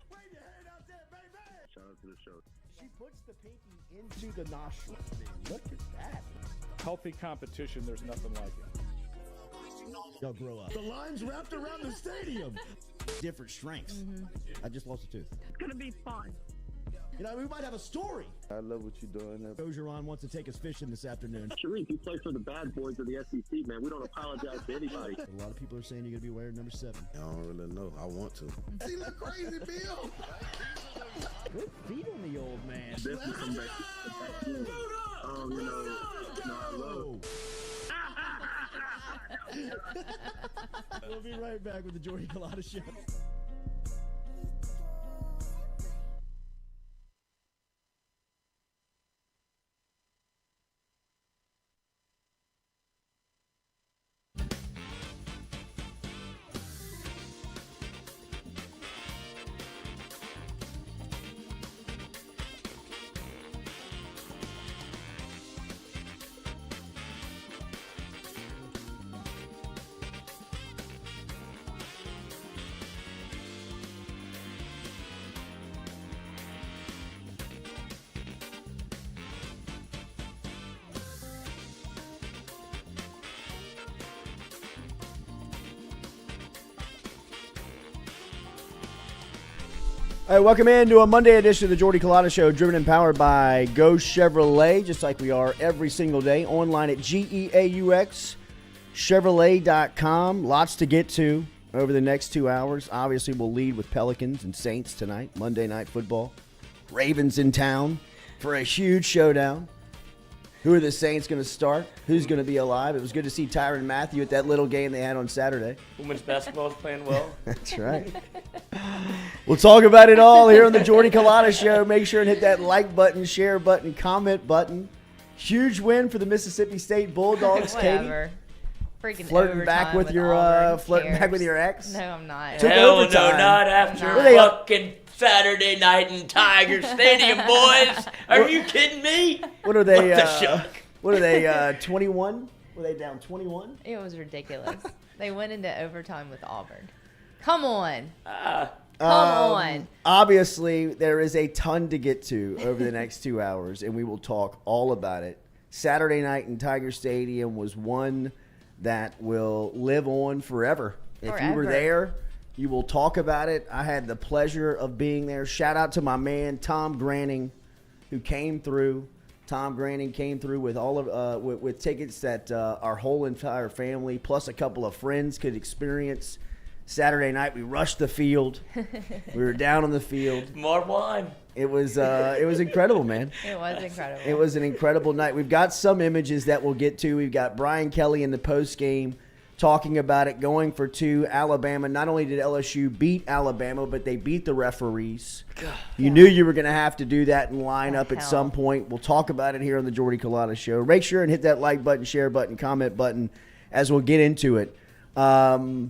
Wave your hand out there, baby! Shout out to the show. She puts the pinky into the nostril. Look at that. Healthy competition, there's nothing like it. They'll grow up. The line's wrapped around the stadium. Different strengths. I just lost a tooth. It's going to be fun. You know, we might have a story. I love what you're doing. Bergeron wants to take us fishing this afternoon. Sharif, you play for the bad boys of the SEC, man. We don't apologize to anybody. A lot of people are saying you're going to be wearing number 7. I don't really know. I want to. He look crazy, Bill. Good feet on the old man. Definitely come back. I love. We'll be right back with the Jordy Culotta Show. All right, welcome into a Monday edition of the Jordy Culotta Show, driven and powered by Go Chevrolet, just like we are every single day. Online at GEAUXChevrolet.com. Lots to get to over the next 2 hours. Obviously, we'll lead with Pelicans and Saints tonight, Monday Night Football. Ravens in town for a huge showdown. Who are the Saints going to start? Who's going to be alive? It was good to see Tyrann Mathieu at that little game they had on Saturday. Women's basketball is playing well. That's right. We'll talk about it all here on the Jordy Culotta Show. Make sure and hit that like button, share button, comment button. Huge win for the Mississippi State Bulldogs, Whatever. Katie. Freaking Flirting back with your ex. No, I'm not. Took Hell overtime. no, not after Were they fucking Saturday night in Tiger Stadium, boys. Are you kidding me? What are they? What the shuck? What are they? 21? Were they down 21? It was ridiculous. They went into overtime with Auburn. Come on. Come on. Obviously, there is a ton to get to over the next 2 hours, and we will talk all about it. Saturday night in Tiger Stadium was one that will live on forever. If you were there, you will talk about it. I had the pleasure of being there. Shout out to my man, Tom Granning, who came through. Tom Granning came through with all of with tickets that our whole entire family, plus a couple of friends, could experience. Saturday night, we rushed the field. We were down on the field. More wine. It was incredible, man. It was incredible. It was an incredible night. We've got some images that we'll get to. We've got Brian Kelly in the post game talking about it, going for 2. Alabama. Not only did LSU beat Alabama, but they beat the referees. You knew you were going to have to do that and line up at some point. We'll talk about it here on the Jordy Culotta Show. Make sure and hit that like button, share button, comment button as we'll get into it. I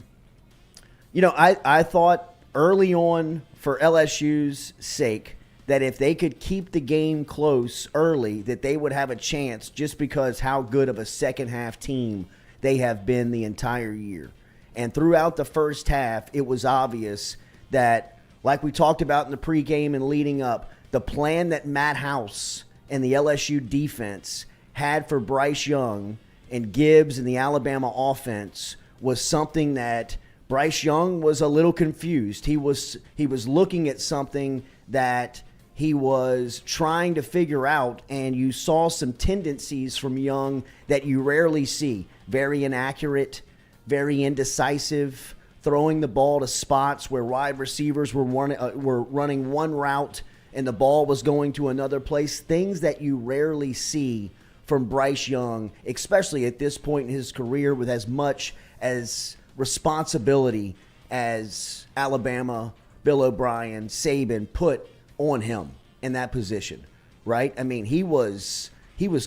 thought early on, for LSU's sake, that if they could keep the game close early, that they would have a chance, just because how good of a second-half team they have been the entire year. And throughout the first half, it was obvious that, like we talked about in the pregame and leading up, the plan that Matt House and the LSU defense had for Bryce Young and Gibbs and the Alabama offense was something that Bryce Young was a little confused. He was looking at something that he was trying to figure out, and you saw some tendencies from Young that you rarely see. Very inaccurate, very indecisive, throwing the ball to spots where wide receivers were running one route and the ball was going to another place. Things that you rarely see from Bryce Young, especially at this point in his career with as much as responsibility as Alabama, Bill O'Brien, Saban put on him in that position, right? I mean, he was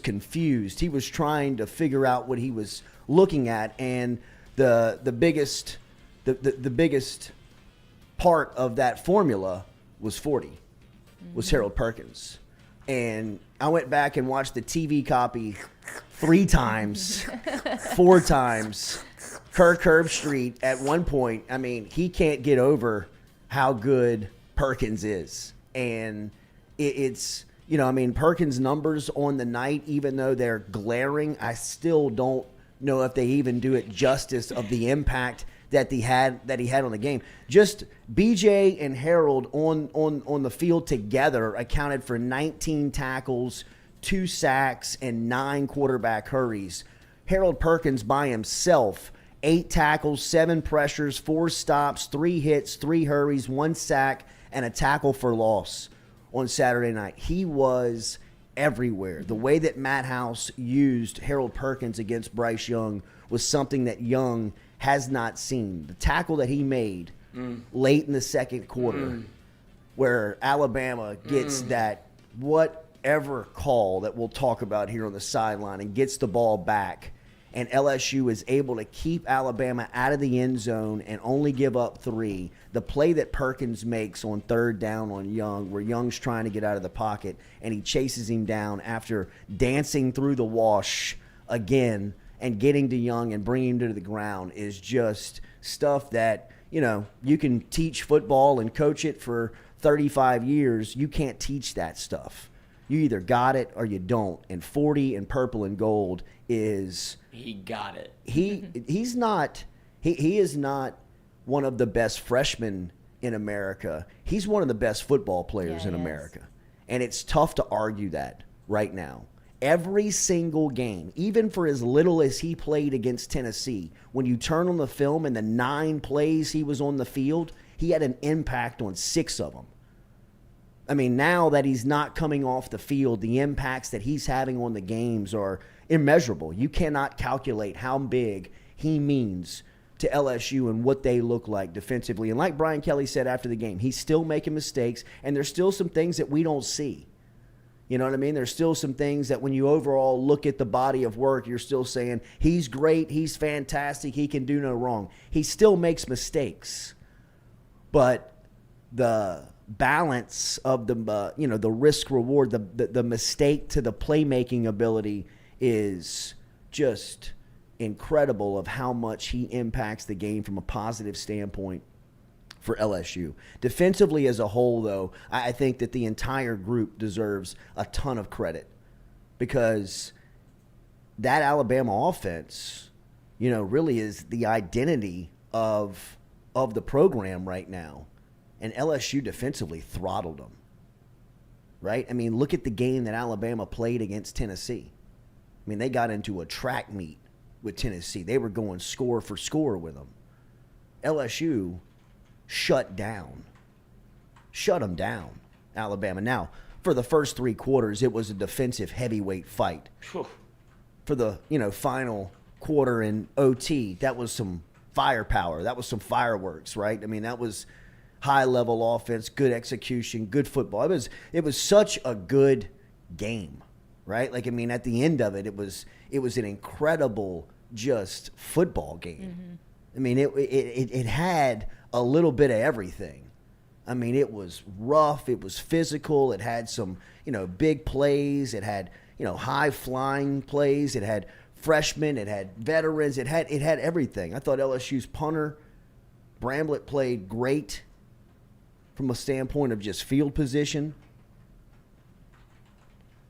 confused. He was trying to figure out what he was looking at, and the biggest part of that formula was 40, was Harold Perkins. And I went back and watched the TV copy 3 times, 4 times. Kirk Herbstreit at one point, I mean, he can't get over how good Perkins is. And it's, Perkins' numbers on the night, even though they're glaring, I still don't know if they even do it justice of the impact that he had on the game. Just BJ and Harold on the field together accounted for 19 tackles, 2 sacks, and 9 quarterback hurries. Harold Perkins by himself, 8 tackles, 7 pressures, 4 stops, 3 hits, 3 hurries, 1 sack, and a tackle for loss on Saturday night. He was everywhere. The way that Matt House used Harold Perkins against Bryce Young was something that Young has not seen. The tackle that he made late in the second quarter, where Alabama gets that whatever call that we'll talk about here on the sideline and gets the ball back, and LSU is able to keep Alabama out of the end zone and only give up 3. The play that Perkins makes on third down on Young, where Young's trying to get out of the pocket, and he chases him down after dancing through the wash again and getting to Young and bringing him to the ground, is just stuff that, you can teach football and coach it for 35 years. You can't teach that stuff. You either got it or you don't. And 40 and purple and gold is... He got it. He is not one of the best freshmen in America. He's one of the best football players in America. And it's tough to argue that right now. Every single game, even for as little as he played against Tennessee, when you turn on the film and the 9 plays he was on the field, he had an impact on 6 of them. I mean, now that he's not coming off the field, the impacts that he's having on the games are immeasurable. You cannot calculate how big he means to LSU and what they look like defensively. And like Brian Kelly said after the game, he's still making mistakes, and there's still some things that we don't see. You know what I mean? There's still some things that when you overall look at the body of work, you're still saying, he's great, he's fantastic, he can do no wrong. He still makes mistakes. But the balance of the risk reward, the mistake to the playmaking ability is just incredible of how much he impacts the game from a positive standpoint for LSU. Defensively as a whole, though, I think that the entire group deserves a ton of credit, because that Alabama offense, really is the identity of the program right now. And LSU defensively throttled them, right? I mean, look at the game that Alabama played against Tennessee. I mean, they got into a track meet with Tennessee. They were going score for score with them. LSU shut them down, Alabama. Now, for the first 3 quarters, it was a defensive heavyweight fight. Whew. For the, final quarter in OT, that was some firepower. That was some fireworks, right? I mean, that was high-level offense, good execution, good football. It was such a good game, right? Like, I mean, at the end of it, it was an incredible just football game. Mm-hmm. I mean, it had a little bit of everything. I mean, it was rough, it was physical, it had some, big plays, it had, high-flying plays, it had freshmen, it had veterans, it had everything. I thought LSU's punter, Bramblett, played great from a standpoint of just field position.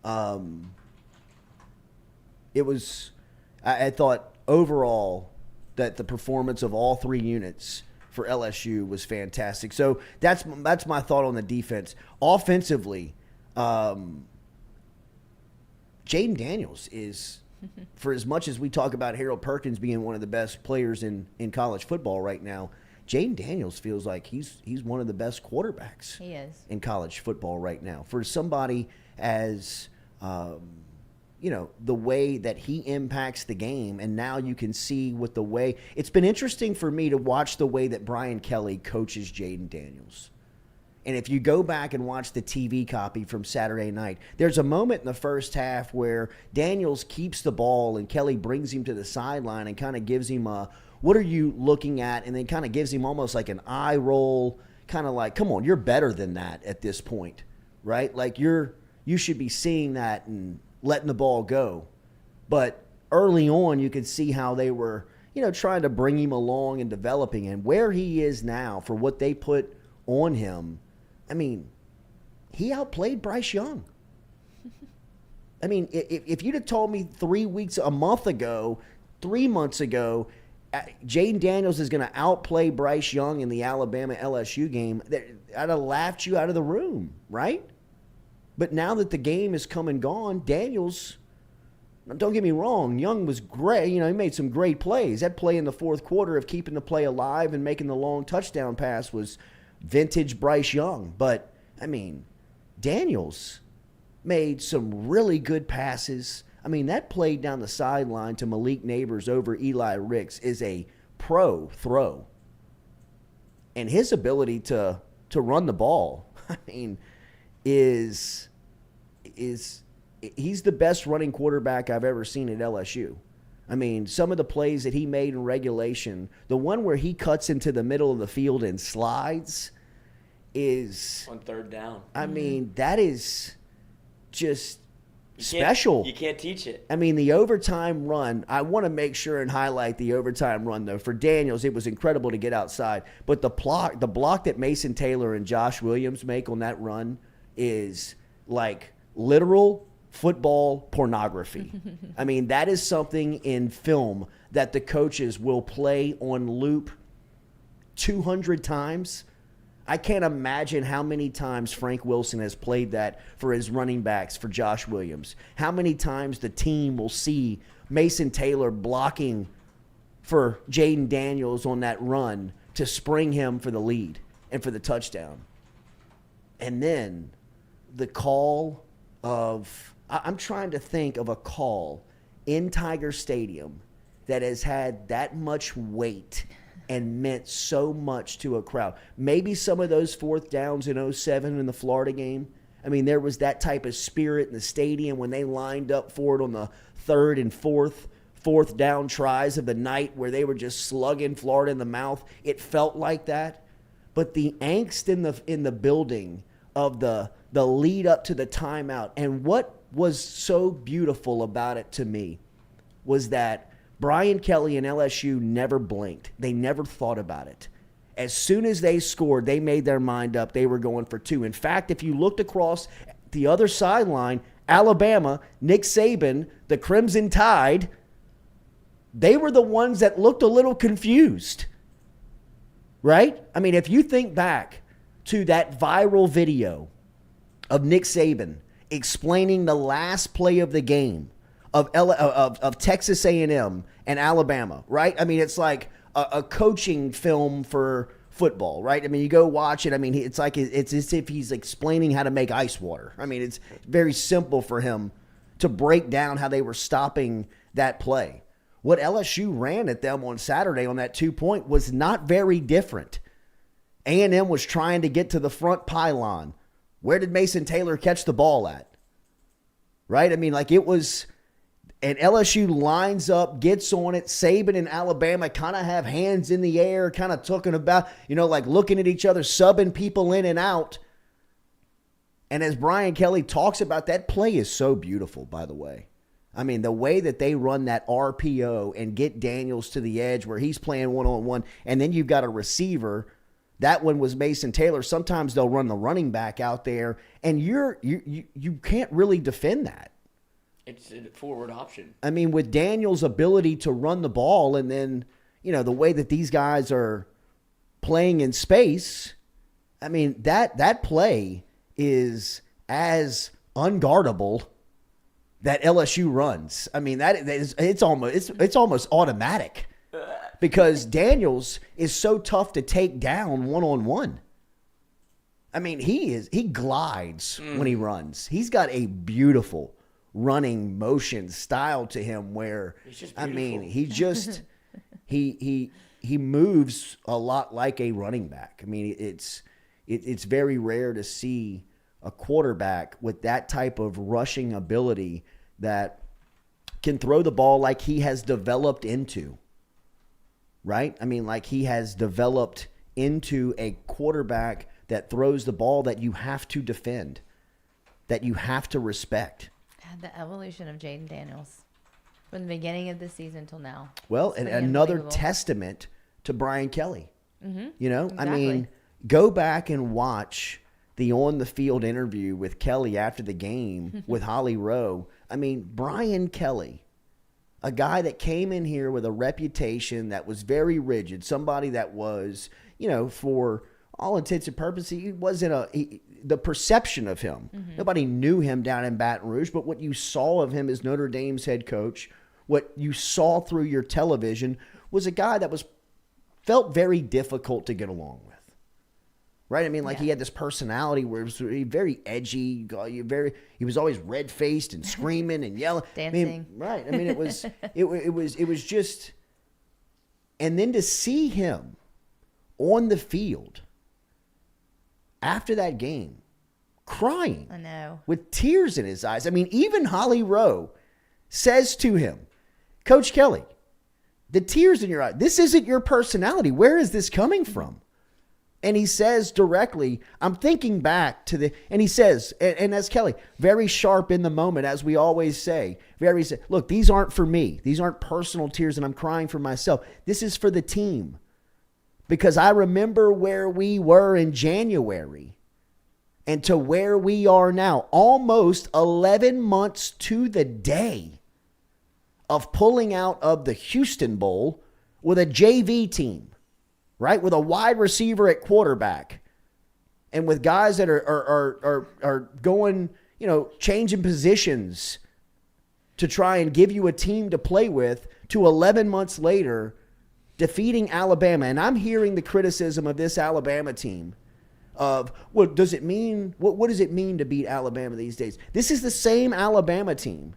I thought overall that the performance of all 3 units for LSU was fantastic. So that's my thought on the defense. Offensively, Jaden Daniels is, for as much as we talk about Harold Perkins being one of the best players in college football right now, Jaden Daniels feels like he's one of the best quarterbacks he is in college football right now. For somebody as the way that he impacts the game, and now you can see with the way – it's been interesting for me to watch the way that Brian Kelly coaches Jaden Daniels. And if you go back and watch the TV copy from Saturday night, there's a moment in the first half where Daniels keeps the ball and Kelly brings him to the sideline and kind of gives him a – what are you looking at? And then kind of gives him almost like an eye roll, kind of like, come on, you're better than that at this point, right? Like you should be seeing that and letting the ball go. But early on, you could see how they were, trying to bring him along and developing him. Where he is now for what they put on him. I mean, he outplayed Bryce Young. I mean, if you'd have told me 3 months ago, Jaden Daniels is going to outplay Bryce Young in the Alabama LSU game, I'd have laughed you out of the room, right? But now that the game is come and gone, Daniels, don't get me wrong, Young was great. He made some great plays. That play in the fourth quarter of keeping the play alive and making the long touchdown pass was vintage Bryce Young. But, I mean, Daniels made some really good passes. I mean, that play down the sideline to Malik Neighbors over Eli Ricks is a pro throw. And his ability to run the ball, I mean, is he's the best running quarterback I've ever seen at LSU. I mean, some of the plays that he made in regulation, the one where he cuts into the middle of the field and slides is on third down. I mean, that is just special. You can't teach it. I mean, the overtime run, I want to make sure and highlight the overtime run, though. For Daniels, it was incredible to get outside. But the block that Mason Taylor and Josh Williams make on that run is like literal football pornography. I mean, that is something in film that the coaches will play on loop 200 times. I can't imagine how many times Frank Wilson has played that for his running backs for Josh Williams. How many times the team will see Mason Taylor blocking for Jaden Daniels on that run to spring him for the lead and for the touchdown. And then the call of, I'm trying to think of a call in Tiger Stadium that has had that much weight and meant so much to a crowd. Maybe some of those fourth downs in 2007 in the Florida game. I mean, there was that type of spirit in the stadium when they lined up for it on the third and fourth down tries of the night where they were just slugging Florida in the mouth. It felt like that. But the angst in the building of the lead up to the timeout, and what was so beautiful about it to me was that Brian Kelly and LSU never blinked. They never thought about it. As soon as they scored, they made their mind up. They were going for two. In fact, if you looked across the other sideline, Alabama, Nick Saban, the Crimson Tide, they were the ones that looked a little confused. Right? I mean, if you think back to that viral video of Nick Saban explaining the last play of the game, of Texas A&M and Alabama, right? I mean, it's like a coaching film for football, right? I mean, you go watch it. I mean, it's as if he's explaining how to make ice water. I mean, it's very simple for him to break down how they were stopping that play. What LSU ran at them on Saturday on that 2-point was not very different. A&M was trying to get to the front pylon. Where did Mason Taylor catch the ball at? Right? I mean, like it was... And LSU lines up, gets on it. Saban and Alabama kind of have hands in the air, kind of talking about, like looking at each other, subbing people in and out. And as Brian Kelly talks about, that play is so beautiful, by the way. I mean, the way that they run that RPO and get Daniels to the edge where he's playing one-on-one, and then you've got a receiver. That one was Mason Taylor. Sometimes they'll run the running back out there, and you can't really defend that. It's a forward option. I mean, with Daniel's ability to run the ball and then, the way that these guys are playing in space, I mean, that play is as unguardable that LSU runs. I mean, it's almost automatic because Daniels is so tough to take down one-on-one. I mean, he glides when he runs. He's got a beautiful running motion style to him where I mean he moves a lot like a running back. I mean it's very rare to see a quarterback with that type of rushing ability that can throw the ball like he has developed into. Right? I mean, like he has developed into a quarterback that throws the ball that you have to defend, that you have to respect. The evolution of Jaden Daniels from the beginning of the season till now. Well, and another testament to Brian Kelly. Mm-hmm. Exactly. I mean, go back and watch the on-the-field interview with Kelly after the game with Holly Rowe. I mean, Brian Kelly, a guy that came in here with a reputation that was very rigid, somebody that was, for all intents and purposes, he wasn't the perception of him. Nobody knew him down in Baton Rouge, but what you saw of him as Notre Dame's head coach, what you saw through your television was a guy that felt very difficult to get along with. Right? I mean, he had this personality where it was very edgy. He was always red-faced and screaming and yelling. Dancing. Right. I mean, it was just, and then to see him on the field after that game, crying. I know. With tears in his eyes. I mean, even Holly Rowe says to him, Coach Kelly, the tears in your eyes, this isn't your personality. Where is this coming from? And he says directly, I'm thinking back to and he says, and as Kelly, very sharp in the moment, as we always say, look, these aren't for me. These aren't personal tears and I'm crying for myself. This is for the team. Because I remember where we were in January and to where we are now, almost 11 months to the day of pulling out of the Houston Bowl with a JV team. Right, with a wide receiver at quarterback, and with guys that are going, changing positions to try and give you a team to play with, to 11 months later, defeating Alabama. And I'm hearing the criticism of this Alabama team of, what does it mean? What does it mean to beat Alabama these days? This is the same Alabama team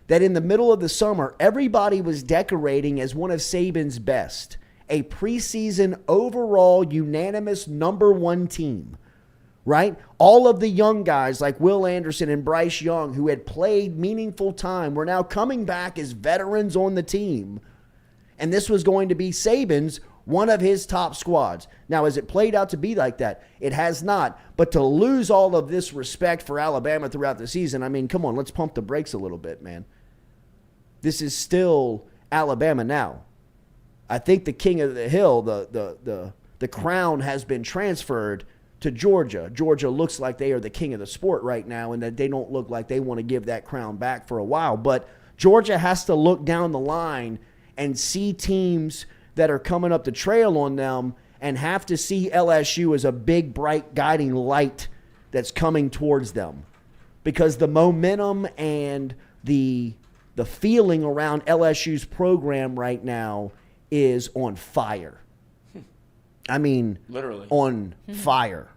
that in the middle of the summer, everybody was decorating as one of Saban's best. A preseason overall unanimous #1 team, right? All of the young guys like Will Anderson and Bryce Young who had played meaningful time were now coming back as veterans on the team. And this was going to be Saban's, one of his top squads. Now, has it played out to be like that? It has not. But to lose all of this respect for Alabama throughout the season, I mean, come on, let's pump the brakes a little bit, man. This is still Alabama now. I think the king of the hill, the crown has been transferred to Georgia. Georgia looks like they are the king of the sport right now, and that they don't look like they want to give that crown back for a while. But Georgia has to look down the line and see teams that are coming up the trail on them and have to see LSU as a big, bright, guiding light that's coming towards them. Because the momentum and the feeling around LSU's program right now is on fire. I mean, literally on fire.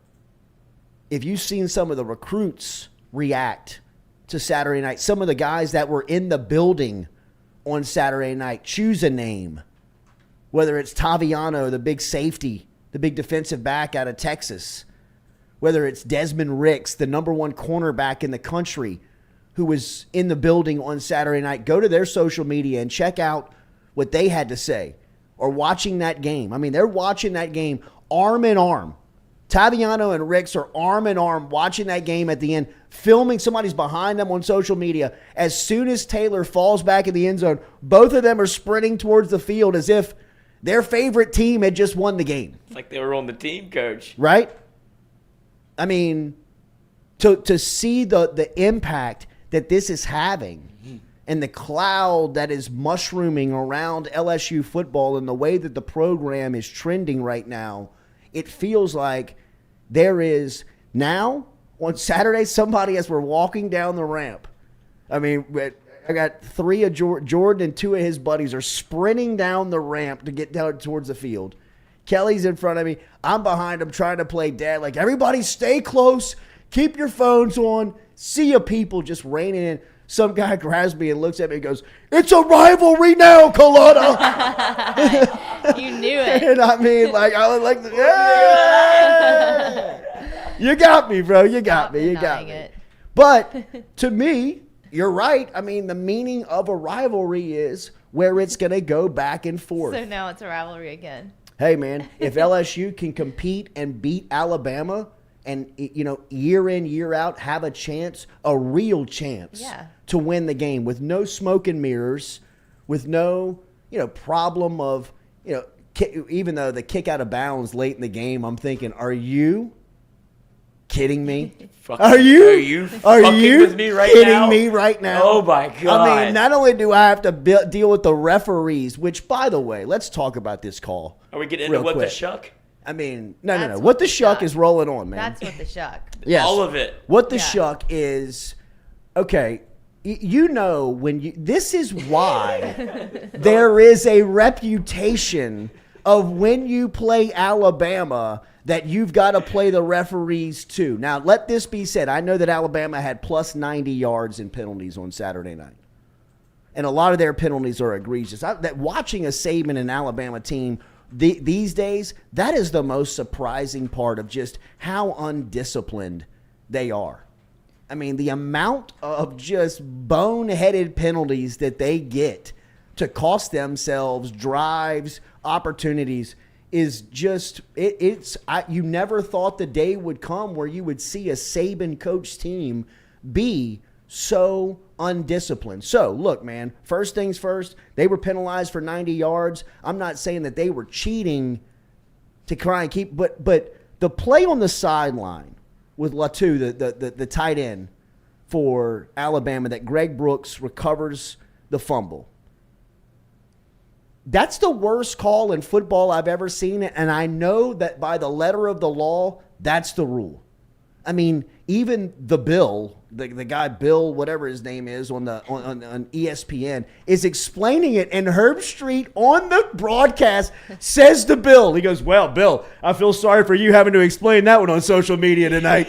If you've seen some of the recruits react to Saturday night, some of the guys that were in the building on Saturday night, choose a name. Whether it's Taviano, the big safety, the big defensive back out of Texas. Whether it's Desmond Ricks, the #1 cornerback in the country who was in the building on Saturday night. Go to their social media and check out what they had to say. Or watching that game. I mean, they're watching that game arm in arm. Taviano and Ricks are arm in arm watching that game at the end, filming. Somebody's behind them on social media. As soon as Taylor falls back in the end zone, both of them are sprinting towards the field as if their favorite team had just won the game. It's like they were on the team, Coach. Right? I mean, to see the impact that this is having and the cloud that is mushrooming around LSU football and the way that the program is trending right now, it feels like there is now, on Saturday, somebody as we're walking down the ramp. I mean, I got 3 of Jordan and 2 of his buddies are sprinting down the ramp to get down towards the field. Kelly's in front of me. I'm behind him trying to play dad. Like, everybody stay close. Keep your phones on. See of people just raining in. Some guy grabs me and looks at me and goes, "It's a rivalry now, Culotta." You knew it. And I mean, like, I was like, yeah. You got me, bro. You got me. You got me. But to me, you're right. I mean, the meaning of a rivalry is where it's going to go back and forth. So now it's a rivalry again. Hey, man, if LSU can compete and beat Alabama and, year in, year out, have a chance, a real chance to win the game with no smoke and mirrors, with no, problem of, even though the kick out of bounds late in the game, I'm thinking, are you kidding me? Are you fucking with me right kidding now? me right now? Oh my God. I mean, not only do I have to deal with the referees, which, by the way, let's talk about this call. Are we getting into real what quick. the shuck? I mean, no. That's What the shuck is rolling on, man. That's what the shuck. Yes. All of it. What the shuck is, okay, you know when this is why there is a reputation of when you play Alabama that you've got to play the referees too. Now, let this be said. I know that Alabama had plus 90 yards in penalties on Saturday night. And a lot of their penalties are egregious. That watching a Saban and Alabama team these days, that is the most surprising part of just how undisciplined they are. I mean, the amount of just boneheaded penalties that they get to cost themselves drives, opportunities is just you never thought the day would come where you would see a Saban coach team be so undisciplined. So, look, man, first things first, they were penalized for 90 yards. I'm not saying that they were cheating to try and keep, but the play on the sideline with Latu, the tight end for Alabama, that Greg Brooks recovers the fumble. That's the worst call in football I've ever seen, and I know that by the letter of the law, that's the rule. I mean, even the guy Bill, whatever his name is on ESPN, is explaining it, and Herb Street on the broadcast says to Bill, he goes, "Well, Bill, I feel sorry for you having to explain that one on social media tonight."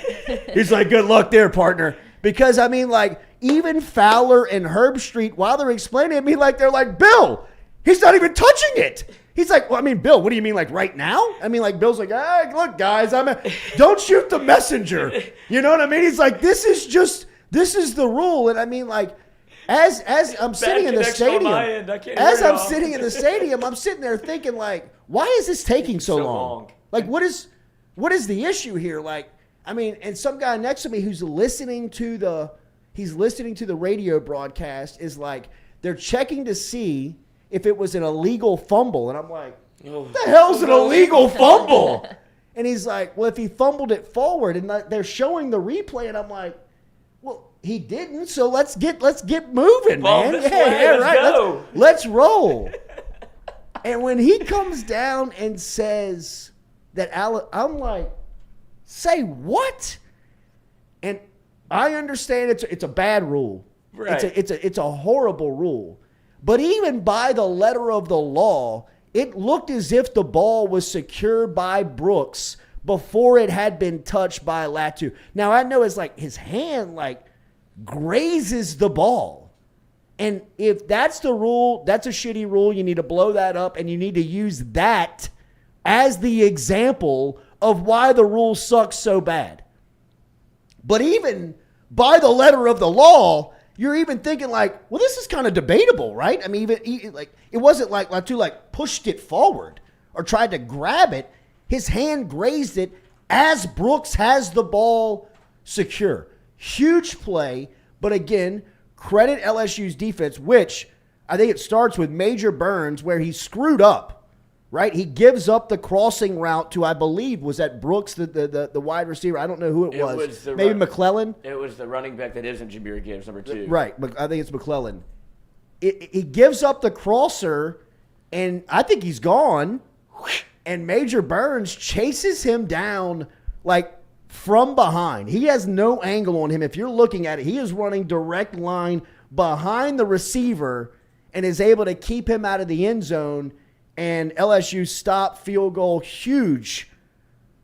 He's like, "Good luck there, partner." Because, I mean, like, even Fowler and Herb Street, while they're explaining it, they're like, "Bill, he's not even touching it." He's like, "Well, I mean, Bill, what do you mean, like right now?" I mean, like, Bill's like, "Hey, look, guys, don't shoot the messenger." You know what I mean? He's like, this is the rule. And I mean, like, as I'm sitting in the stadium, I'm sitting there thinking, like, why is this taking so long? Like, what is the issue here? Like, I mean, and some guy next to me who's listening to the radio broadcast is like, they're checking to see if it was an illegal fumble. And I'm like, what the hell's an illegal fumble? And he's like, well, if he fumbled it forward, and they're showing the replay, and I'm like, well, he didn't, so let's get moving, man. Let's roll. And when he comes down and says that I'm like, say what? And I understand it's a bad rule. Right. It's a horrible rule. But even by the letter of the law, it looked as if the ball was secured by Brooks before it had been touched by Latu. Now, I know it's like his hand grazes the ball. And if that's the rule, that's a shitty rule. You need to blow that up, and you need to use that as the example of why the rule sucks so bad. But even by the letter of the law, you're even thinking like, well, this is kind of debatable, right? I mean, even like, it wasn't like Latu pushed it forward or tried to grab it. His hand grazed it as Brooks has the ball secure. Huge play, but again, credit LSU's defense, which I think it starts with Major Burns, where he screwed up, right? He gives up the crossing route to, I believe, was that Brooks, the wide receiver? I don't know who it was. Maybe McClellan? It was the running back that isn't Jameer Gibbs, number 2. Right. I think it's McClellan. He gives up the crosser, and I think he's gone. And Major Burns chases him down from behind. He has no angle on him. If you're looking at it, he is running direct line behind the receiver and is able to keep him out of the end zone. And LSU stop, field goal, huge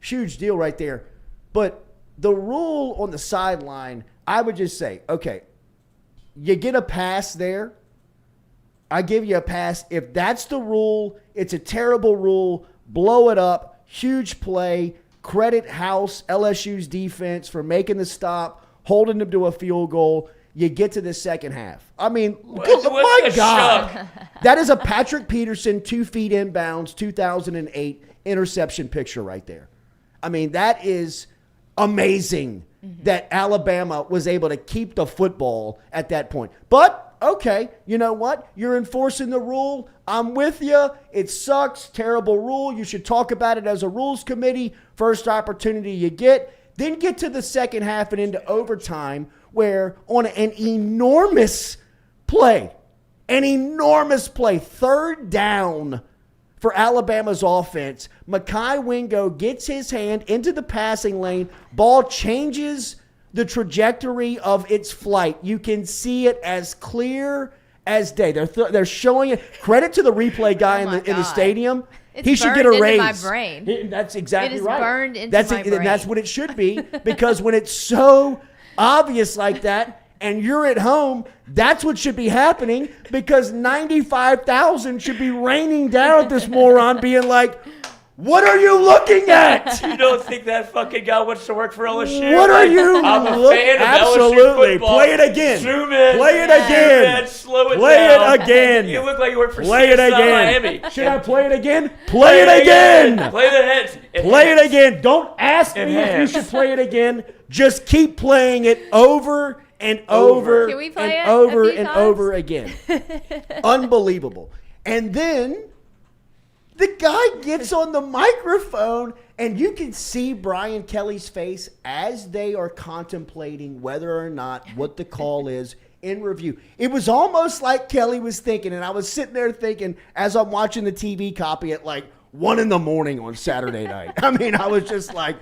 deal right there. But the rule on the sideline, I would just say, okay, you get a pass there. I give you a pass. If that's the rule, it's a terrible rule. Blow it up. Huge play. Credit House, LSU's defense, for making the stop, holding them to a field goal. You get to the second half. I mean, my God. That is a Patrick Peterson 2 feet inbounds 2008 interception picture right there. I mean, that is amazing that Alabama was able to keep the football at that point. But okay, you know what? You're enforcing the rule. I'm with you. It sucks. Terrible rule. You should talk about it as a rules committee. First opportunity you get. Then get to the second half and into overtime where on an enormous play, third down for Alabama's offense, Mekhi Wingo gets his hand into the passing lane. Ball changes the trajectory of its flight. You can see it as clear as day. They're showing it. Credit to the replay guy in the stadium. He should get a raise. Into my brain. That's exactly right. It is burned into my brain. And that's what it should be, because when it's so obvious like that and you're at home, that's what should be happening, because 95,000 should be raining down at this moron being like, what are you looking at? You don't think that fucking guy wants to work for LSU? What are you I'm a fan of Absolutely. LSU football. Play it again. Zoom in. Play it again. Zoom in. Slow it Play down. it again. You look like you work for Play it CSI again. Miami. Should I play it again? Play it again. Play the heads. Play it again. Don't ask me if you should play it again. Just keep playing it over and over Can we play and it over a few and times? over again. Unbelievable. And then the guy gets on the microphone, and you can see Brian Kelly's face as they are contemplating whether or not what the call is in review. It was almost like Kelly was thinking, and I was sitting there thinking as I'm watching the TV copy at like 1 a.m. on Saturday night. I mean, I was just like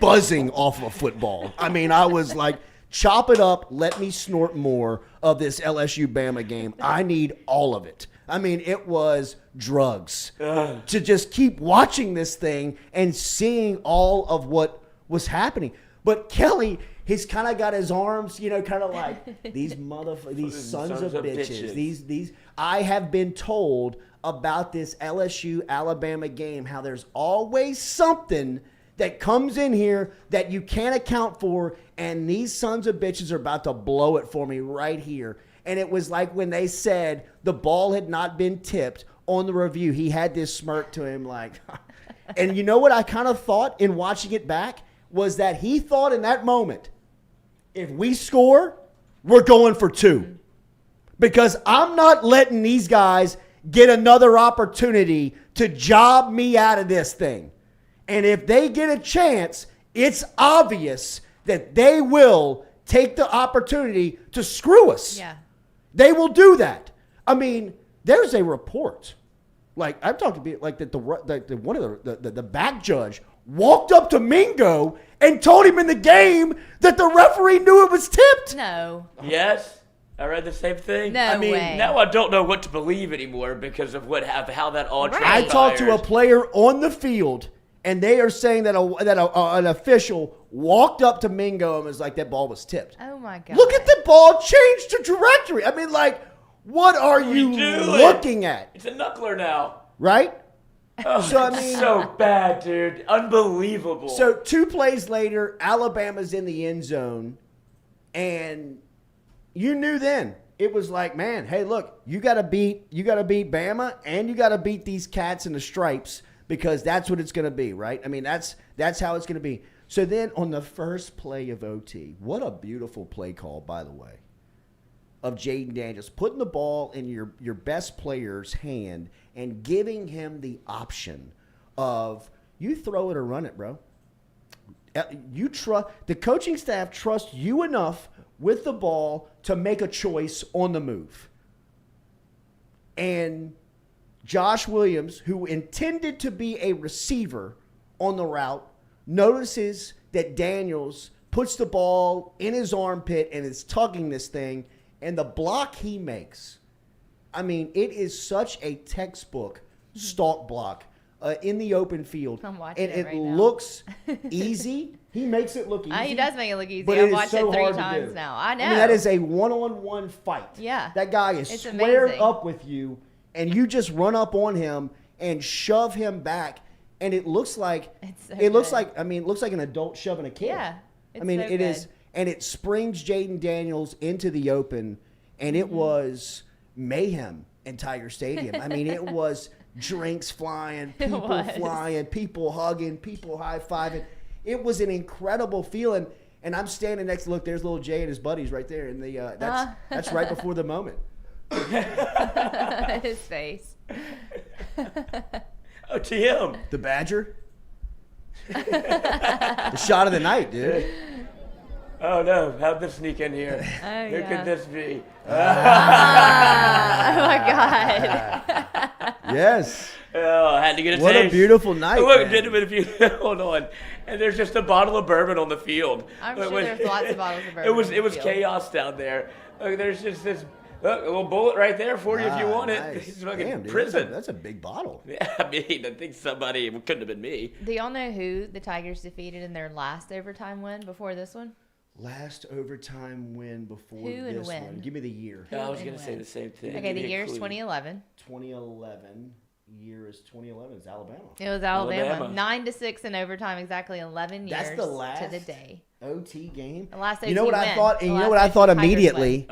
buzzing off of football. I mean, I was like, chop it up. Let me snort more of this LSU Bama game. I need all of it. I mean, it was drugs to just keep watching this thing and seeing all of what was happening. But Kelly, he's kind of got his arms, kind of like these sons of bitches. These. I have been told about this LSU Alabama game, how there's always something that comes in here that you can't account for, and these sons of bitches are about to blow it for me right here. And it was like when they said the ball had not been tipped on the review, he had this smirk to him like, and you know what I kind of thought in watching it back was that he thought in that moment, if we score, we're going for 2. Because I'm not letting these guys get another opportunity to job me out of this thing. And if they get a chance, it's obvious that they will take the opportunity to screw us. Yeah. They will do that. I mean, there's a report. Like, I'm talking about like that one of the back judge walked up to Mingo and told him in the game that the referee knew it was tipped. No. Yes. I read the same thing. No way. Now I don't know what to believe anymore because of how that all transpires. I talked to a player on the field, and they are saying that an official walked up to Mingo and was like, that ball was tipped. Oh, my God. Look at the ball change to trajectory. I mean, like, what are you looking at? It's a knuckler now. Right? Oh, so, I mean, so bad, dude. Unbelievable. So 2 plays later, Alabama's in the end zone, and you knew then. It was like, man, hey, look, you got to beat Bama, and you got to beat these cats in the stripes, because that's what it's going to be, right? I mean, that's how it's going to be. So then on the first play of OT, what a beautiful play call, by the way, of Jaden Daniels, putting the ball in your best player's hand and giving him the option of you throw it or run it, bro. The coaching staff trusts you enough with the ball to make a choice on the move. And Josh Williams, who intended to be a receiver on the route, notices that Daniels puts the ball in his armpit and is tugging this thing, and the block he makes, I mean, it is such a textbook stalk block in the open field. I'm watching and it right now. looks easy. He makes it look easy. He does make it look easy. But I've it is watched so it 3 hard to times do. now. I know. I mean, that is a one-on-one fight. Yeah. That guy is It's squared amazing. up with you, and you just run up on him and shove him back, and it looks like It looks like an adult shoving a kid. Yeah. I mean, it is, and it springs Jaden Daniels into the open, and it was mayhem in Tiger Stadium. I mean, it was drinks flying, people flying, people hugging, people high-fiving. It was an incredible feeling, and I'm standing next to, look, there's little Jay and his buddies right there, and that's right before the moment. His face. Oh, to him. The Badger. The shot of the night, dude. Oh, no. How'd this sneak in here? Oh, Who could this be? Oh, my God. Yes. Oh, I had to get a What taste. a beautiful night. Look, man. if you hold on, and there's just a bottle of bourbon on the field. I'm sure there's lots of bottles of bourbon It was on it the was field. chaos down there. Look, there's just this a little bullet right there for you if you want it. Nice. It's fucking Damn, dude, prison. That's a big bottle. Yeah, I mean, I think somebody it couldn't have been me. Do y'all know who the Tigers defeated in their last overtime win before this one? Last overtime win before Who and this when? one. Give me the year. I was and gonna say when? the same thing. Okay, Give the me a year is clue. 2011. 2011. Year is 2011. It's Alabama. It was Alabama. Alabama. 9-6 in overtime, exactly 11 years That's the last to the day. OT game. The last You know OT what I win. thought? The And you know last what I OT thought Tigers immediately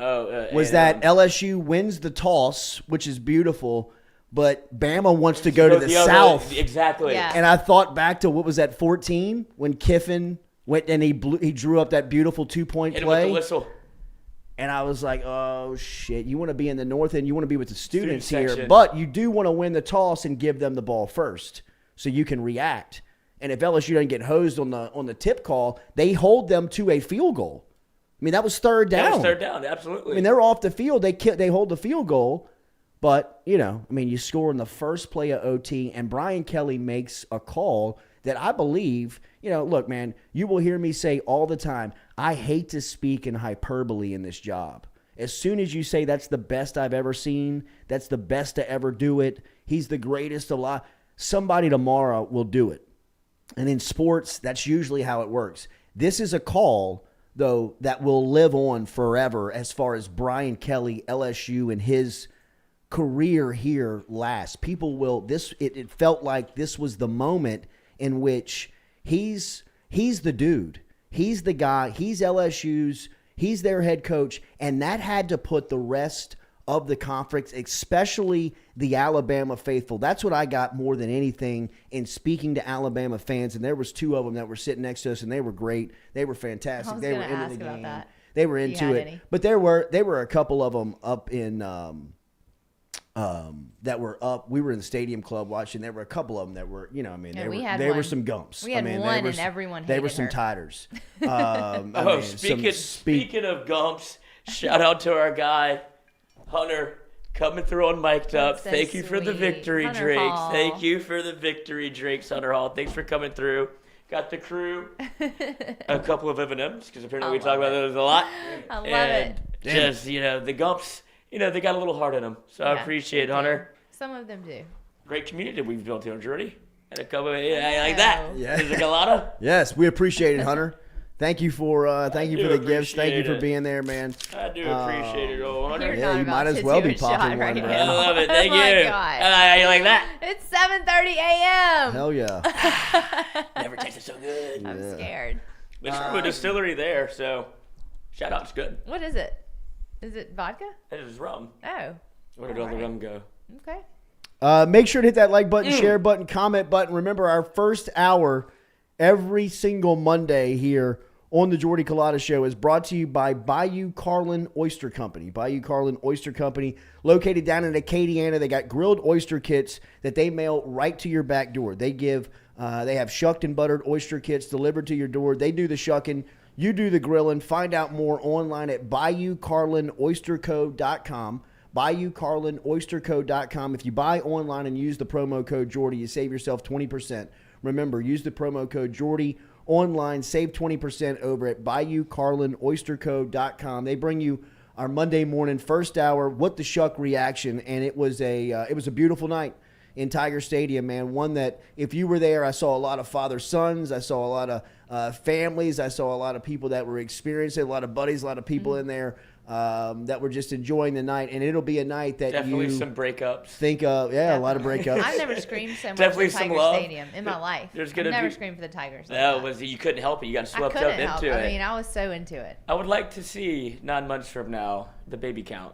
was that LSU wins the toss, which is beautiful, but Bama wants to go to the other- south. Exactly. Yeah. And I thought back to what was that 14 when Kiffin went and he drew up that beautiful 2-point Hit him with the play. whistle. And I was like, oh, shit. You want to be in the north end. You want to be with the students Student here. section. But you do want to win the toss and give them the ball first so you can react. And if LSU doesn't get hosed on the tip call, they hold them to a field goal. I mean, that was third down. That was third down, absolutely. I mean, they're off the field. They hold the field goal. But, you score in the first play of OT, and Brian Kelly makes a call that I believe, look, man, you will hear me say all the time, I hate to speak in hyperbole in this job. As soon as you say that's the best I've ever seen, that's the best to ever do it, he's the greatest alive, somebody tomorrow will do it. And in sports, that's usually how it works. This is a call, though, that will live on forever as far as Brian Kelly, LSU, and his career here lasts. People will, it felt like this was the moment in which he's the dude. He's the guy. He's LSU's. He's their head coach. And that had to put the rest of the conference, especially the Alabama faithful. That's what I got more than anything in speaking to Alabama fans. And there was two of them that were sitting next to us, and they were great. They were fantastic. I was They were gonna into ask the about game. that. They were If you into had it. any. But there were a couple of them up in that were up. We were in the Stadium Club watching. There were a couple of them that were, we had they were one. some gumps. We had they one, were and everyone They were hated some her. titers. Speaking of Gumps, shout out to our guy, Hunter, coming through on Mic'd Up. That's so Thank you for the sweet. victory Hunter drinks. Hall. Thank you for the victory drinks, Hunter Hall. Thanks for coming through. Got the crew a couple of M&Ms, because apparently we talk about those a lot. I love and it. just, the Gumps, they got a little heart in them. So I Yeah, appreciate it, they do. Hunter. Some of them do. Great community we've built here, Jordy. And a couple of, like that. Yeah. Is it Culotta? Yes, we appreciate it, Hunter. Thank you for the gifts. Thank you appreciate for it. being there, man. I do appreciate it, old Hunter. You're Yeah, not you about might as to well do be a popping shot one, right bro. I now. love it. Thank Oh my you. God. You like that? It's 7:30 a.m. Hell yeah. Never tasted so good. I'm scared. There's a distillery there, so shout out. It's good. What is it? Is it vodka? It is rum. Oh, Where did all the rum go? okay. Make sure to hit that like button, share button, comment button. Remember, our first hour every single Monday here on the Jordy Culotta Show is brought to you by Bayou Carlin Oyster Company. Bayou Carlin Oyster Company, located down in Acadiana. They got grilled oyster kits that they mail right to your back door. They have shucked and buttered oyster kits delivered to your door. They do the shucking. You do the grilling. Find out more online at BayouCarlinOysterCo.com. BayouCarlinOysterCo.com. If you buy online and use the promo code Jordy, you save yourself 20%. Remember, use the promo code Jordy online. Save 20% over at BayouCarlinOysterCo.com. They bring you our Monday morning first hour What the Shuck reaction, and it was a beautiful night in Tiger Stadium, man. One that, if you were there, I saw a lot of father-sons. I saw a lot of families. I saw a lot of people that were experiencing, a lot of buddies, a lot of people in there that were just enjoying the night. And it'll be a night that Definitely you some breakups. think of. Yeah, a lot of breakups. I've never screamed so much Definitely at some Tiger love. Stadium in my life. There's I've gonna never be- screamed for the Tigers. Like That that. you couldn't help it. You got I swept up couldn't help. into it. I mean, I was so into it. I would like to see 9 months from now the baby count.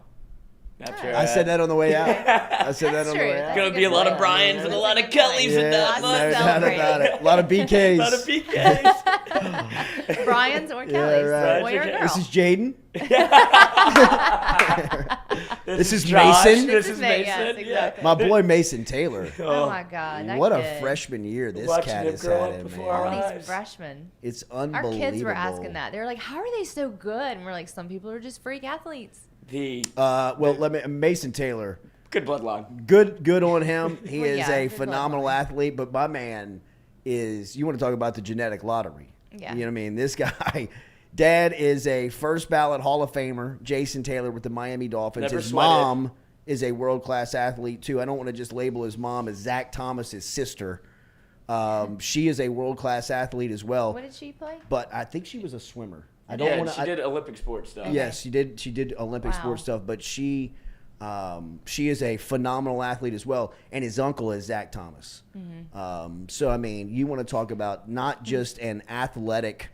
That's right. I said that on the way out. I said that That's on the true. way out. That's Gonna a be a good lot of point. Bryans and a lot of That's a good Kellys point. in that no month. doubt about it. A lot of BKs. A lot of PKs. Brian's or Yeah, Kelly's, right. boy or girl. This is Jaden. This is Josh. Mason. This is Yes, Mason. exactly. My boy Mason Taylor. Oh my God, that What a kid. freshman year this Watching cat him has grow had up in, before our man. All eyes. these freshmen. It's Our unbelievable. kids were asking that. They were like, "How are they so good?" And we're like, "Some people are just freak athletes." Mason Taylor, Good bloodline. good on him. He Well, is yeah, a good phenomenal bloodline. athlete, but my man is, you want to talk about the genetic lottery. Yeah. You know what I mean? This guy, dad is a first ballot Hall of Famer, Jason Taylor with the Miami Dolphins. Never His sweated. mom is a world-class athlete, too. I don't want to just label his mom as Zach Thomas's sister. She is a world-class athlete as well. What did she play? But I think she was a swimmer. I don't Yeah, want she did Olympic sports stuff. Yes, she did. She did Olympic Wow. sports stuff, but she is a phenomenal athlete as well. And his uncle is Zach Thomas. So I mean, you want to talk about not just an athletic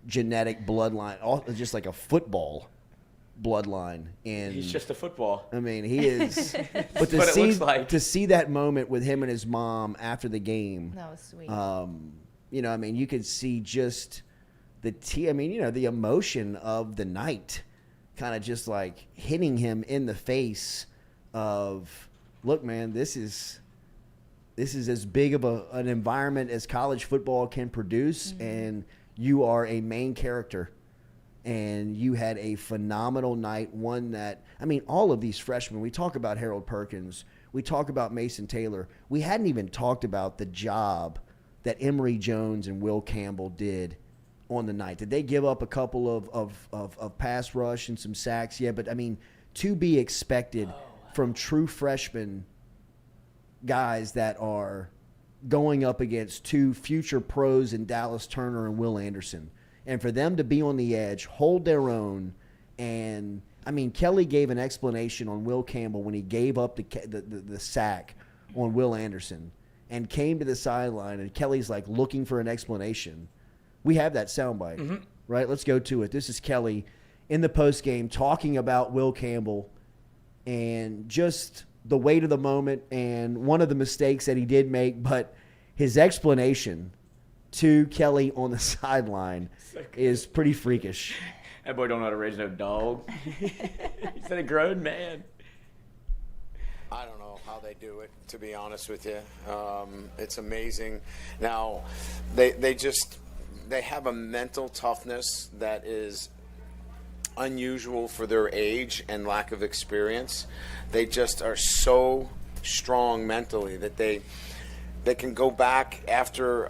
genetic bloodline, just like a football bloodline. And He's just a football. I mean, he is. But to what it see looks like. to see that moment with him and his mom after the game. That was sweet. You know, I mean, you could see just the emotion of the night kind of just like hitting him in the face of, look, man, this is as big of an environment as college football can produce, and you are a main character. And you had a phenomenal night, one that, I mean, all of these freshmen, we talk about Harold Perkins, we talk about Mason Taylor, we hadn't even talked about the job that Emory Jones and Will Campbell did on the night. Did they give up a couple of pass rush and some sacks? Yeah, but I mean, to be expected from true freshmen guys that are going up against two future pros in Dallas Turner and Will Anderson. And for them to be on the edge, hold their own, and I mean, Kelly gave an explanation on Will Campbell when he gave up the sack on Will Anderson and came to the sideline, and Kelly's like looking for an explanation. We have that soundbite, right? Let's go to it. This is Kelly in the postgame talking about Will Campbell and just the weight of the moment and one of the mistakes that he did make, but his explanation to Kelly on the sideline is pretty freakish. That boy don't know how to raise no dog. He's a grown man. I don't know how they do it, to be honest with you. It's amazing. Now, they have a mental toughness that is unusual for their age and lack of experience. They just are so strong mentally that they can go back after,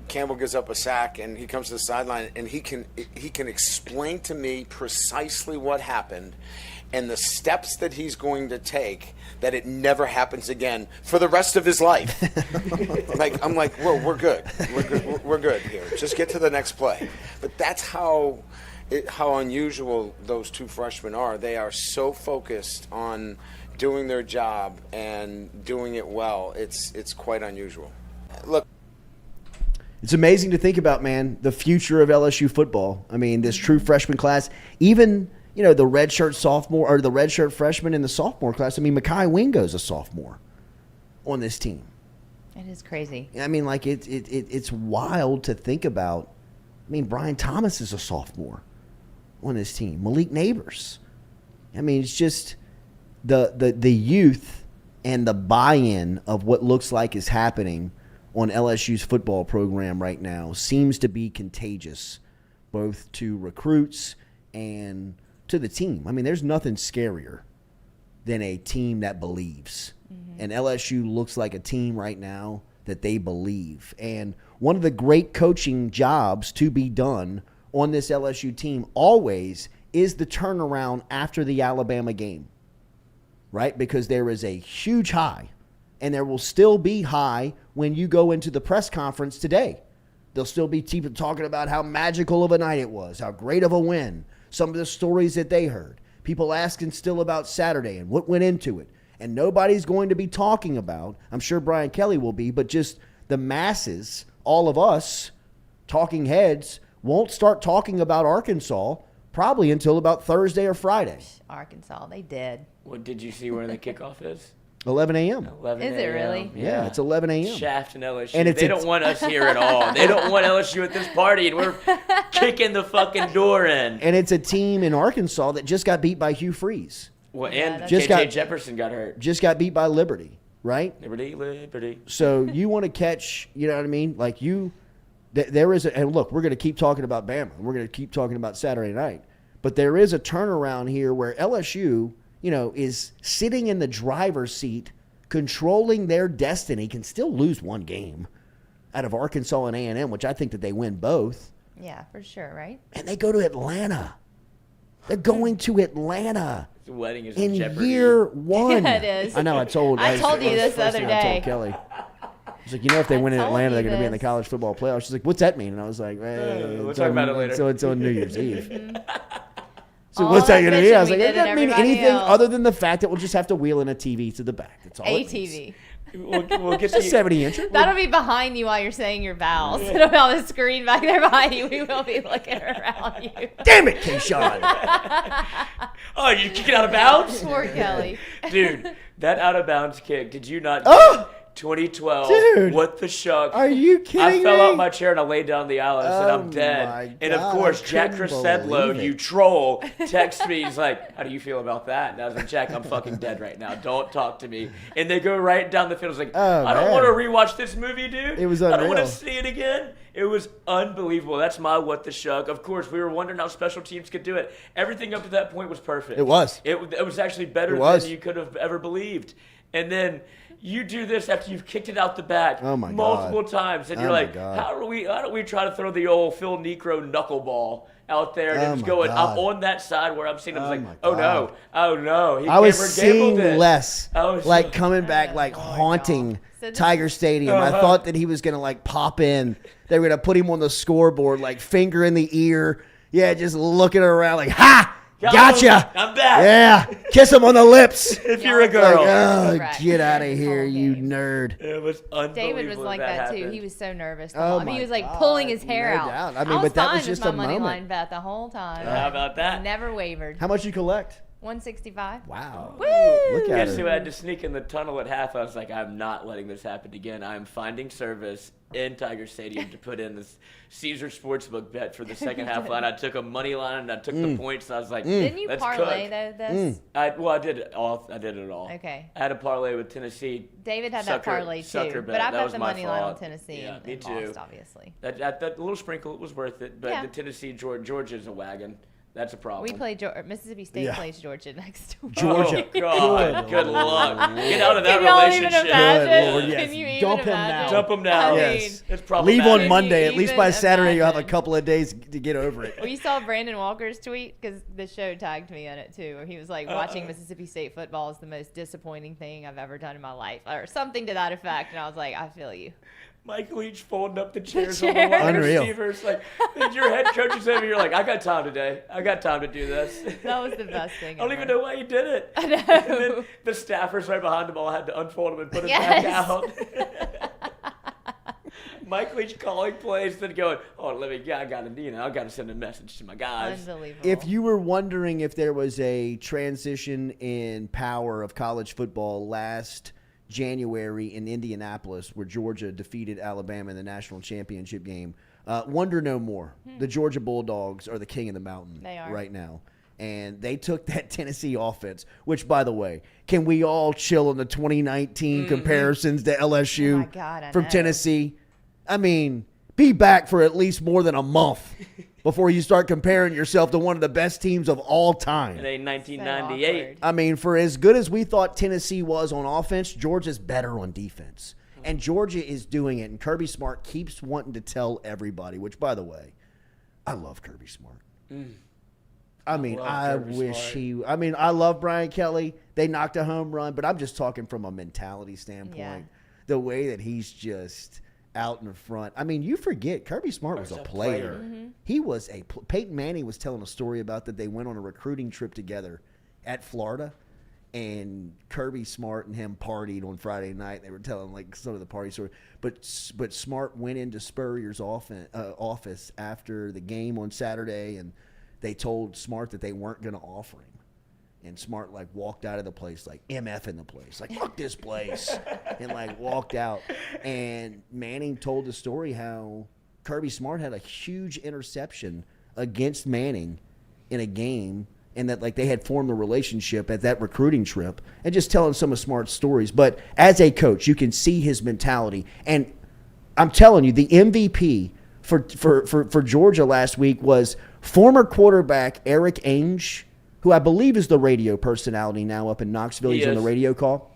Campbell gives up a sack and he comes to the sideline and he can explain to me precisely what happened and the steps that he's going to take that it never happens again for the rest of his life. I'm like, whoa, we're good. We're good here. Just get to the next play. But that's how unusual those two freshmen are. They are so focused on doing their job and doing it well. It's quite unusual. Look, it's amazing to think about, man, the future of LSU football. I mean, this true freshman class, even, the redshirt sophomore or the redshirt freshman in the sophomore class. I mean, Mekhi Wingo's a sophomore on this team. It is crazy. I mean, like it's wild to think about. I mean, Brian Thomas is a sophomore on this team. Malik Neighbors. I mean, it's just the youth and the buy-in of what looks like is happening on LSU's football program right now seems to be contagious, both to recruits and to the team. I mean, there's nothing scarier than a team that believes. And LSU looks like a team right now that they believe. And one of the great coaching jobs to be done on this LSU team always is the turnaround after the Alabama game, right? Because there is a huge high, and there will still be high when you go into the press conference today. There'll still be people talking about how magical of a night it was, how great of a win, some of the stories that they heard. People asking still about Saturday and what went into it. And nobody's going to be talking about, I'm sure Brian Kelly will be, but just the masses, all of us, talking heads, won't start talking about Arkansas probably until about Thursday or Friday. Arkansas, they dead. What did you see where the kickoff is? 11 a.m. 11 Is it a.m. really? Yeah, it's 11 a.m. Shaft and LSU. And it's they don't want us here at all. They don't want LSU at this party, and we're kicking the fucking door in. And it's a team in Arkansas that just got beat by Hugh Freeze. Well, Yeah, and that's Just J.J. got- Jefferson got hurt. Just got beat by Liberty, right? Liberty. So you want to catch, you know what I mean? Like there is and look, we're going to keep talking about Bama. We're going to keep talking about Saturday night. But there is a turnaround here where LSU, is sitting in the driver's seat, controlling their destiny, can still lose one game out of Arkansas and A&M, which I think that they win both. Yeah, for sure, right? And they go to Atlanta. They're going to Atlanta The wedding is in jeopardy. year one. Yeah, it is. I know. I told you this the first other thing I day. told Kelly. She's like, if they win in told Atlanta, you they're going to be in the this. college football playoffs. She's like, what's that mean? And I was like, we'll it's talk on- about it later. So it's on New Year's Eve. So All what's that that going to be? I was bitching like, we it did doesn't and mean everybody anything else. other than the fact that we'll just have to wheel in a TV to the back. That's all it means. ATV. We'll get It's a to 70-incher. That'll be behind you while you're saying your vows. It'll be on the screen back there behind you. We will be looking around you. Damn it, Keyshawn. Oh, you kick it out of bounds? Poor Kelly. Dude, that out of bounds kick, did you not Oh! 2012, Dude. what the shuck? Are you kidding I fell me? out my chair and I laid down the aisle and said, I'm Oh dead. my And of God, course, I Jack couldn't Sedlow, believe it. you troll, texts me. He's like, how do you feel about that? And I was like, Jack, I'm fucking dead right now. Don't talk to me. And they go right down the field. I was like, Oh, I don't man. want to rewatch this movie, dude. It was I don't want to unreal. see it again. It was unbelievable. That's my what the shuck. Of course, we were wondering how special teams could do it. Everything up to that point was perfect. It was. It was actually better It was. than you could have ever believed. And then you do this after you've kicked it out the back Oh, my God. multiple times, and Oh, you're my like, God. how don't we try to throw the old Phil Necro knuckleball out there? And Oh, it's my going. God. I'm on that side where I'm seeing. I was Oh, like, my oh God. no, he I was never seeing gambled it. less, I was like so- coming back, like haunting So this Tiger Stadium. I thought that he was gonna like pop in. They were gonna put him on the scoreboard, like finger in the ear. Yeah, just looking around, like ha, gotcha. I'm back. Yeah, kiss him on the lips. If you're a Like, girl, oh, Correct. get out of This here, whole you game. nerd. it was unbelievable. David was like that too. happened. He was so nervous. The Oh whole, I mean, my he was like God, pulling his hair no out. doubt. I mean, but that fine was just with a my money moment. line bet the whole time. How about that? Never wavered. How much you collect? 165. Wow. Woo! Look at Guess her. who had to sneak in the tunnel at half? I was like, I'm not letting this happen again. I'm finding service in Tiger Stadium to put in this Caesar Sportsbook bet for the second half line. I took a money line and I took the points. And I was like, Didn't you let's parlay cook. this? I did it all. I did it all. Okay. I had a parlay with Tennessee. David had Sucker- that parlay too, sucker but bet. I That bet was the my money line on fault. Tennessee Yeah, and me too. lost, obviously. That little sprinkle, it was worth it. But Yeah. the Tennessee Georgia's a wagon. That's a problem. We play Mississippi State Yeah. plays Georgia next door. Georgia. Oh, God. Good luck. Get out of that Can y'all even relationship. imagine? Lord, yes. Can you even Dump him imagine? now. Dump 'em now. I mean, Yes. It's problematic. Leave on Can Monday. you At least even by Saturday, you'll have a imagine? couple of days to get over it. Well, you saw Brandon Walker's tweet because the show tagged me in it too, where he was like, watching Mississippi State football is the most disappointing thing I've ever done in my life, or something to that effect. And I was like, I feel you. Mike Leach folding up the chairs on the chairs. wide Unreal. receivers. Like, your head coach is over. You're like, I got time today. I got time to do this. That was the best thing. I don't ever. even know why you did it. I know. And then the staffers right behind him all had to unfold him and put him back Yes. out. Mike Leach calling plays, then going, oh, I gotta send a message to my guys. Unbelievable. If you were wondering if there was a transition in power of college football last January in Indianapolis, where Georgia defeated Alabama in the national championship game, wonder no more. The Georgia Bulldogs are the king of the mountain They are. right now. And they took that Tennessee offense, which, by the way, can we all chill on the 2019 comparisons to LSU Oh my God, I from know. Tennessee? I mean, be back for at least more than a month before you start comparing yourself to one of the best teams of all time. It ain't So 1998. awkward. I mean, for as good as we thought Tennessee was on offense, Georgia's better on defense. And Georgia is doing it. And Kirby Smart keeps wanting to tell everybody, which, by the way, I love Kirby Smart. I mean, love I Kirby wish Smart. I love Brian Kelly. They knocked a home run, but I'm just talking from a mentality standpoint. Yeah. The way that he's just out in the front. I mean, you forget Kirby Smart was a player. He was Peyton Manning was telling a story about that they went on a recruiting trip together at Florida, and Kirby Smart and him partied on Friday night. They were telling like some of the party story. But Smart went into Spurrier's office after the game on Saturday, and they told Smart that they weren't going to offer him. And Smart, like, walked out of the place, like, MF in the place. Like, fuck this place. And, like, walked out. And Manning told the story how Kirby Smart had a huge interception against Manning in a game, and that, like, they had formed a relationship at that recruiting trip, and just telling some of Smart's stories. But as a coach, you can see his mentality. And I'm telling you, the MVP for Georgia last week was former quarterback Eric Ainge, who I believe is the radio personality now up in Knoxville. He's on the radio call.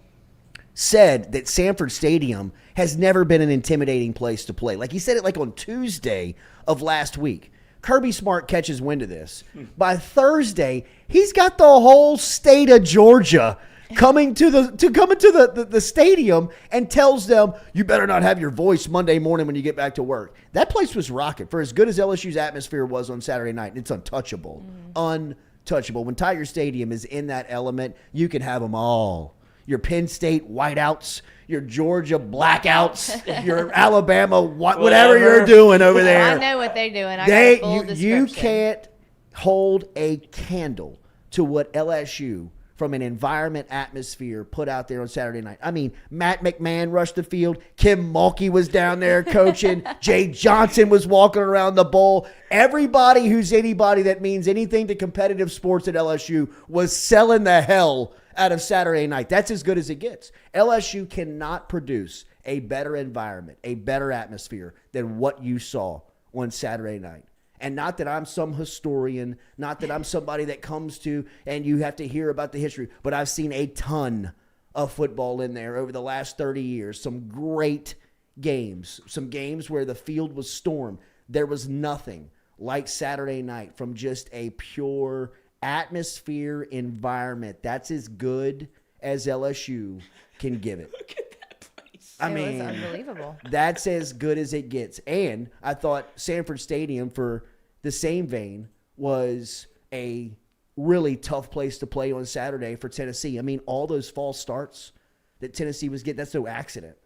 Said that Sanford Stadium has never been an intimidating place to play. Like, he said it like on Tuesday of last week. Kirby Smart catches wind of this. By Thursday, he's got the whole state of Georgia coming to the stadium and tells them, you better not have your voice Monday morning when you get back to work. That place was rocking. For as good as LSU's atmosphere was on Saturday night, it's untouchable. Untouchable. When Tiger Stadium is in that element, you can have them all. Your Penn State whiteouts, your Georgia blackouts, your Alabama, whatever you're doing over there. I know what they're doing. I got a full description. You can't hold a candle to what LSU from an environment atmosphere put out there on Saturday night. I mean, Matt McMahon rushed the field. Kim Mulkey was down there coaching. Jay Johnson was walking around the bowl. Everybody who's anybody that means anything to competitive sports at LSU was selling the hell out of Saturday night. That's as good as it gets. LSU cannot produce a better environment, a better atmosphere than what you saw on Saturday night. And not that I'm some historian, not that I'm somebody that comes to and you have to hear about the history, but I've seen a ton of football in there over the last 30 years. Some great games, some games where the field was stormed. There was nothing like Saturday night from just a pure atmosphere environment. That's as good as LSU can give it. Look at that place. I mean, it was unbelievable. That's as good as it gets. And I thought Sanford Stadium, for the same vein, was a really tough place to play on Saturday for Tennessee. I mean, all those false starts that Tennessee was getting, that's no accident.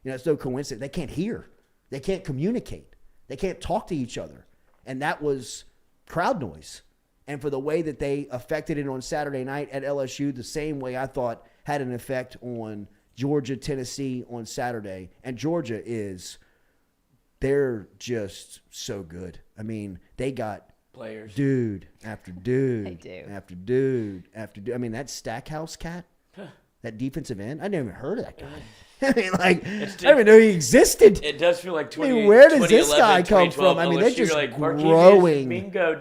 You know, it's no coincidence. They can't hear. They can't communicate. They can't talk to each other. And that was crowd noise. And for the way that they affected it on Saturday night at LSU, the same way I thought had an effect on Georgia, Tennessee on Saturday. And Georgia they're just so good. I mean, they got Players. dude after dude They do. after dude after dude. I mean, that Stackhouse cat, that defensive end, I never heard of that guy. I mean, like, I didn't even know he existed. It does feel like I 20. mean, where does this 2011, guy come 2012 from? I mean, they're LSU, just like Marquise growing Mingo,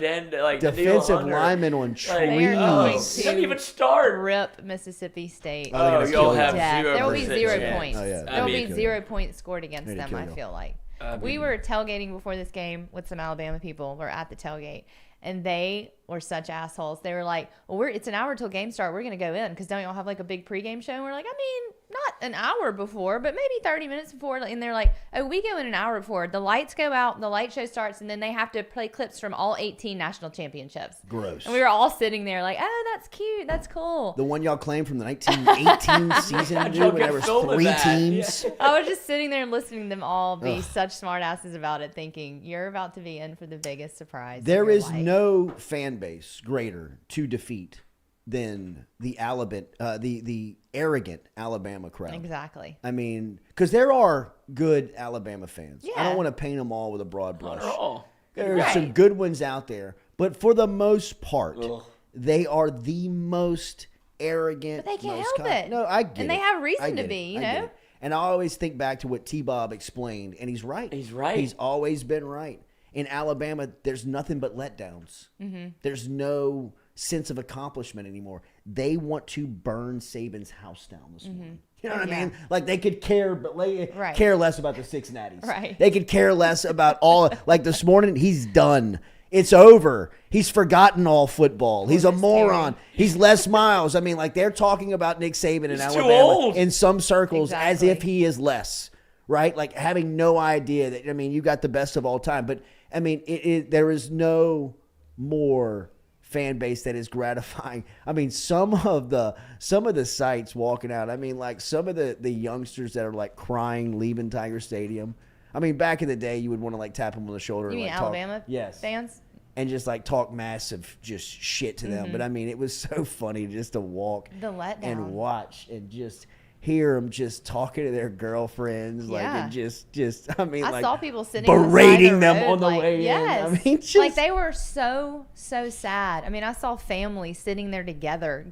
like defensive Hunter. linemen on trees. They are going He doesn't even to start. rip Mississippi State. Oh, they're gonna you'll kill have you. Yeah, there will be 0% 0 chance. points. Oh, yeah. There will I mean, be 0 points scored against They're them, gonna I kill feel like. mean- We were tailgating before this game with some Alabama people. We're at the tailgate. And they were such assholes. They were like, well, it's an hour till game start. We're going to go in because don't y'all have like a big pregame show? And we're like, I mean, not an hour before, but maybe 30 minutes before. And they're like, oh, we go in an hour before. The lights go out, the light show starts, and then they have to play clips from all 18 national championships. Gross. And we were all sitting there like, oh, that's cute. That's cool. The one y'all claimed from the 1918 season, dude, when there was filmed 3 that. teams. Yeah. I was just sitting there and listening to them all be such smart asses about it, thinking you're about to be in for the biggest surprise. There of your is life. no fan base greater to defeat than the arrogant Alabama crowd. Exactly. I mean, because there are good Alabama fans. I Yeah. don't want to paint them all with a broad brush. Not at all. There are Right. some good ones out there, but for the most part, Ugh. they are the most arrogant. But they can't most help it. No, I get it. And they have reason I to get it. be, you I get know? it. And I always think back to what T-Bob explained, and he's right. He's right. He's always been right. In Alabama, there's nothing but letdowns. Mm-hmm. There's no sense of accomplishment anymore. They want to burn Saban's house down this morning. You know what I Yeah. mean? Like, they could care, but Right. care less about the Six Natties. Right. They could care less about all. Like this morning, he's done. It's over. He's forgotten all football. He's a moron. He's Les Miles. I mean, like, they're talking about Nick Saban in He's too Alabama old. in some circles as Exactly. if he is less, right? Like, having no idea that, I mean, you got the best of all time. But, I mean, there is no more fan base that is gratifying. I mean, some of the sights walking out, I mean, like, some of the youngsters that are, like, crying leaving Tiger Stadium. I mean, back in the day, you would want to, like, tap them on the shoulder You and, mean like, talk. Alabama Yes. fans? and just like talk massive just shit to them. But I mean, it was so funny just to walk The letdown. and watch and just hear them just talking to their girlfriends, like, Yeah. and just I mean, I like saw people sitting on the side berating of the them road, on the like, way in. yes. I mean, just like they were so sad. I mean, I saw families sitting there together.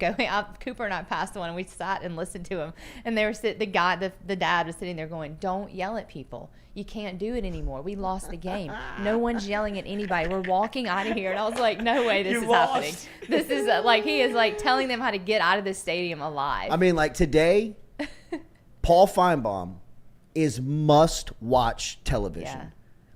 Cooper and I passed one, and we sat and listened to them. And they were the dad was sitting there going, "Don't yell at people. You can't do it anymore. We lost the game. No one's yelling at anybody. We're walking out of here." And I was like, "No way, this is happening. This is like he is like telling them how to get out of this stadium alive." I mean, like today, Paul Feinbaum is must-watch television. Yeah.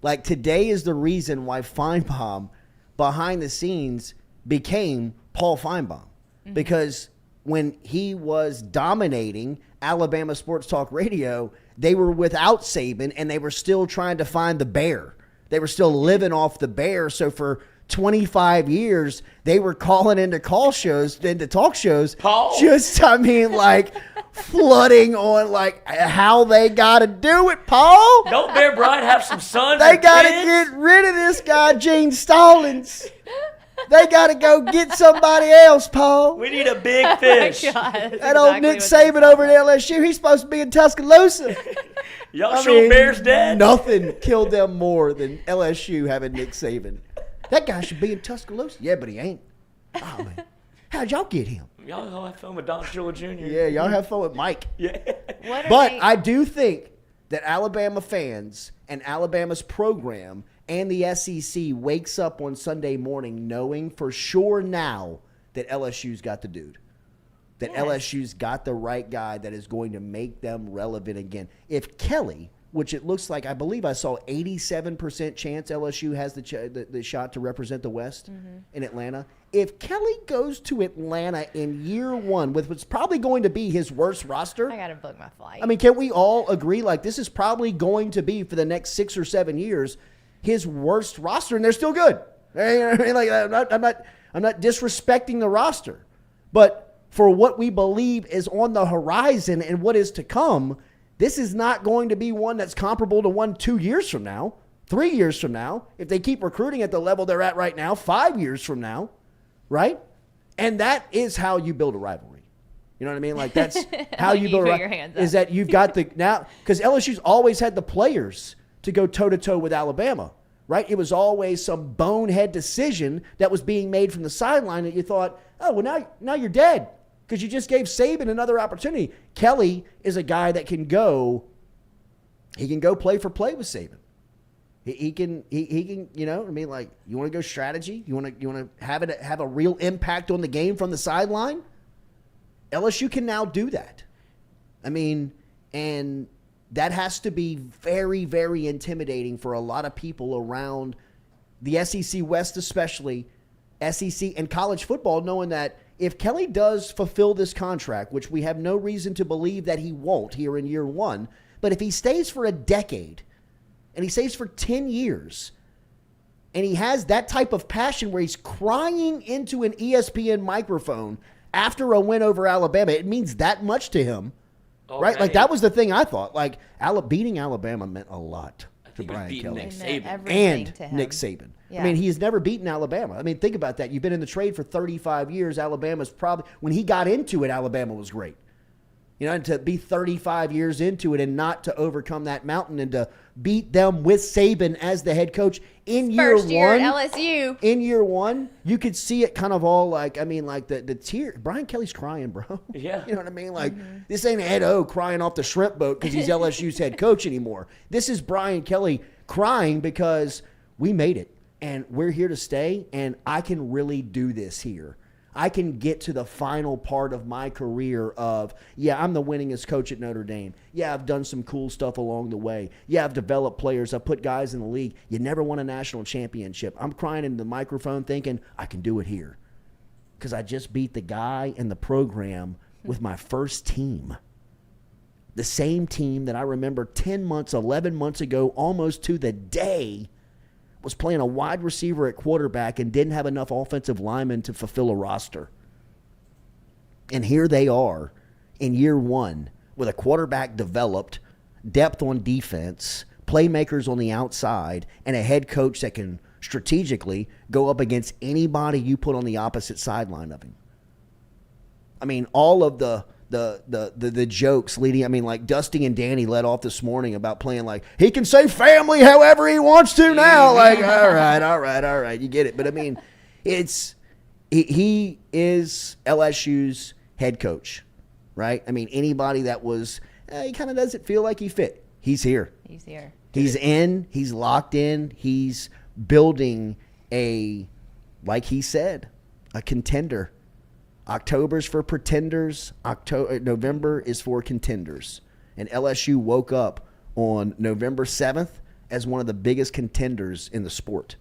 Like today is the reason why Feinbaum, behind the scenes, became Paul Feinbaum. Because when he was dominating Alabama Sports Talk Radio, they were without Saban, and they were still trying to find the bear. They were still living off the bear. So for 25 years, they were calling into talk shows. Paul. Just, I mean, like flooding on like how they got to do it, Paul. Don't Bear Bryant have some sons? They and got to kids? get rid of this guy, Gene Stallings. They got to go get somebody else, Paul. We need a big fish. Oh my God, that's That old exactly Nick what they Saban over at LSU, he's supposed to be in Tuscaloosa. Y'all I sure mean, Bear's dead? Nothing killed them more than LSU having Nick Saban. That guy should be in Tuscaloosa. Yeah, but he ain't. Oh, man. How'd y'all get him? Y'all have fun with Don Shula Jr. Yeah, y'all have fun with Mike. Yeah. What are But they- I do think that Alabama fans and Alabama's program and the SEC wakes up on Sunday morning knowing for sure now that LSU's got the dude. That Yes. LSU's got the right guy that is going to make them relevant again. If Kelly, which it looks like, I believe I saw 87% chance LSU has the shot to represent the West in Atlanta. If Kelly goes to Atlanta in year one with what's probably going to be his worst roster, I gotta book my flight. I mean, can we all agree like this is probably going to be for the next 6 or 7 years his worst roster, and they're still good. I mean, like I'm not disrespecting the roster, but for what we believe is on the horizon and what is to come, this is not going to be one that's comparable to 2 years from now, 3 years from now, if they keep recruiting at the level they're at right now, 5 years from now, right? And that is how you build a rivalry. You know what I mean? Like that's how you You build a put your rivalry. hands up. Is that you've got the now because LSU's always had the players to go toe-to-toe with Alabama, right? It was always some bonehead decision that was being made from the sideline that you thought, oh, well, now you're dead because you just gave Saban another opportunity. Kelly is a guy that can go play for play with Saban. He can, you know, I mean, like, you want to go strategy? You want to have a real impact on the game from the sideline? LSU can now do that. I mean, and that has to be very, very intimidating for a lot of people around the SEC West, especially SEC and college football, knowing that if Kelly does fulfill this contract, which we have no reason to believe that he won't here in year one, but if he stays for a decade and he stays for 10 years and he has that type of passion where he's crying into an ESPN microphone after a win over Alabama, it means that much to him. Right? Like, that was the thing I thought. Like, beating Alabama meant a lot to Brian Kelly. Nick It meant Saban. everything to And him. Nick Saban. Yeah. I mean, he has never beaten Alabama. I mean, think about that. You've been in the trade for 35 years. Alabama's probably, when he got into it, Alabama was great. You know, and to be 35 years into it and not to overcome that mountain and to beat them with Saban as the head coach in year First year one. at LSU. In year one, you could see it kind of all like, I mean, like the tear. Brian Kelly's crying, bro. Yeah. You know what I mean? Like, this ain't Ed O crying off the shrimp boat because he's LSU's head coach anymore. This is Brian Kelly crying because we made it and we're here to stay and I can really do this here. I can get to the final part of my career of, yeah, I'm the winningest coach at Notre Dame. Yeah, I've done some cool stuff along the way. Yeah, I've developed players. I've put guys in the league. You never won a national championship. I'm crying into the microphone thinking, I can do it here. Because I just beat the guy and the program with my first team. The same team that I remember 10 months, 11 months ago, almost to the day, was playing a wide receiver at quarterback and didn't have enough offensive linemen to fulfill a roster. And here they are in year one with a quarterback developed, depth on defense, playmakers on the outside, and a head coach that can strategically go up against anybody you put on the opposite sideline of him. I mean, all of the jokes leading, I mean, like Dusty and Danny led off this morning about playing like, he can say family however he wants to now. Like, all right, you get it. But I mean, he is LSU's head coach, right? I mean, anybody that was, he kind of doesn't feel like he fit. He's here. He's here. He's in. He's locked in. He's building like he said, a contender. October's for pretenders. November is for contenders. And LSU woke up on November 7th as one of the biggest contenders in the sport.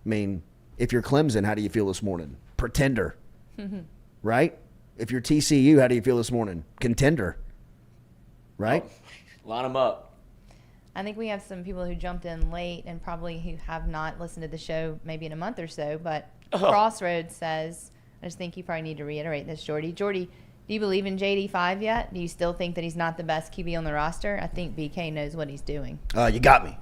I mean, if you're Clemson, how do you feel this morning? Pretender. Right? If you're TCU, how do you feel this morning? Contender. Right? Line them up. I think we have some people who jumped in late and probably who have not listened to the show maybe in a month or so, but Crossroads says, I just think you probably need to reiterate this, Jordy. Jordy, do you believe in JD5 yet? Do you still think that he's not the best QB on the roster? I think BK knows what he's doing. You got me.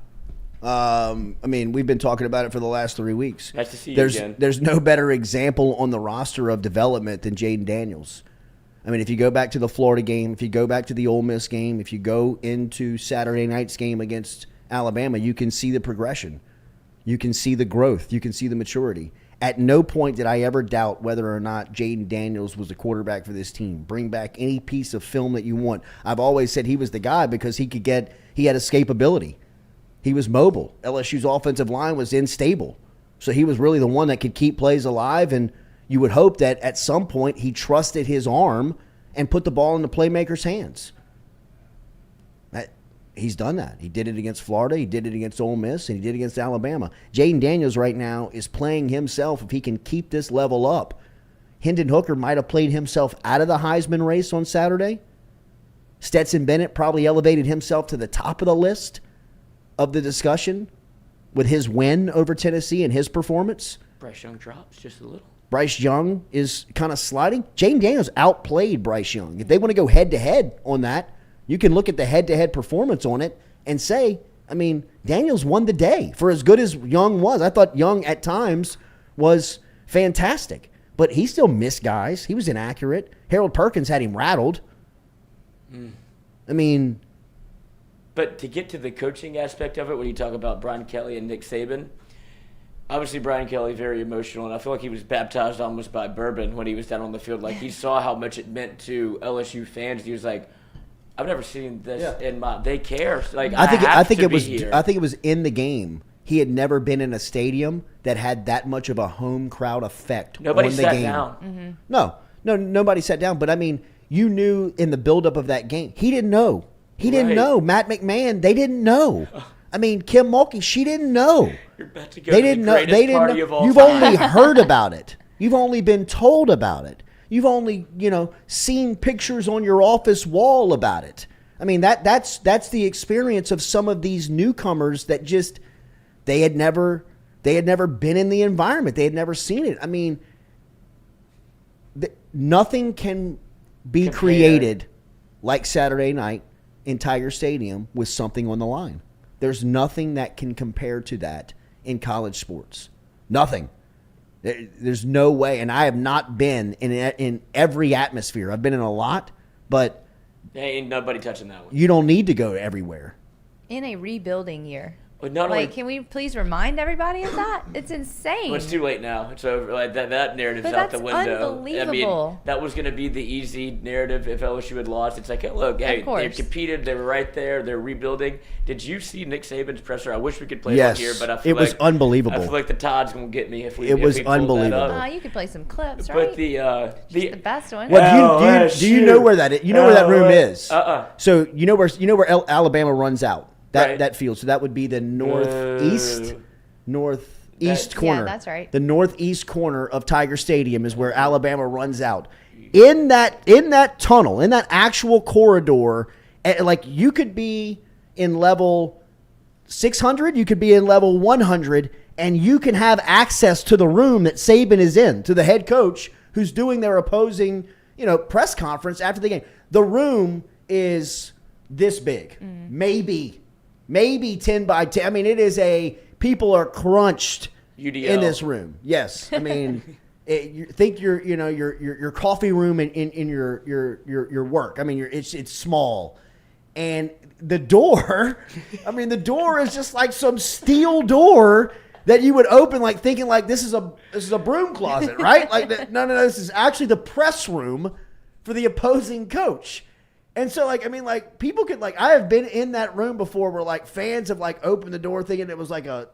I mean, we've been talking about it for the last 3 weeks. Nice to see you again. There's no better example on the roster of development than Jaden Daniels. I mean, if you go back to the Florida game, if you go back to the Ole Miss game, if you go into Saturday night's game against Alabama, you can see the progression. You can see the growth. You can see the maturity. At no point did I ever doubt whether or not Jaden Daniels was the quarterback for this team. Bring back any piece of film that you want. I've always said he was the guy because he had escapability. He was mobile. LSU's offensive line was unstable. So he was really the one that could keep plays alive, and you would hope that at some point he trusted his arm and put the ball in the playmaker's hands. He's done that. He did it against Florida. He did it against Ole Miss, and he did it against Alabama. Jaden Daniels right now is playing himself if he can keep this level up. Hendon Hooker might have played himself out of the Heisman race on Saturday. Stetson Bennett probably elevated himself to the top of the list of the discussion with his win over Tennessee and his performance. Bryce Young drops just a little. Bryce Young is kind of sliding. Jaden Daniels outplayed Bryce Young. If they want to go head-to-head on that, you can look at the head-to-head performance on it and say, I mean, Daniels won the day for as good as Young was. I thought Young at times was fantastic, but he still missed guys. He was inaccurate. Harold Perkins had him rattled. I mean. But to get to the coaching aspect of it, when you talk about Brian Kelly and Nick Saban, obviously Brian Kelly, very emotional, and I feel like he was baptized almost by bourbon when he was down on the field. Like, he saw how much it meant to LSU fans. He was like, I've never seen this in my. They care. Like, I think it was in the game. He had never been in a stadium that had that much of a home crowd effect. Nobody on the sat game. down. No, nobody sat down. But I mean, you knew in the buildup of that game, he didn't know. He didn't know. Matt McMahon, they didn't know. I mean, Kim Mulkey, she didn't know. You're about to go to the greatest party of all time. You've only heard about it. You've only been told about it. You've only, seen pictures on your office wall about it. I mean, that's the experience of some of these newcomers that just they had never been in the environment. They had never seen it. I mean, nothing can be created like Saturday night in Tiger Stadium with something on the line. There's nothing that can compare to that in college sports. Nothing. There's no way. And I have not been in every atmosphere. I've been in a lot, but ain't nobody touching that one. You don't need to go everywhere. In a rebuilding year. But not only, can we please remind everybody of that? It's insane. Well, it's too late now. It's over. Like that narrative's out the window. Unbelievable. I mean, that was going to be the easy narrative if LSU had lost. It's like, hey, look, they competed. They were right there. They're rebuilding. Did you see Nick Saban's presser? I wish we could play it on here, but I feel it was unbelievable. I feel like the Todd's going to get me if we. It was pull unbelievable. that up. You could play some clips, right? But the best one. Well, do you know where that is? You know where that room is? So you know where Alabama runs out. That field. So that would be the northeast corner. Yeah, that's right. The northeast corner of Tiger Stadium is where Alabama runs out. In that tunnel, in that actual corridor, like you could be in level 600, you could be in level 100, and you can have access to the room that Saban is in, to the head coach who's doing their opposing, press conference after the game. The room is this big, maybe 10 by 10. I mean, it is a people are crunched UDL. in this room. Yes, I mean, think your coffee room in your work. I mean, it's small, and the door. I mean, the door is just like some steel door that you would open, like thinking like this is a broom closet, right? Like no, this is actually the press room for the opposing coach. And so, like, I mean, like, people could, like, I have been in that room before where, like, fans have, like, opened the door thinking it was, like a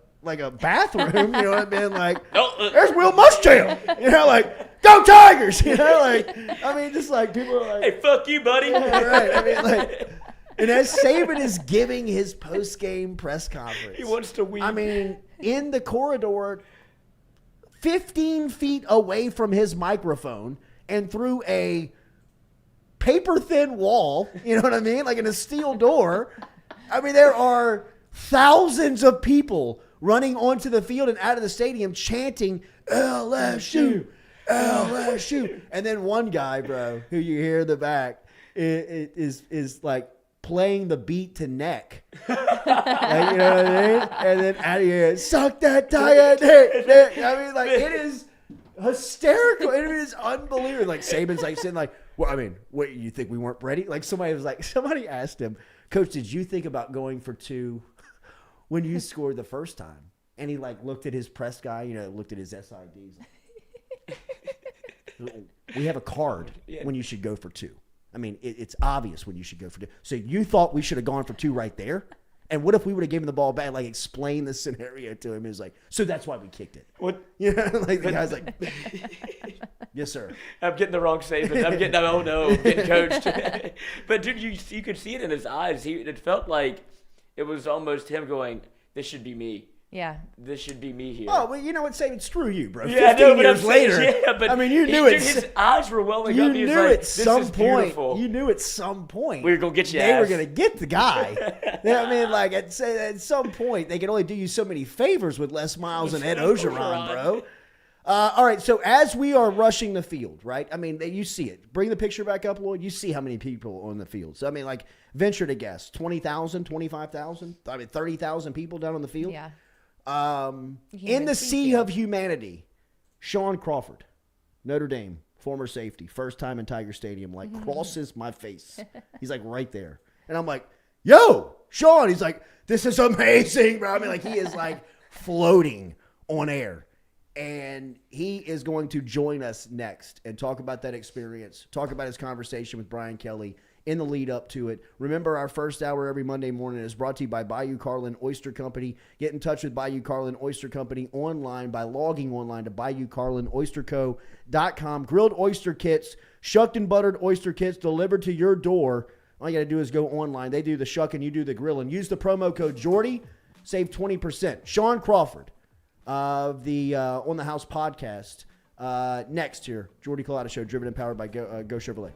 bathroom, you know what I mean? Like, there's Will Muschamp, you know, like, go Tigers, you know? Like, I mean, just, like, people are like. Hey, fuck you, buddy. Yeah, right. I mean, like, and as Saban is giving his post-game press conference. He wants to weep. I mean, in the corridor, 15 feet away from his microphone and through a paper-thin wall, you know what I mean? Like in a steel door. I mean, there are thousands of people running onto the field and out of the stadium chanting, LSU, LSU. And then one guy, bro, who you hear in the back is like playing the beat to Neck. Like, you know what I mean? And then out of here, suck that tiger dick. I mean, like, it is hysterical. It is unbelievable. Like, Saban's like sitting like, well, I mean, what, you think we weren't ready? Like, somebody asked him, Coach, did you think about going for 2 when you scored the first time? And he, like, looked at his press guy, you know, looked at his SIDs. We have a card when you should go for 2. I mean, it's obvious when you should go for 2. So you thought we should have gone for 2 right there? And what if we would have given the ball back, like explain the scenario to him? He was like, so that's why we kicked it. What? You know, like the guy's like, yes, sir. I'm getting the wrong Saban. I'm getting coached. But dude, you could see it in his eyes. It felt like it was almost him going, "This should be me. Yeah. This should be me here." Oh, well, you know what, Saban? Screw you, bro. Yeah, 15 but years later. Yeah, but I mean, you knew it. His eyes were welling up. You He was knew like, at some point. Beautiful. You knew at some point. We were gonna get you. They were gonna get the guy. I mean, like at some point, they can only do you so many favors with Les Miles and Ed Ogeron, bro. All right, so as we are rushing the field, right? I mean, you see it. Bring the picture back up, Lloyd. You see how many people on the field. So, I mean, like, venture to guess, 20,000, 25,000? I mean, 30,000 people down on the field? Yeah. In the sea of humanity, Shaun Crawford, Notre Dame, former safety, first time in Tiger Stadium, like, crosses my face. He's, like, right there. And I'm like, yo, Shaun. He's like, this is amazing, bro. I mean, like, he is, like, floating on air. And he is going to join us next and talk about that experience, talk about his conversation with Brian Kelly in the lead up to it. Remember, our first hour every Monday morning is brought to you by Bayou Carlin Oyster Company. Get in touch with Bayou Carlin Oyster Company online by logging online to BayouCarlinOysterCo.com. Grilled oyster kits, shucked and buttered oyster kits delivered to your door. All you got to do is go online. They do the shucking, you do the grilling. Use the promo code Jordy, save 20%. Shaun Crawford of the On the House podcast. Next here, Jordy Culotta Show, driven and powered by Go Chevrolet.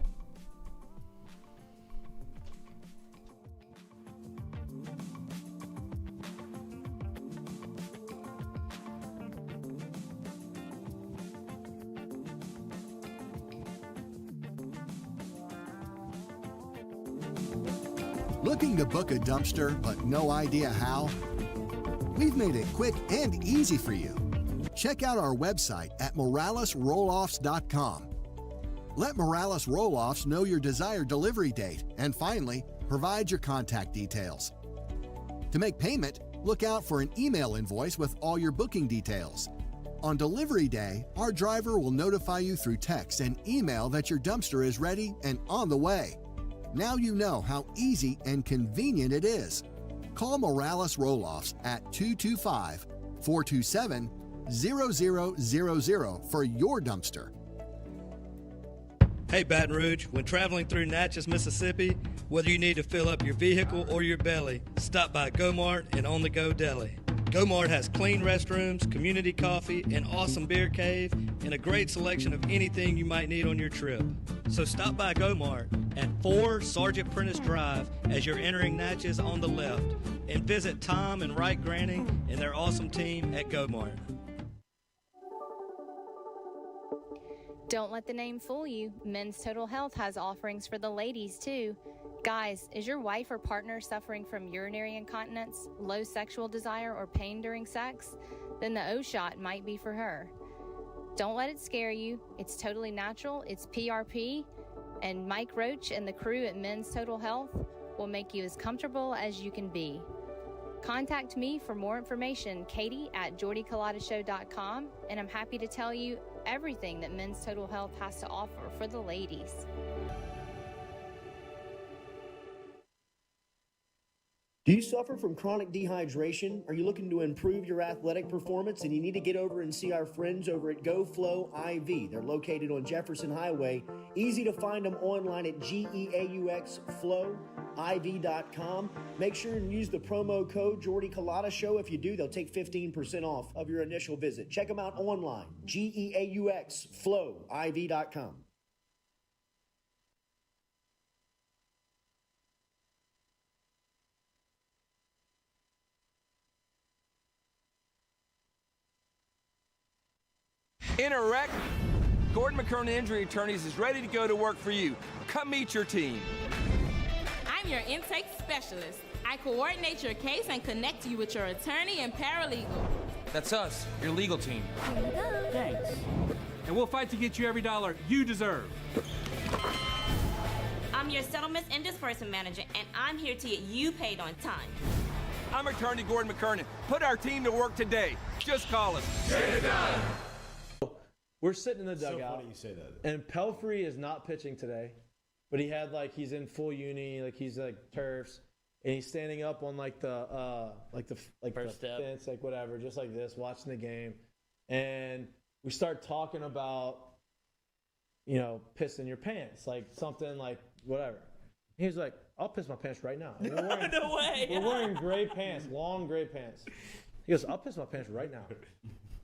Looking to book a dumpster but no idea how? We've made it quick and easy for you. Check out our website at moralesrolloffs.com. Let Morales Roll-Offs know your desired delivery date, and finally, provide your contact details. To make payment, look out for an email invoice with all your booking details. On delivery day, our driver will notify you through text and email that your dumpster is ready and on the way. Now you know how easy and convenient it is. Call Morales Roll-Offs at 225-427-0000 for your dumpster. Hey Baton Rouge, when traveling through Natchez, Mississippi, whether you need to fill up your vehicle or your belly, stop by Go-Mart and On The Go Deli. Go-Mart has clean restrooms, community coffee, an awesome beer cave, and a great selection of anything you might need on your trip. So stop by Go-Mart at 4 Sergeant Prentice Drive as you're entering Natchez on the left, and visit Tom and Wright Granning and their awesome team at Go-Mart. Don't let the name fool you. Men's Total Health has offerings for the ladies, too. Guys, is your wife or partner suffering from urinary incontinence, low sexual desire, or pain during sex? Then the O shot might be for her. Don't let it scare you. It's totally natural. It's PRP. And Mike Roach and the crew at Men's Total Health will make you as comfortable as you can be. Contact me for more information, Katie at JordyCulottaShow.com, and I'm happy to tell you everything that Men's Total Health has to offer for the ladies. Do you suffer from chronic dehydration? Are you looking to improve your athletic performance and you need to get over and see our friends over at GoFlow IV? They're located on Jefferson Highway. Easy to find them online at GEAUXFlowIV.com. Make sure and use the promo code Jordy Culotta Show. If you do, they'll take 15% off of your initial visit. Check them out online, GEAUXFlowIV.com. In a wreck, Gordon McKernan Injury Attorneys is ready to go to work for you. Come meet your team. I'm your intake specialist. I coordinate your case and connect you with your attorney and paralegal. That's us, your legal team. Thanks. And we'll fight to get you every dollar you deserve. I'm your settlements and disbursement manager, and I'm here to get you paid on time. I'm attorney Gordon McKernan. Put our team to work today. Just call us. Get it done. We're sitting in the dugout. So funny you say that. And Pelfrey is not pitching today, but he had he's in full uni, he's turfs, and he's standing up on the First step. fence, whatever, just like this, watching the game. And we start talking about, pissing your pants, something whatever. He was like, "I'll piss my pants right now." And we're wearing, No way. We're wearing gray pants, long gray pants. He goes, "I'll piss my pants right now."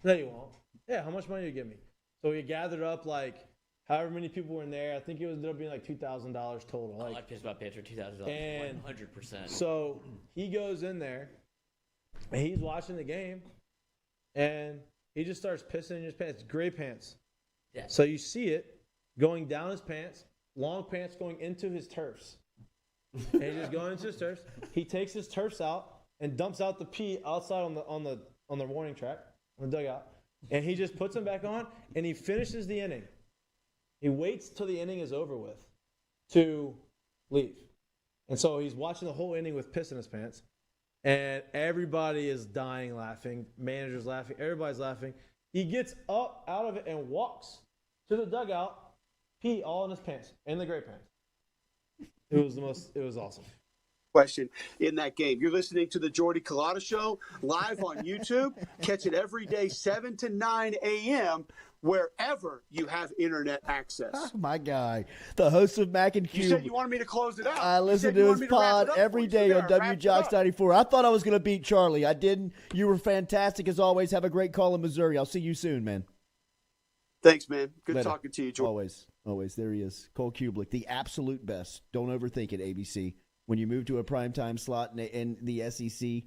No, you won't. Yeah, how much money do you give me? So we gathered up however many people were in there. I think it ended up being $2,000 total. I pissed my pants for $2,000. And 100%. So he goes in there, and he's watching the game, and he just starts pissing in his pants, gray pants. Yeah. So you see it going down his pants, long pants going into his turfs. And he's just going into his turfs. He takes his turfs out and dumps out the pee outside on the warning track, on the dugout. And he just puts them back on, and he finishes the inning. He waits till the inning is over with to leave. And so he's watching the whole inning with piss in his pants. And everybody is dying laughing. Manager's laughing. Everybody's laughing. He gets up out of it and walks to the dugout, pee all in his pants, in the gray pants. It was awesome. Question in that game. You're listening to the Jordy Culotta Show live on YouTube. Catch it every day, 7 to 9 a.m., wherever you have internet access. Oh, my guy, the host of Mac and Cube. You said you wanted me to close it out. I listen to his pod every day on WJOX 94. I thought I was going to beat Charlie. I didn't. You were fantastic as always. Have a great call in Missouri. I'll see you soon, man. Thanks, man. Good Later. talking to you, Jordy. Always. There he is. Cole Kubelik, the absolute best. Don't overthink it, ABC. When you move to a primetime slot and the SEC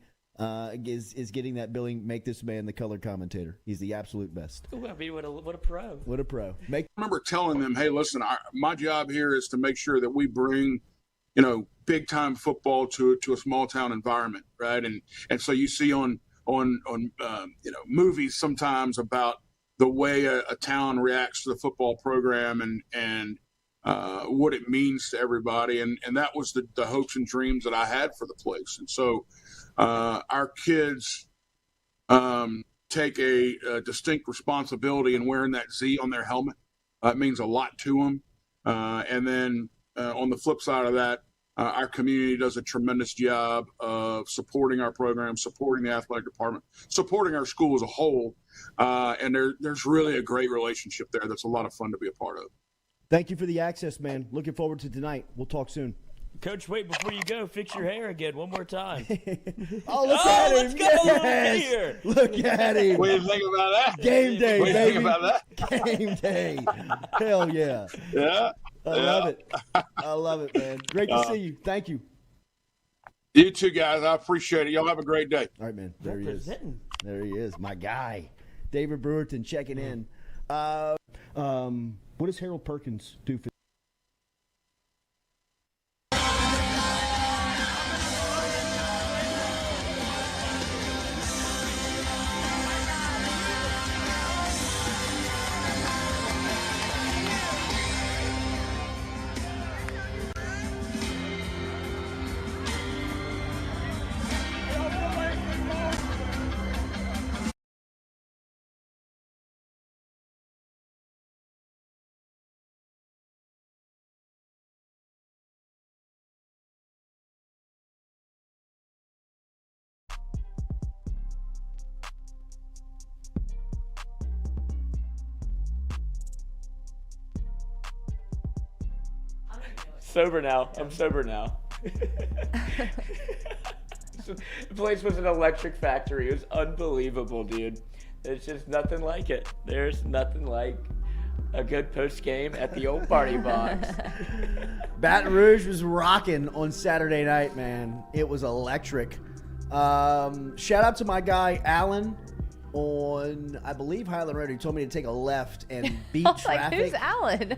is getting that billing, make this man the color commentator. He's the absolute best. Ooh, I mean, what a pro. What a pro. I remember telling them, hey, listen, my job here is to make sure that we bring, big time football to a small town environment, right? And so you see on movies sometimes about the way a town reacts to the football program and what it means to everybody. And that was the hopes and dreams that I had for the place. And so our kids take a distinct responsibility in wearing that Z on their helmet. It means a lot to them. And then on the flip side of that, our community does a tremendous job of supporting our program, supporting the athletic department, supporting our school as a whole. And there's really a great relationship there that's a lot of fun to be a part of. Thank you for the access, man. Looking forward to tonight. We'll talk soon. Coach, wait, before you go, fix your hair again one more time. Look at him. Let's go. Yes. Look at him. What do you think about that? Game day, what do you baby. think about that? Game day. Hell yeah. Yeah. I love it. I love it, man. Great to see you. Thank you. You too, guys. I appreciate it. Y'all have a great day. All right, man. There he is. There he is. My guy. David Brewerton checking in. What does Harold Perkins do for sober now. The place was an electric factory. It was unbelievable, dude. There's just nothing like it. There's nothing like a good post game at the old party box. Baton Rouge was rocking on Saturday night, man. It was electric. Shout out to my guy Alan on, I believe, Highland Road. He told me to take a left and beat traffic. Like, who's Alan?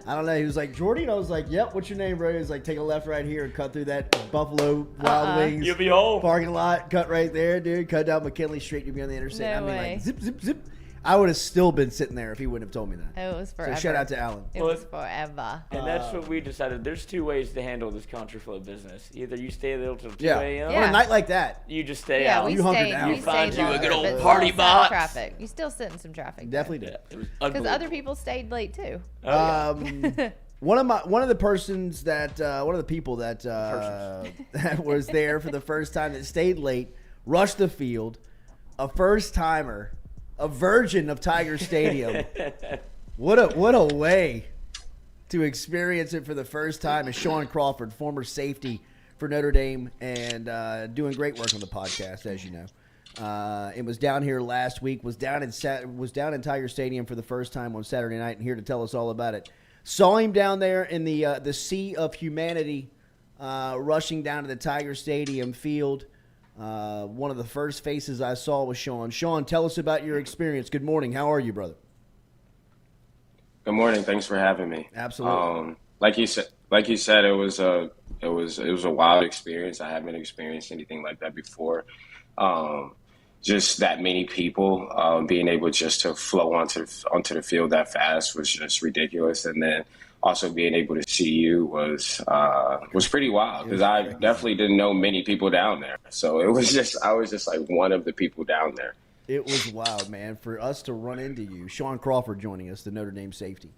I don't know. He was like, Jordy? And I was like, yep, what's your name, bro? He was like, take a left right here and cut through that Buffalo Wild Wings You'll be home. parking lot. Cut right there, dude. Cut down McKinley Street. You'll be on the interstate. No way. Like, zip, zip, zip. I would have still been sitting there if he wouldn't have told me that. It was forever. So shout out to Alan. It was forever. And that's what we decided. There's two ways to handle this contraflow business. Either you stay there till 2 Yeah. a.m. On a night like that, you just stay Yeah, out. we You hunkered stayed. down. We You find stayed you a longer, good old but party still sat in box. Traffic. You still sit in some traffic. definitely did. It was Because unbelievable. other people stayed late too. One of the people that that was there for the first time that stayed late, rushed the field, a first timer, a virgin of Tiger Stadium. What a way to experience it for the first time is Shaun Crawford, former safety for Notre Dame and doing great work on the podcast, as you know. It was down here last week, was down in Tiger Stadium for the first time on Saturday night, and here to tell us all about it. Saw him down there in the sea of humanity, rushing down to the Tiger Stadium field. One of the first faces I saw was Shaun. Shaun, tell us about your experience. Good morning. How are you, brother? Good morning. Thanks for having me. Absolutely. Like you said, it was a wild experience. I haven't experienced anything like that before. Just that many people being able just to flow onto the field that fast was just ridiculous. And then also being able to see you was pretty wild because I definitely didn't know many people down there. So I was just like one of the people down there. It was wild, man, for us to run into you. Shaun Crawford joining us, the Notre Dame safety,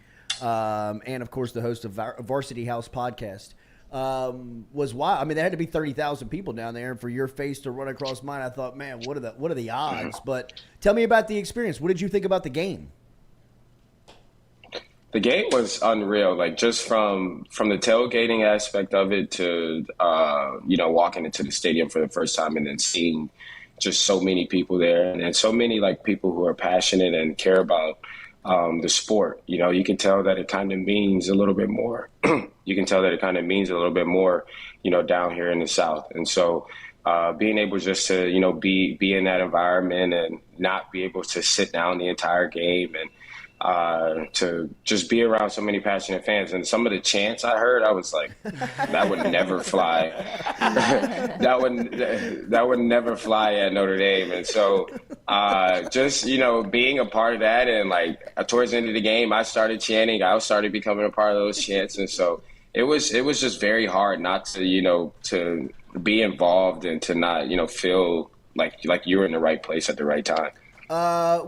and, of course, the host of Varsity House podcast, was wild. I mean, there had to be 30,000 people down there, and for your face to run across mine, I thought, man, what are the odds? But tell me about the experience. What did you think about the game? The game was unreal, like just from the tailgating aspect of it to, walking into the stadium for the first time and then seeing just so many people there and so many like people who are passionate and care about the sport. You know, you can tell that it kind of means a little bit more. You can tell that it kind of means a little bit more, down here in the South. And so being able just to, be in that environment and not be able to sit down the entire game and to just be around so many passionate fans. And some of the chants I heard, I was like, that would never fly. that would never fly at Notre Dame. And so just, being a part of that and like towards the end of the game, I started chanting. I started becoming a part of those chants. And so it was just very hard not to, to be involved and to not, feel like you were in the right place at the right time.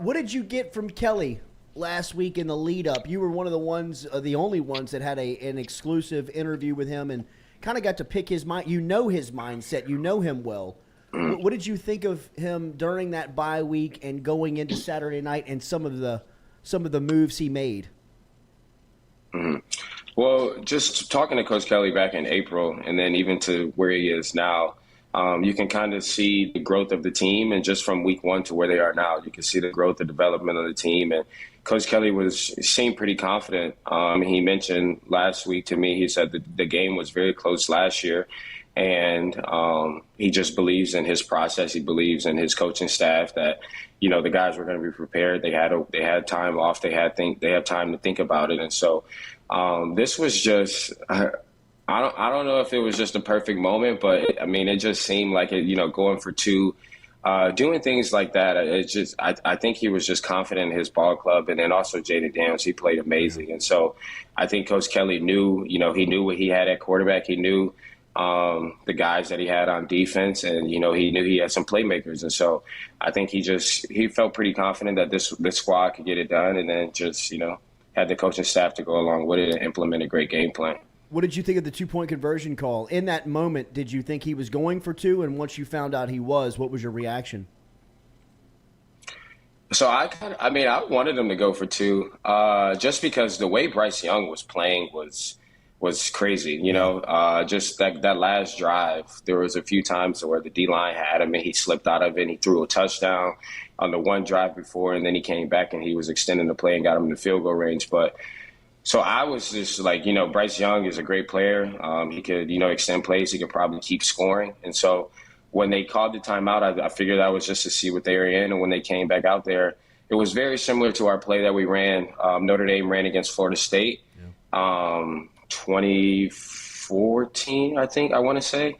What did you get from Kelly last week in the lead up? You were one of the only ones that had an exclusive interview with him and kind of got to pick his mind. You know his mindset. You know him well. What did you think of him during that bye week and going into Saturday night and some of the moves he made? Mm-hmm. Well, just talking to Coach Kelly back in April and then even to where he is now, you can kind of see the growth of the team, and just from week one to where they are now, you can see the growth and development of the team. And Coach Kelly seemed pretty confident. He mentioned last week to me, he said that the game was very close last year, and he just believes in his process. He believes in his coaching staff that, the guys were going to be prepared. They had time off. They had time to think about it. And so this was just. I don't know if it was just a perfect moment, but I mean, it just seemed like it, going for two, doing things like that. I think he was just confident in his ball club. And then also Jaden Daniels, he played amazing. And so I think Coach Kelly knew, he knew what he had at quarterback. He knew the guys that he had on defense, and, he knew he had some playmakers. And so I think he felt pretty confident that this squad could get it done, and then just, had the coaching staff to go along with it and implement a great game plan. What did you think of the 2-point conversion call? In that moment, did you think he was going for two? And once you found out he was, what was your reaction? So I wanted him to go for two, just because the way Bryce Young was playing was was crazy. Just that last drive, there was a few times where the D-line had him and he slipped out of it and he threw a touchdown on the one drive before, and then he came back and he was extending the play and got him in the field goal range. But so I was just like, Bryce Young is a great player. He could, extend plays. He could probably keep scoring. And so when they called the timeout, I figured that was just to see what they were in. And when they came back out there, it was very similar to our play that we ran. Notre Dame ran against Florida State, 2014, I think, I want to say.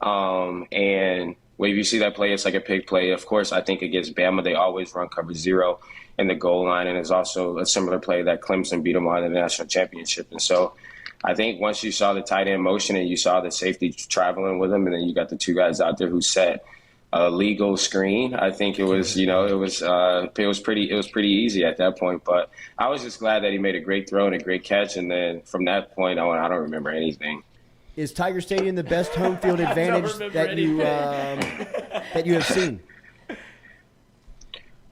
And when you see that play, it's like a pick play. Of course, I think against Bama, they always run cover 0 in the goal line. And it's also a similar play that Clemson beat them on in the national championship. And so I think once you saw the tight end motion and you saw the safety traveling with him, and then you got the two guys out there who set a legal screen, I think it was, it was pretty easy at that point. But I was just glad that he made a great throw and a great catch. And then from that point on, I don't remember anything. Is Tiger Stadium the best home field advantage that you have seen?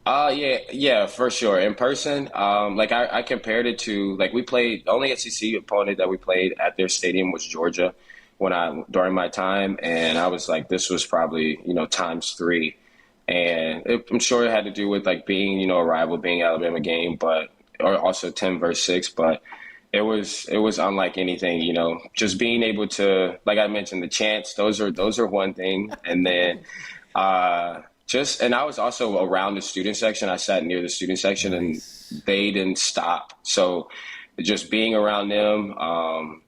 Yeah, for sure. In person, I compared it to, we played, the only SEC opponent that we played at their stadium was Georgia during my time, and I was like, this was probably, times 3. And I'm sure it had to do with being, a rival, being Alabama game, or also 10 versus 6, but it was unlike anything, just being able to, like I mentioned, the chants, those are one thing. And then, and I was also around the student section. I sat near the student section, and they didn't stop. So just being around them,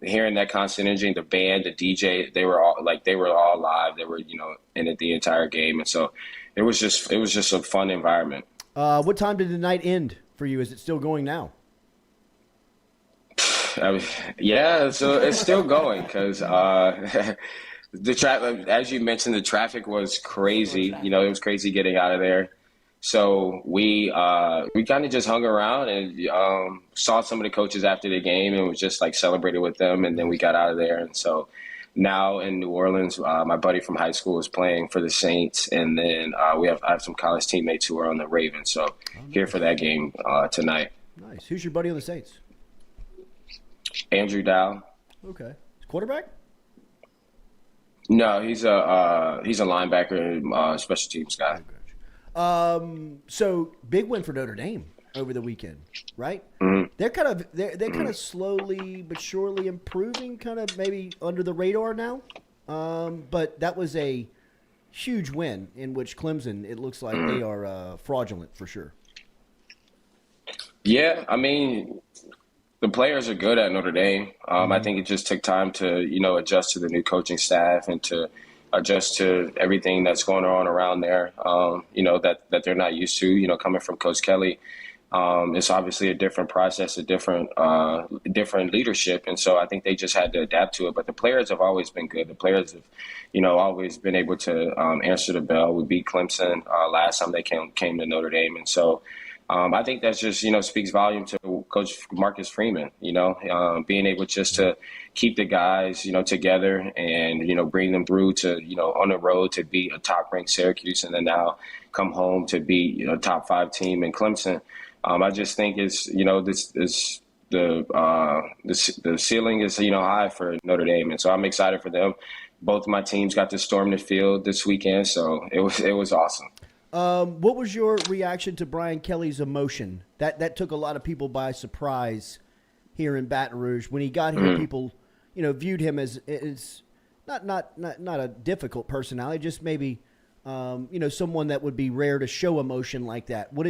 hearing that constant energy, the band, the DJ, they were all live. They were, in it the entire game. And so it was just a fun environment. What time did the night end for you? Is it still going now? Yeah, so it's still going because the traffic, as you mentioned, the traffic was crazy. It was crazy getting out of there. So we kind of just hung around and saw some of the coaches after the game and was just celebrated with them. And then we got out of there. And so now in New Orleans, my buddy from high school is playing for the Saints. And then I have some college teammates who are on the Ravens. So here for that game tonight. Nice. Who's your buddy on the Saints? Andrew Dow. Okay. Quarterback? No, he's a linebacker, special teams guy. So big win for Notre Dame over the weekend, right? Mm-hmm. They're kind of slowly but surely improving, kind of maybe under the radar now. But that was a huge win in which Clemson, it looks like they are fraudulent for sure. Yeah, I mean, the players are good at Notre Dame. I think it just took time to, adjust to the new coaching staff and to adjust to everything that's going on around there, that they're not used to, coming from Coach Kelly. It's obviously a different process, a different leadership. And so I think they just had to adapt to it. But the players have always been good. The players have, always been able to answer the bell. We beat Clemson last time they came to Notre Dame. And so I think that's just, speaks volume to Coach Marcus Freeman, being able just to keep the guys, together and, bring them through to, on the road to beat a top-ranked Syracuse and then now come home to beat, a top-5 team in Clemson. I just think it's, the ceiling is, high for Notre Dame. And so I'm excited for them. Both of my teams got to storm the field this weekend, so it was awesome. What was your reaction to Brian Kelly's emotion? That took a lot of people by surprise here in Baton Rouge. When he got here, people, viewed him as not a difficult personality, just maybe, someone that would be rare to show emotion like that. What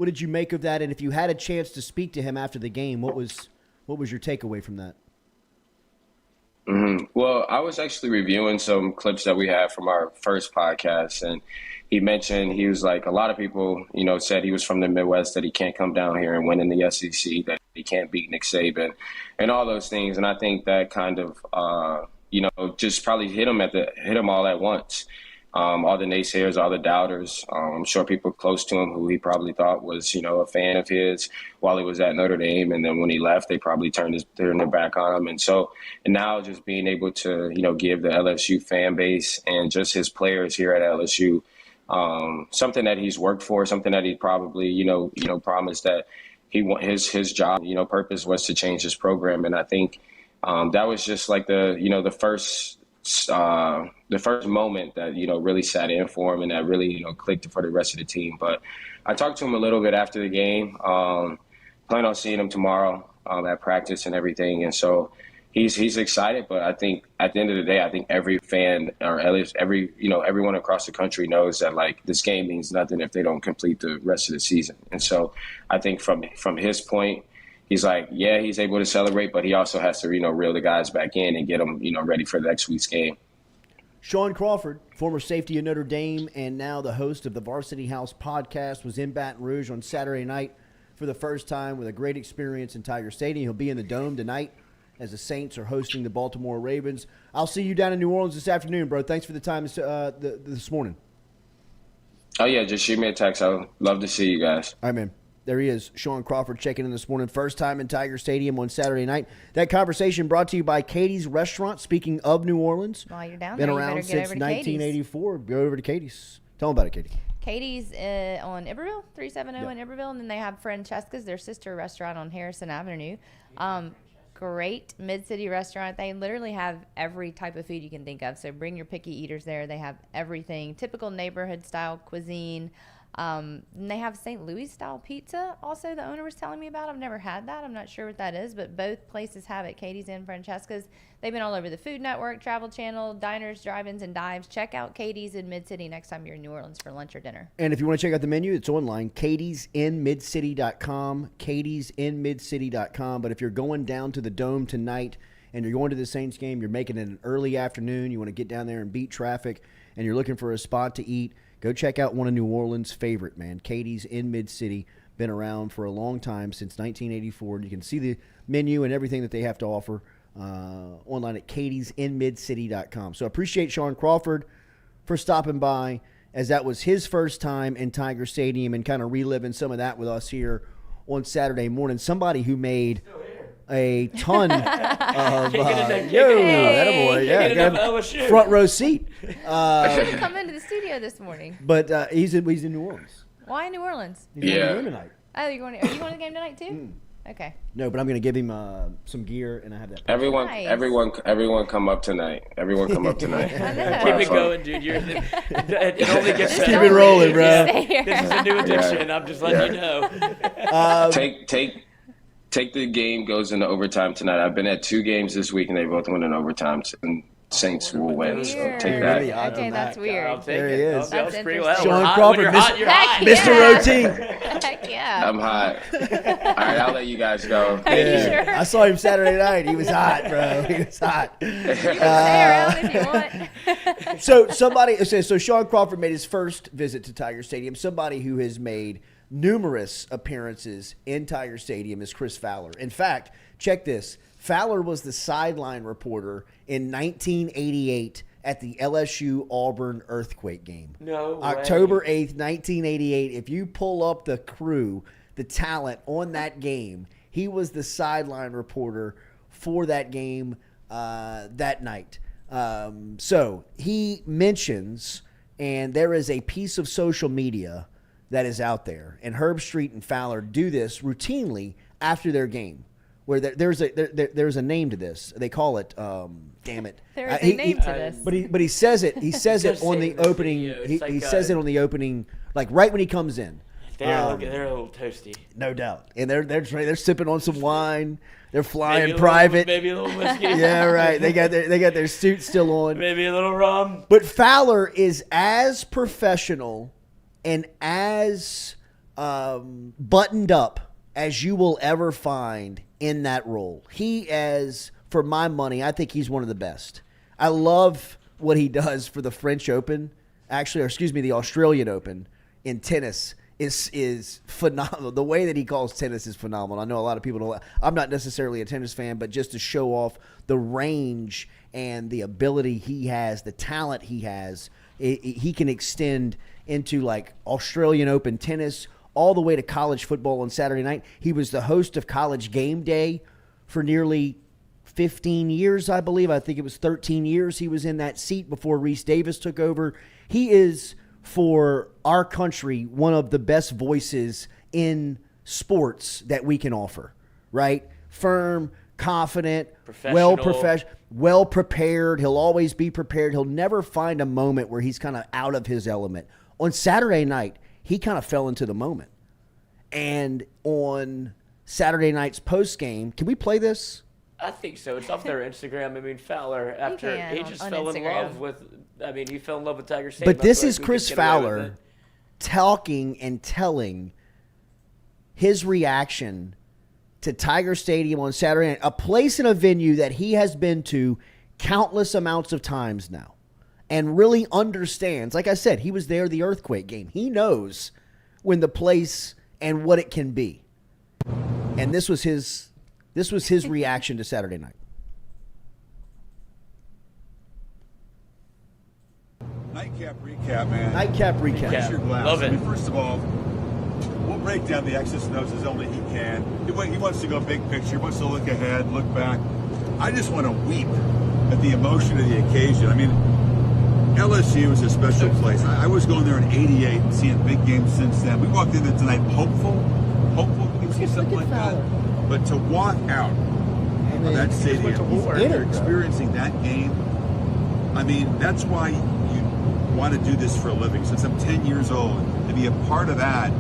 did you make of that? And if you had a chance to speak to him after the game, what was your takeaway from that? Mm-hmm. Well, I was actually reviewing some clips that we had from our first podcast, and he mentioned, he was like, a lot of people, said he was from the Midwest, that he can't come down here and win in the SEC, that he can't beat Nick Saban, and all those things. And I think that kind of, just probably hit him all at once. All the naysayers, all the doubters. I'm sure people close to him who he probably thought was, a fan of his while he was at Notre Dame. And then when he left, they probably turned their back on him. And now just being able to, give the LSU fan base and just his players here at LSU something that he's worked for, something that he probably, promised that his job, purpose was to change his program. And I think that was just like the first moment that, really sat in for him and that really, clicked for the rest of the team. But I talked to him a little bit after the game. Plan on seeing him tomorrow at practice and everything. And so he's excited, but I think at the end of the day, I think every fan or at least everyone across the country knows that like this game means nothing if they don't complete the rest of the season. And so I think from his point, he's like, yeah, he's able to celebrate, but he also has to, reel the guys back in and get them, ready for the next week's game. Shaun Crawford, former safety at Notre Dame and now the host of the Varsity House podcast, was in Baton Rouge on Saturday night for the first time with a great experience in Tiger Stadium. He'll be in the Dome tonight as the Saints are hosting the Baltimore Ravens. I'll see you down in New Orleans this afternoon, bro. Thanks for the time this morning. Oh, yeah, just shoot me a text. I would love to see you guys. All right, man. There he is, Shaun Crawford, checking in this morning. First time in Tiger Stadium on Saturday night. That conversation brought to you by Katie's Restaurant. Speaking of New Orleans, while you're down been there, around since 1984. Go over to Katie's. Tell them about it, Katie. Katie's on Iberville, 370 in Iberville, and then they have Francesca's, their sister restaurant on Harrison Avenue. Great mid-city restaurant. They literally have every type of food you can think of. So bring your picky eaters there. They have everything, typical neighborhood-style cuisine. And they have St. Louis-style pizza also, the owner was telling me about. I've never had that. I'm not sure what that is, but both places have it, Katie's and Francesca's. They've been all over the Food Network, Travel Channel, diners, drive-ins, and dives. Check out Katie's in Mid-City next time you're in New Orleans for lunch or dinner. And if you want to check out the menu, it's online, katiesinmidcity.com, katiesinmidcity.com. But if you're going down to the Dome tonight and you're going to the Saints game, you're making it an early afternoon, you want to get down there and beat traffic, and you're looking for a spot to eat, go check out one of New Orleans' favorite, man. Katie's in Mid-City. Been around for a long time, since 1984. And you can see the menu and everything that they have to offer online at katiesinmidcity.com. So I appreciate Shaun Crawford for stopping by, as that was his first time in Tiger Stadium and kind of reliving some of that with us here on Saturday morning. Somebody who made a ton of front row seat. Come into the studio this morning. But he's in New Orleans. Why New Orleans? He's going to the game tonight. Oh, are you going to the game tonight too? Okay. No, but I'm going to give him some gear, and I have that. Everyone come up tonight. Everyone come up tonight. Keep it going, dude. It only gets better. Keep it rolling, bro. This is a new addiction. I'm just letting you know. Take the game goes into overtime tonight. I've been at 2 games this week, and they both went in overtime. And Saints will win. So take that. Okay, that's weird. I'll take there it. he is. That's pretty well. Shaun When Crawford, you're hot, you're hot. Mr. OT. Heck yeah. I'm hot. All right, I'll let you guys go. Are you sure? I saw him Saturday night. He was hot, bro. He was hot. You can stay around if you want. So Shaun Crawford made his first visit to Tiger Stadium. Somebody who has made numerous appearances in Tiger Stadium is Chris Fowler. In fact, check this. Fowler was the sideline reporter in 1988 at the LSU Auburn earthquake game. No way. October 8th, 1988. If you pull up the crew, the talent on that game, he was the sideline reporter for that game that night. So he mentions, and there is a piece of social media that is out there, and Herb Street and Fowler do this routinely after their game, where there's a name to this. They call it, damn it. There is a name to this. But he says it. He says it on the opening. He says it on the opening, like right when he comes in. They're a little toasty. No doubt, and they're sipping on some wine. They're flying maybe private. Maybe a little whiskey. Yeah, right. They got their suits still on. Maybe a little rum. But Fowler is as professional and as buttoned up as you will ever find in that role. For my money, I think he's one of the best. I love what he does for the French Open, the Australian Open in tennis is phenomenal. The way that he calls tennis is phenomenal. I know a lot of people don't. I'm not necessarily a tennis fan, but just to show off the range and the ability he has, the talent he has, he can extend into like Australian Open tennis all the way to college football on Saturday night. He was the host of College Game Day for nearly 15 years, I believe. I think it was 13 years he was in that seat before Reese Davis took over. He is, for our country, one of the best voices in sports that we can offer, right? Firm, confident, Professional. well prepared. He'll always be prepared. He'll never find a moment where he's kind of out of his element. On Saturday night, he kind of fell into the moment. And on Saturday night's post game, can we play this? I think so. It's off their Instagram. I mean, Fowler, after he just fell in love with, he fell in love with Tiger Stadium. But this is Chris Fowler talking and telling his reaction to Tiger Stadium on Saturday night, a place and a venue that he has been to countless amounts of times now and really understands. Like I said, he was there the earthquake game. He knows when the place and what it can be. And this was his reaction to Saturday night. Nightcap recap, man. Nightcap recap. Raise your glass. Love it. I mean, first of all, we'll break down the X's and O's as only he can. He wants to go big picture. He wants to look ahead, look back. I just want to weep at the emotion of the occasion. I mean, LSU is a special place. I was going there in '88 and seeing big games since then. We walked in there tonight hopeful we can see something like that. But to walk out of that stadium after experiencing that game, I mean, that's why you want to do this for a living. Since I'm 10 years old, to be a part of that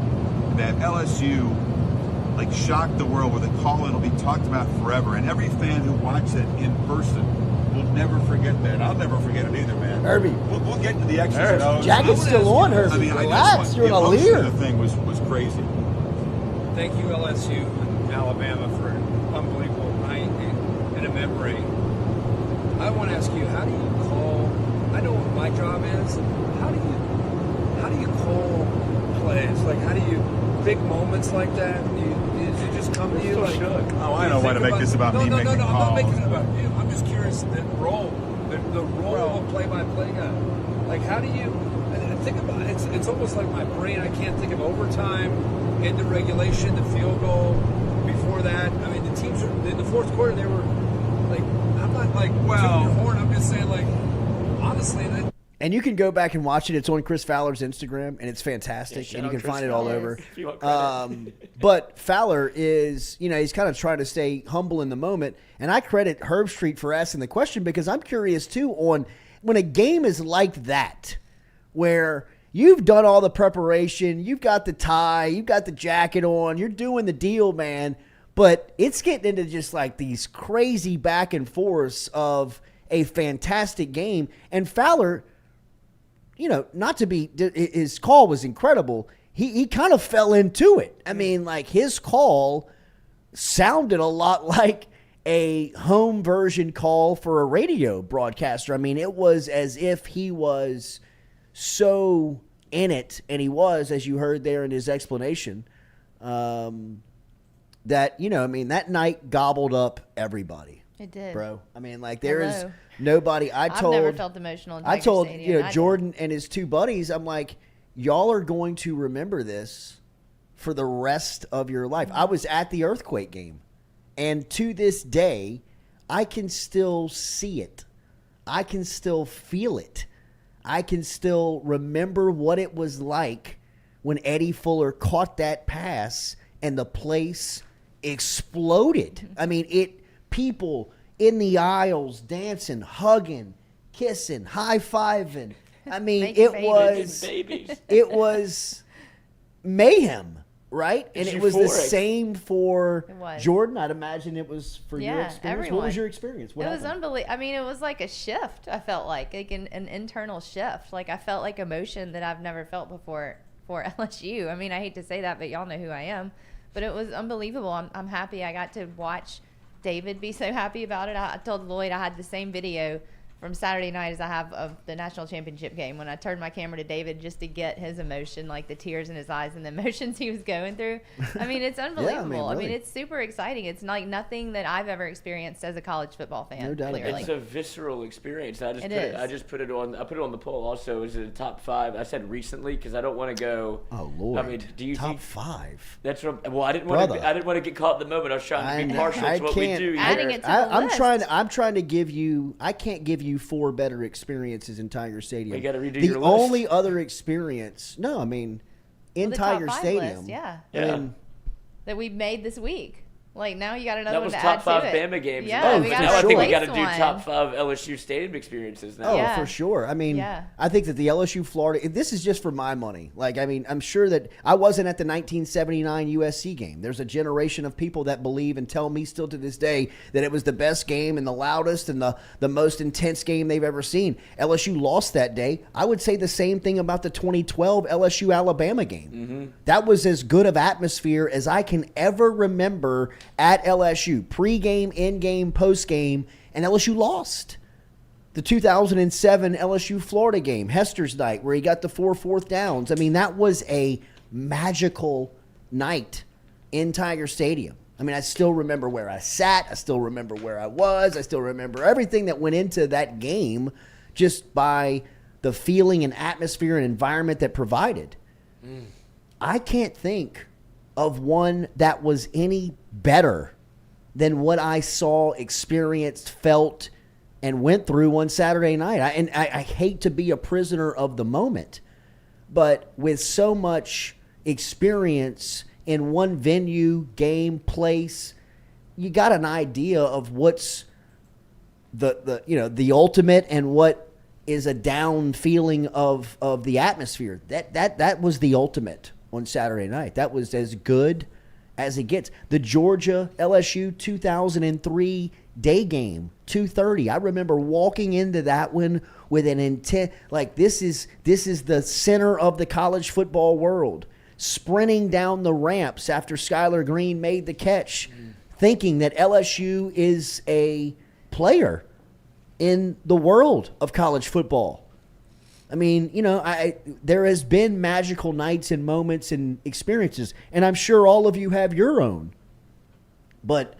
LSU like shocked the world with a call that'll be talked about forever. And every fan who watched it in person will never forget that. I'll never forget it either, man. Herbie. We'll get to the X's and O's. Jacket's still on, Herbie. I mean, relax. You're the on a emotion leer. of the thing was crazy. Thank you, LSU and Alabama, for an unbelievable night and a memory. I want to ask you, how do you call? I know what my job is. How do you call plays? Like, how do you big moments like that? Does it just come to you? Like, oh, I don't want to make this about me making calls. I'm not making it about you. I'm just curious the role of play-by-play guy. Like, how do you? And think about it. It's almost like my brain. I can't think of overtime, into regulation, the field goal. Before that, I mean, the teams in the fourth quarter, they were like, I'm not like tooting your horn. I'm just saying, like, honestly. And you can go back and watch it. It's on Chris Fowler's Instagram, and it's fantastic. And you can find it all over. But Fowler is, he's kind of trying to stay humble in the moment. And I credit Herb Street for asking the question, because I'm curious, too, on when a game is like that, where you've done all the preparation, you've got the tie, you've got the jacket on, you're doing the deal, man. But it's getting into just like these crazy back and forths of a fantastic game. And Fowler, his call was incredible. He kind of fell into it. I mean, like, his call sounded a lot like a home version call for a radio broadcaster. I mean, it was as if he was so in it, and he was, as you heard there in his explanation, that, that night gobbled up everybody. It did. Bro. I mean, like, there is nobody. I've never felt emotional in Tiger I told Stadium. Jordan and his two buddies, I'm like, y'all are going to remember this for the rest of your life. I was at the earthquake game, and to this day, I can still see it. I can still feel it. I can still remember what it was like when Eddie Fuller caught that pass and the place exploded. I mean, people in the aisles dancing, hugging, kissing, high-fiving. I mean, it was mayhem, right? And it was the same for Jordan. I'd imagine it was for your experience. Everyone. What was your experience? What happened? Was unbelievable. I mean, it was like a shift. I felt like an internal shift. Like, I felt like emotion that I've never felt before for LSU. I mean, I hate to say that, but y'all know who I am. But it was unbelievable. I'm happy I got to watch David be so happy about it. I told Lloyd I had the same video from Saturday night as I have of the national championship game, when I turned my camera to David just to get his emotion, like the tears in his eyes and the emotions he was going through. I mean, it's unbelievable. really. It's super exciting. It's like nothing that I've ever experienced as a college football fan. No doubt. Clearly. It's a visceral experience. I put it on the poll also. Is it a top 5? I said recently because I don't want to go. Oh Lord! I mean, do you top 5? That's what. Well, I didn't want to get caught in the moment. I was trying to be partial to what we do. Adding it to the list. I'm trying to give you. I can't give you 4 better experiences in Tiger Stadium. You got to redo the your list. only other experience. No, I mean, in the Tiger top 5 Stadium. list, I mean, that we made this week. Like, now you got another That one was to top add five to it. Bama games. Yeah, we now got I think we got to replace do one. top 5 LSU stadium experiences now. Oh, for sure. I mean, I think that the LSU Florida, this is just for my money. Like, I mean, I'm sure that I wasn't at the 1979 USC game. There's a generation of people that believe and tell me still to this day that it was the best game and the loudest and the most intense game they've ever seen. LSU lost that day. I would say the same thing about the 2012 LSU Alabama game. Mm-hmm. That was as good of atmosphere as I can ever remember at LSU. Pre-game, in-game, post-game, and LSU lost. The 2007 LSU Florida game, Hester's night, where he got the 4 fourth downs. I mean, that was a magical night in Tiger Stadium. I mean, I still remember where I sat. I still remember where I was. I still remember everything that went into that game just by the feeling and atmosphere and environment that provided. I can't think of one that was any better than what I saw, experienced, felt, and went through on Saturday night. I hate to be a prisoner of the moment, but with so much experience in one venue, game, place, you got an idea of what's the ultimate and what is a down feeling of the atmosphere. That was the ultimate on Saturday night. That was as good as it gets. The Georgia LSU 2003 day game, 2:30. I remember walking into that one with an intent, like this is the center of the college football world. Sprinting down the ramps after Skylar Green made the catch, thinking that LSU is a player in the world of college football. I mean, there has been magical nights and moments and experiences, and I'm sure all of you have your own. But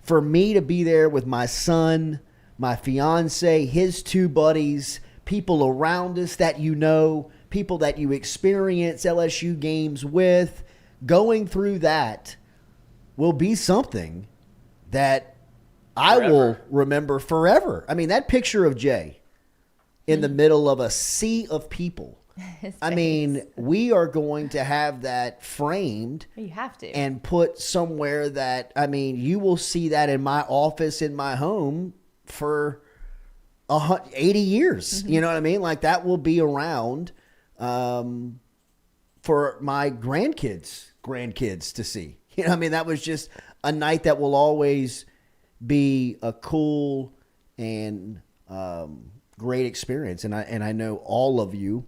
for me to be there with my son, my fiance, his 2 buddies, people around us that people that you experience LSU games with, going through that will be something that I will remember forever. I mean, that picture of Jay in the middle of a sea of people. I mean, we are going to have that framed. You have to. And put somewhere that, I mean, you will see that in my office, in my home for 80 years. Mm-hmm. You know what I mean? Like, that will be around for my grandkids to see. You know what I mean? That was just a night that will always be a cool and great experience, and I know all of you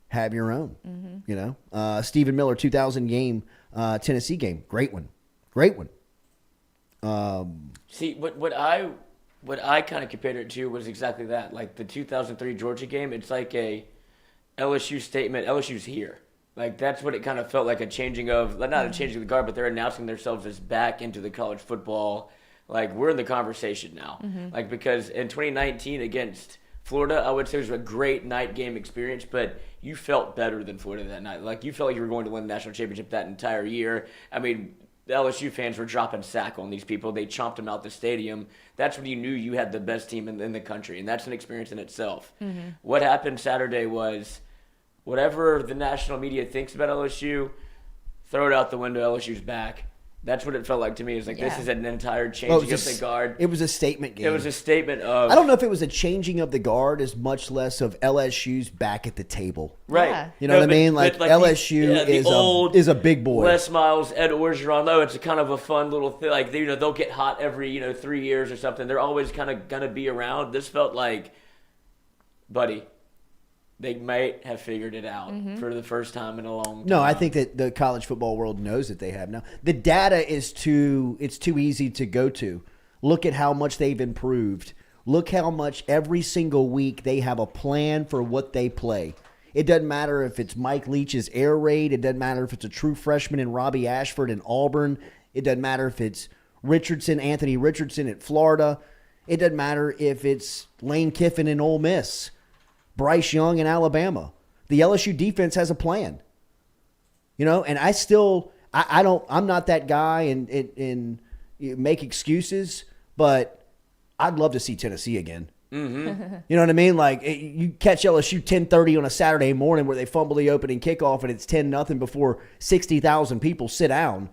have your own. Mm-hmm. Stephen Miller 2000 game, Tennessee game, great one. See, what I kind of compared it to was exactly that. Like the 2003 Georgia game, it's like a LSU statement. LSU's here. Like that's what it kind of felt like, a changing of, not a changing of the guard, but they're announcing themselves as back into the college football. Like we're in the conversation now. Mm-hmm. Like because in 2019 against Florida, I would say it was a great night game experience, but you felt better than Florida that night. Like you felt like you were going to win the national championship that entire year. I mean, the LSU fans were dropping sack on these people. They chomped them out the stadium. That's when you knew you had the best team in the country, and that's an experience in itself. Mm-hmm. What happened Saturday was whatever the national media thinks about LSU, throw it out the window. LSU's back. That's what it felt like to me. It's like this is an entire changing of the guard. It was a statement game. It was a statement of... I don't know if it was a changing of the guard as much less of LSU's back at the table. Right. Yeah. You know what I mean? Like LSU is a big boy. Les Miles, Ed Orgeron, though, it's a kind of a fun little thing. Like, they'll get hot every, 3 years or something. They're always kind of going to be around. This felt like, buddy, they might have figured it out for the first time in a long time. No, I think that the college football world knows that they have now. The data is too easy to go to. Look at how much they've improved. Look how much every single week they have a plan for what they play. It doesn't matter if it's Mike Leach's air raid. It doesn't matter if it's a true freshman in Robbie Ashford in Auburn. It doesn't matter if it's Anthony Richardson at Florida. It doesn't matter if it's Lane Kiffin in Ole Miss. Bryce Young in Alabama. The LSU defense has a plan. And I'm not that guy and make excuses, but I'd love to see Tennessee again. Mm-hmm. You know what I mean? Like you catch LSU 10:30 on a Saturday morning where they fumble the opening kickoff and it's 10-0 before 60,000 people sit down.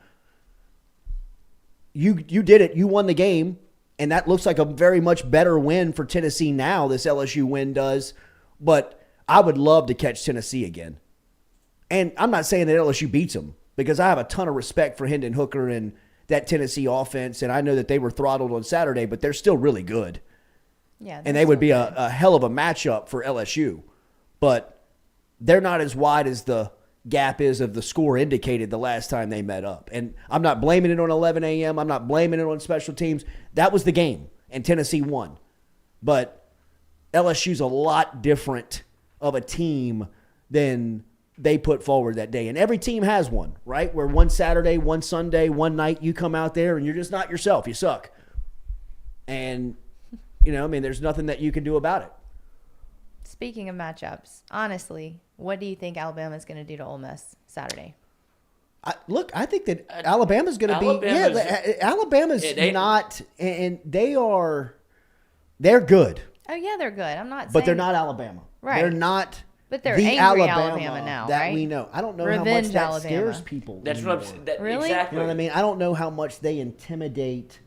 you did it. You won the game, and that looks like a very much better win for Tennessee now, this LSU win does. But I would love to catch Tennessee again. And I'm not saying that LSU beats them, because I have a ton of respect for Hendon Hooker and that Tennessee offense, and I know that they were throttled on Saturday, but they're still really good. Yeah, and they would be a hell of a matchup for LSU. But they're not as wide as the gap is of the score indicated the last time they met up. And I'm not blaming it on 11 a.m. I'm not blaming it on special teams. That was the game, and Tennessee won. But LSU's a lot different of a team than they put forward that day. And every team has one, right? Where one Saturday, one Sunday, one night, you come out there and you're just not yourself. You suck. And, there's nothing that you can do about it. Speaking of matchups, honestly, what do you think Alabama's going to do to Ole Miss Saturday? I think that Alabama's going to be – yeah, Alabama's not – and they're good. Oh, yeah, they're good. I'm not saying – But they're not Alabama. Right. They're not – but they're the angry Alabama now, that right? we know. I don't know Revenge how much that Alabama. scares people. That's anymore. what I'm saying. Really? Exactly. You know what I mean? I don't know how much they intimidate.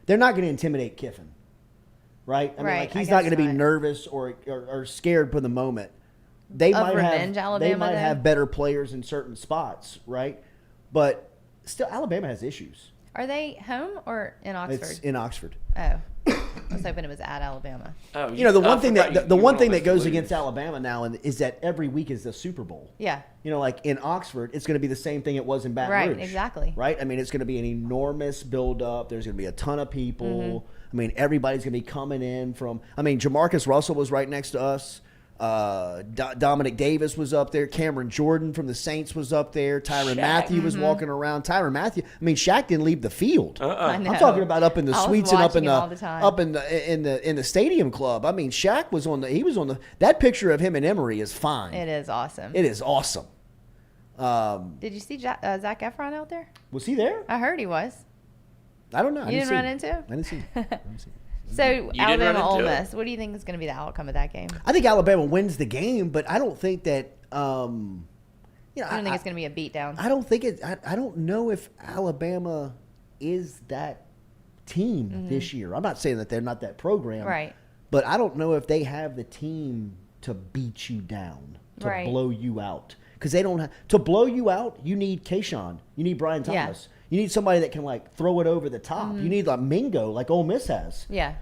They're not going to intimidate Kiffin, right? I mean, Right, like he's I not guess going to be not. nervous or scared for the moment. They Of might revenge have Alabama, they might though? have better players in certain spots, right? But still, Alabama has issues. Are they home or in Oxford? It's in Oxford. Oh, I was hoping it was at Alabama. Oh, The one thing forgot that the you one were thing that almost goes lose. against Alabama now is that every week is the Super Bowl. Yeah. Like in Oxford, it's going to be the same thing it was in Baton Right, Rouge. exactly. Right? I mean, it's going to be an enormous buildup. There's going to be a ton of people. Mm-hmm. I mean, everybody's going to be coming in from – Jamarcus Russell was right next to us. Dominic Davis was up there. Cameron Jordan from the Saints was up there. Tyrann Mathieu was walking around. Tyrann Mathieu. Shaq didn't leave the field. I know. I'm talking about up in the I was suites and up in watching him all the time. in the stadium club. Shaq was on the. That picture of him and Emory is fine. It is awesome. It is awesome. Did you see Zac Efron out there? Was he there? I heard he was. I don't know. You didn't run into him? I didn't see him. So didn't Alabama, run Ole into it? Miss. What do you think is going to be the outcome of that game? I think Alabama wins the game, but I don't think that. I don't I don't think it's going to be a beatdown. I don't think it. I don't know if Alabama is that team this year. I'm not saying that they're not that program, Right. But I don't know if they have the team to beat you down, to Right. blow you out. Because they don't have to blow you out. You need Kayshawn. You need Brian Yeah. Thomas. You need somebody that can throw it over the top. You need Mingo, like Ole Miss has. Yeah.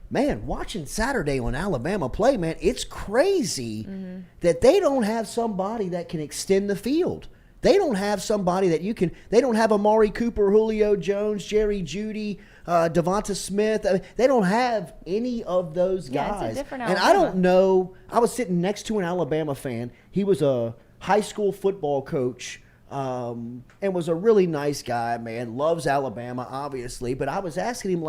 Man, watching Saturday on Alabama play, man, it's crazy that they don't have somebody that can extend the field. They don't have somebody that you can. They don't have Amari Cooper, Julio Jones, Jerry Jeudy, Devonta Smith. They don't have any of those Yeah, guys. it's a different and I Alabama. don't know. I was sitting next to an Alabama fan. He was a high school football coach. And was a really nice guy, man. Loves Alabama, obviously. But I was asking him,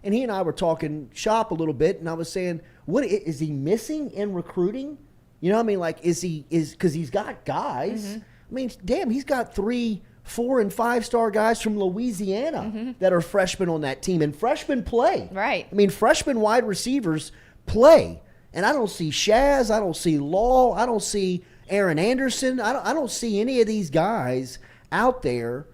and he and I were talking shop a little bit, and I was saying, what is he missing in recruiting? You know what I mean? Because he's got guys. Damn, he's got 3, 4, and 5-star guys from Louisiana that are freshmen on that team, and freshmen play. Right. Freshman wide receivers play. And I don't see Shaz. I don't see Law. I don't see Aaron Anderson. I don't see any of these guys out there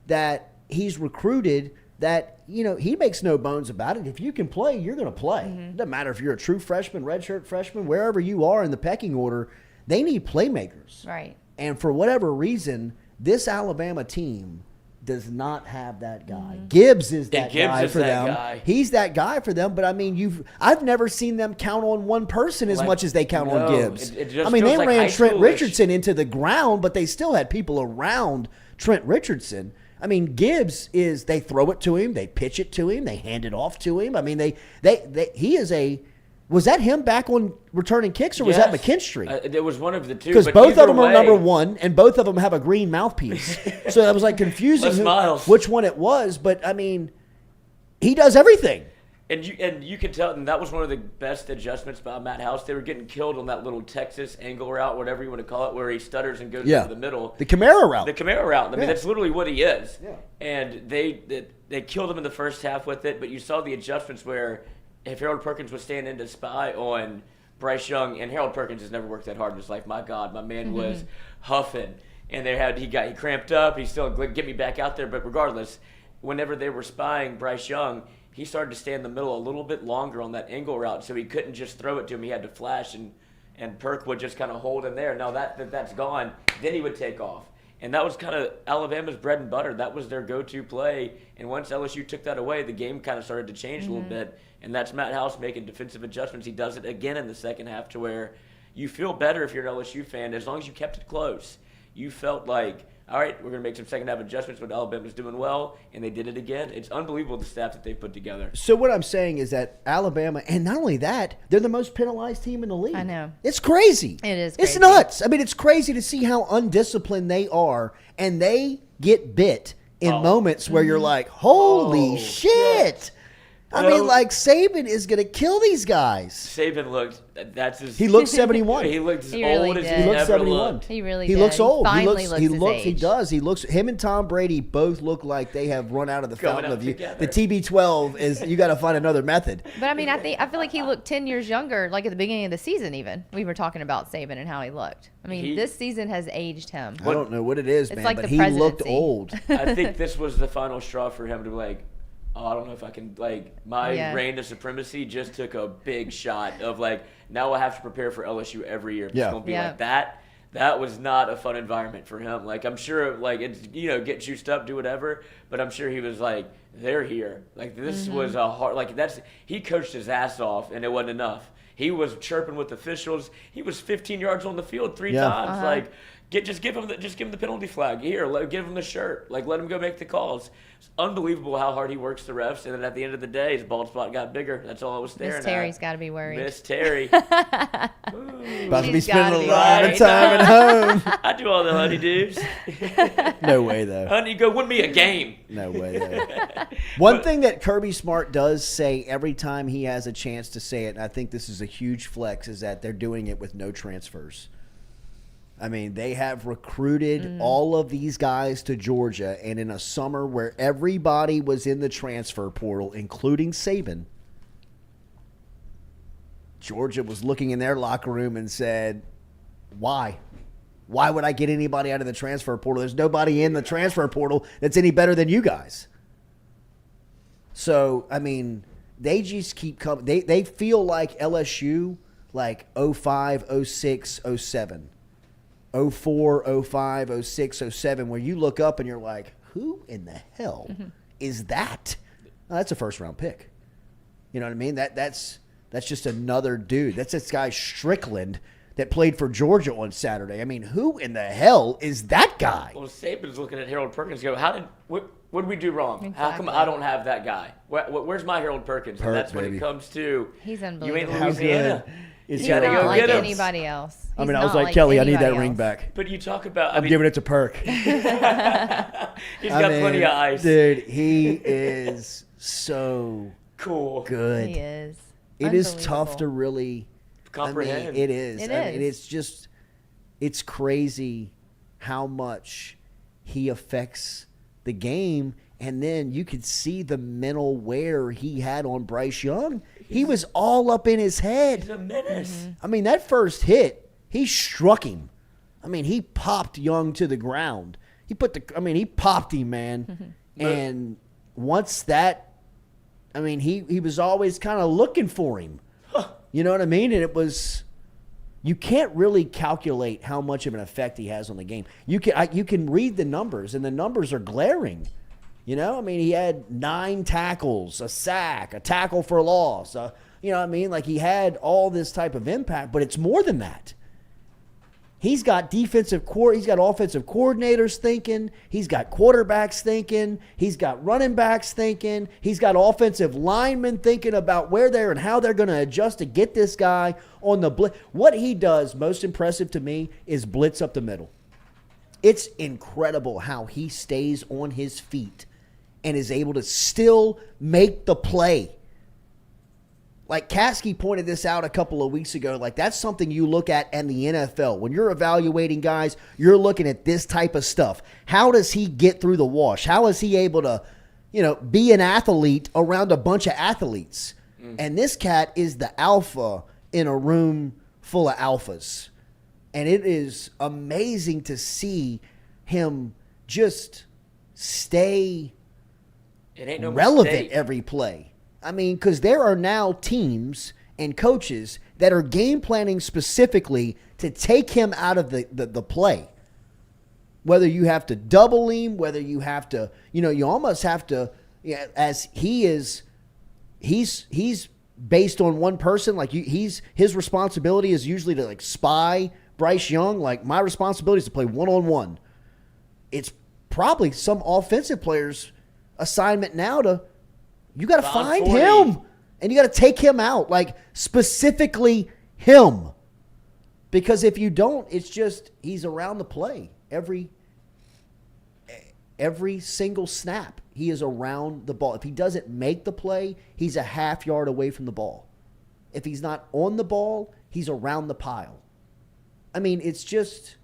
that he's recruited that, he makes no bones about it. If you can play, you're going to play. It doesn't matter if you're a true freshman, redshirt freshman, wherever you are in the pecking order, they need playmakers. Right. And for whatever reason, this Alabama team does not have that guy. Gibbs is that guy for them. Guy. He's that guy for them. But I've never seen them count on one person as much as they count on Gibbs. It just they feels like ran high Trent schoolish. Richardson into the ground, but they still had people around Trent Richardson. Gibbs they throw it to him, they pitch it to him, they hand it off to him. He is a. Was that him back on returning kicks, or was that McKinstry? It was one of the two. Because but both of either them are way- number 1, and both of them have a green mouthpiece. So that was confusing Les Miles. which one it was. But he does everything. And you can tell, and that was one of the best adjustments by Matt House. They were getting killed on that little Texas angle route, whatever you want to call it, where he stutters and goes over the middle. The Camaro route. The Camaro route. Yeah. That's literally what he is. Yeah. And they killed him in the first half with it, but you saw the adjustments where if Harold Perkins was standing in to spy on Bryce Young, and Harold Perkins has never worked that hard in his life. My God, my man was huffing, and he cramped up. He's still get me back out there, but regardless. whenever they were spying Bryce Young, he started to stay in the middle a little bit longer on that angle route, so he couldn't just throw it to him. He had to flash, and Perk would just kind of hold him there. Now that's gone, then he would take off. And that was kind of Alabama's bread and butter. That was their go-to play. And once LSU took that away, the game kind of started to change a little bit. And that's Matt House making defensive adjustments. He does it again in the second half to where you feel better if you're an LSU fan as long as you kept it close. You felt like, all right, we're going to make some second-half adjustments when Alabama's doing well, and they did it again. It's unbelievable the staff that they've put together. So what I'm saying is that Alabama, and not only that, they're the most penalized team in the league. I know. It's crazy. It is It's crazy. nuts. I mean, it's crazy to see how undisciplined they are, and they get bit in moments where you're like, holy shit. I mean, like, Saban is going to kill these guys. Saban looked, He looks 71. He looked as He really old as did. he He looks ever 71. looked. He really He did. looks old. Finally He looks his He age. does. He looks. Him and Tom Brady both look like they have run out of the Going fountain up of youth. together. The TB12 is. You got to find another method. But I mean, I feel like he looked 10 years younger, like at the beginning of the season. Even we were talking about Saban and how he looked. I mean, this season has aged him. I don't know what it is, It's man, like but the he looked presidency. old. I think this was the final straw for him to be like, oh, I don't know if I can, like, my reign of supremacy just took a big shot of, like, now I have to prepare for LSU every year. It's going to be like that. That was not a fun environment for him. Like, I'm sure, like, it's, get juiced up, do whatever, but I'm sure he was like, they're here. Like, this was a hard, like, he coached his ass off, and it wasn't enough. He was chirping with officials. He was 15 yards on the field three times. Like, just give him the penalty flag. Here, give him the shirt. Like, let him go make the calls. It's unbelievable how hard he works the refs. And then at the end of the day, his bald spot got bigger. That's all I was staring at. Miss Terry's got to be worried. Miss Terry. About to be She's spending a gotta be lot of worried. time at home. I do all the honeydews. No way, though. Honey, go win me a game. No way, though. One thing that Kirby Smart does say every time he has a chance to say it, and I think this is a huge flex, is that they're doing it with no transfers. I mean, they have recruited all of these guys to Georgia, and in a summer where everybody was in the transfer portal, including Saban, Georgia was looking in their locker room and said, why? Why would I get anybody out of the transfer portal? There's nobody in the transfer portal that's any better than you guys. So, I mean, they just keep coming. They feel like LSU, like 05, 06, 07. 04, 05, 06, 07, where you look up and you're like, who in the hell is that? Oh, that's a first-round pick. You know what I mean? That's just another dude. That's this guy Strickland that played for Georgia on Saturday. I mean, who in the hell is that guy? Well, Saban's looking at Harold Perkins and go, what did we do wrong? How come I don't have that guy? Where's my Harold Perkins? And that's when it comes to, He's you ain't unbelievable. Louisiana. He's He's gotta not go like get him. anybody else. I mean, He's I was not like, Kelly, I need that anybody ring else. back. But you talk about, I'm giving it to Perk. He's got plenty of ice. Dude, he is so cool. good. He is. It is tough to really comprehend. I mean, it is. It I mean, is. it's just, it's crazy how much he affects the game. And then you could see the mental wear he had on Bryce Young. He was all up in his head. He's a menace. I mean, that first hit, he struck him. I mean, he popped Young to the ground. He popped him, man. And once that, I mean, he was always kind of looking for him. You know what I mean? And it was, you can't really calculate how much of an effect he has on the game. You can read the numbers, and the numbers are glaring. You know, I mean, he had 9 tackles, a sack, a tackle for loss. You know what I mean? Like, he had all this type of impact, but it's more than that. He's got he's got offensive coordinators thinking. He's got quarterbacks thinking. He's got running backs thinking. He's got offensive linemen thinking about where they're and how they're going to adjust to get this guy on the blitz. What he does, most impressive to me, is blitz up the middle. It's incredible how he stays on his feet and is able to still make the play. Like Caskey pointed this out a couple of weeks ago. Like, that's something you look at in the NFL. When you're evaluating guys, you're looking at this type of stuff. How does he get through the wash? How is he able to, be an athlete around a bunch of athletes? And this cat is the alpha in a room full of alphas. And it is amazing to see him just stay It ain't no relevant mistake. every play. I mean, because there are now teams and coaches that are game planning specifically to take him out of the play. Whether you have to double him, whether you have to, you almost have to, as he's based on one person. Like his responsibility is usually to like spy Bryce Young. Like my responsibility is to play one-on-one. It's probably some offensive player's assignment now to, you got to find 40. him and you got to take him out, like specifically him. Because if you don't, it's just he's around the play every single snap. He is around the ball. If he doesn't make the play, he's a half yard away from the ball. If he's not on the ball, he's around the pile. I mean, it's just,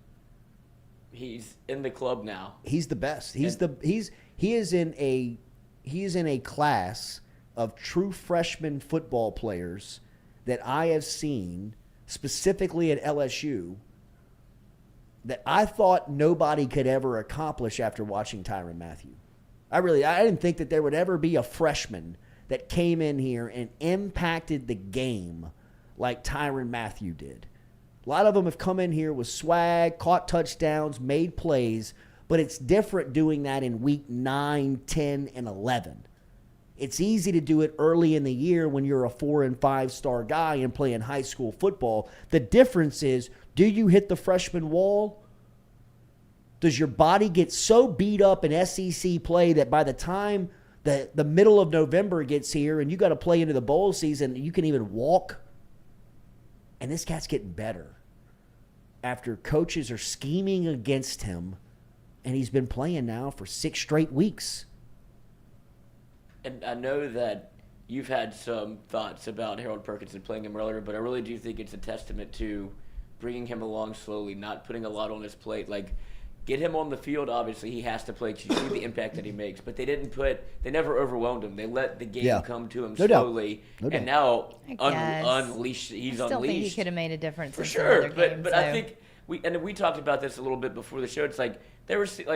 He's in the club now. he's the best. He is in a class of true freshman football players that I have seen specifically at LSU that I thought nobody could ever accomplish after watching Tyrann Mathieu. I didn't think that there would ever be a freshman that came in here and impacted the game like Tyrann Mathieu did. A lot of them have come in here with swag, caught touchdowns, made plays, but it's different doing that in week 9, 10, and 11. It's easy to do it early in the year when you're a 4- and 5-star guy and playing high school football. The difference is, do you hit the freshman wall? Does your body get so beat up in SEC play that by the time the middle of November gets here and you got to play into the bowl season, you can even walk? And this cat's getting better after coaches are scheming against him, and he's been playing now for 6 straight weeks. And I know that you've had some thoughts about Harold Perkins and playing him earlier, but I really do think it's a testament to bringing him along slowly, not putting a lot on his plate. Like, get him on the field. Obviously, he has to play because you see the impact that he makes. But they never overwhelmed him. They let the game come to him slowly. No doubt. And now Unleashed. he's I still unleashed. think he could have made a difference For in sure. some other games, But I think we talked about this a little bit before the show. It's like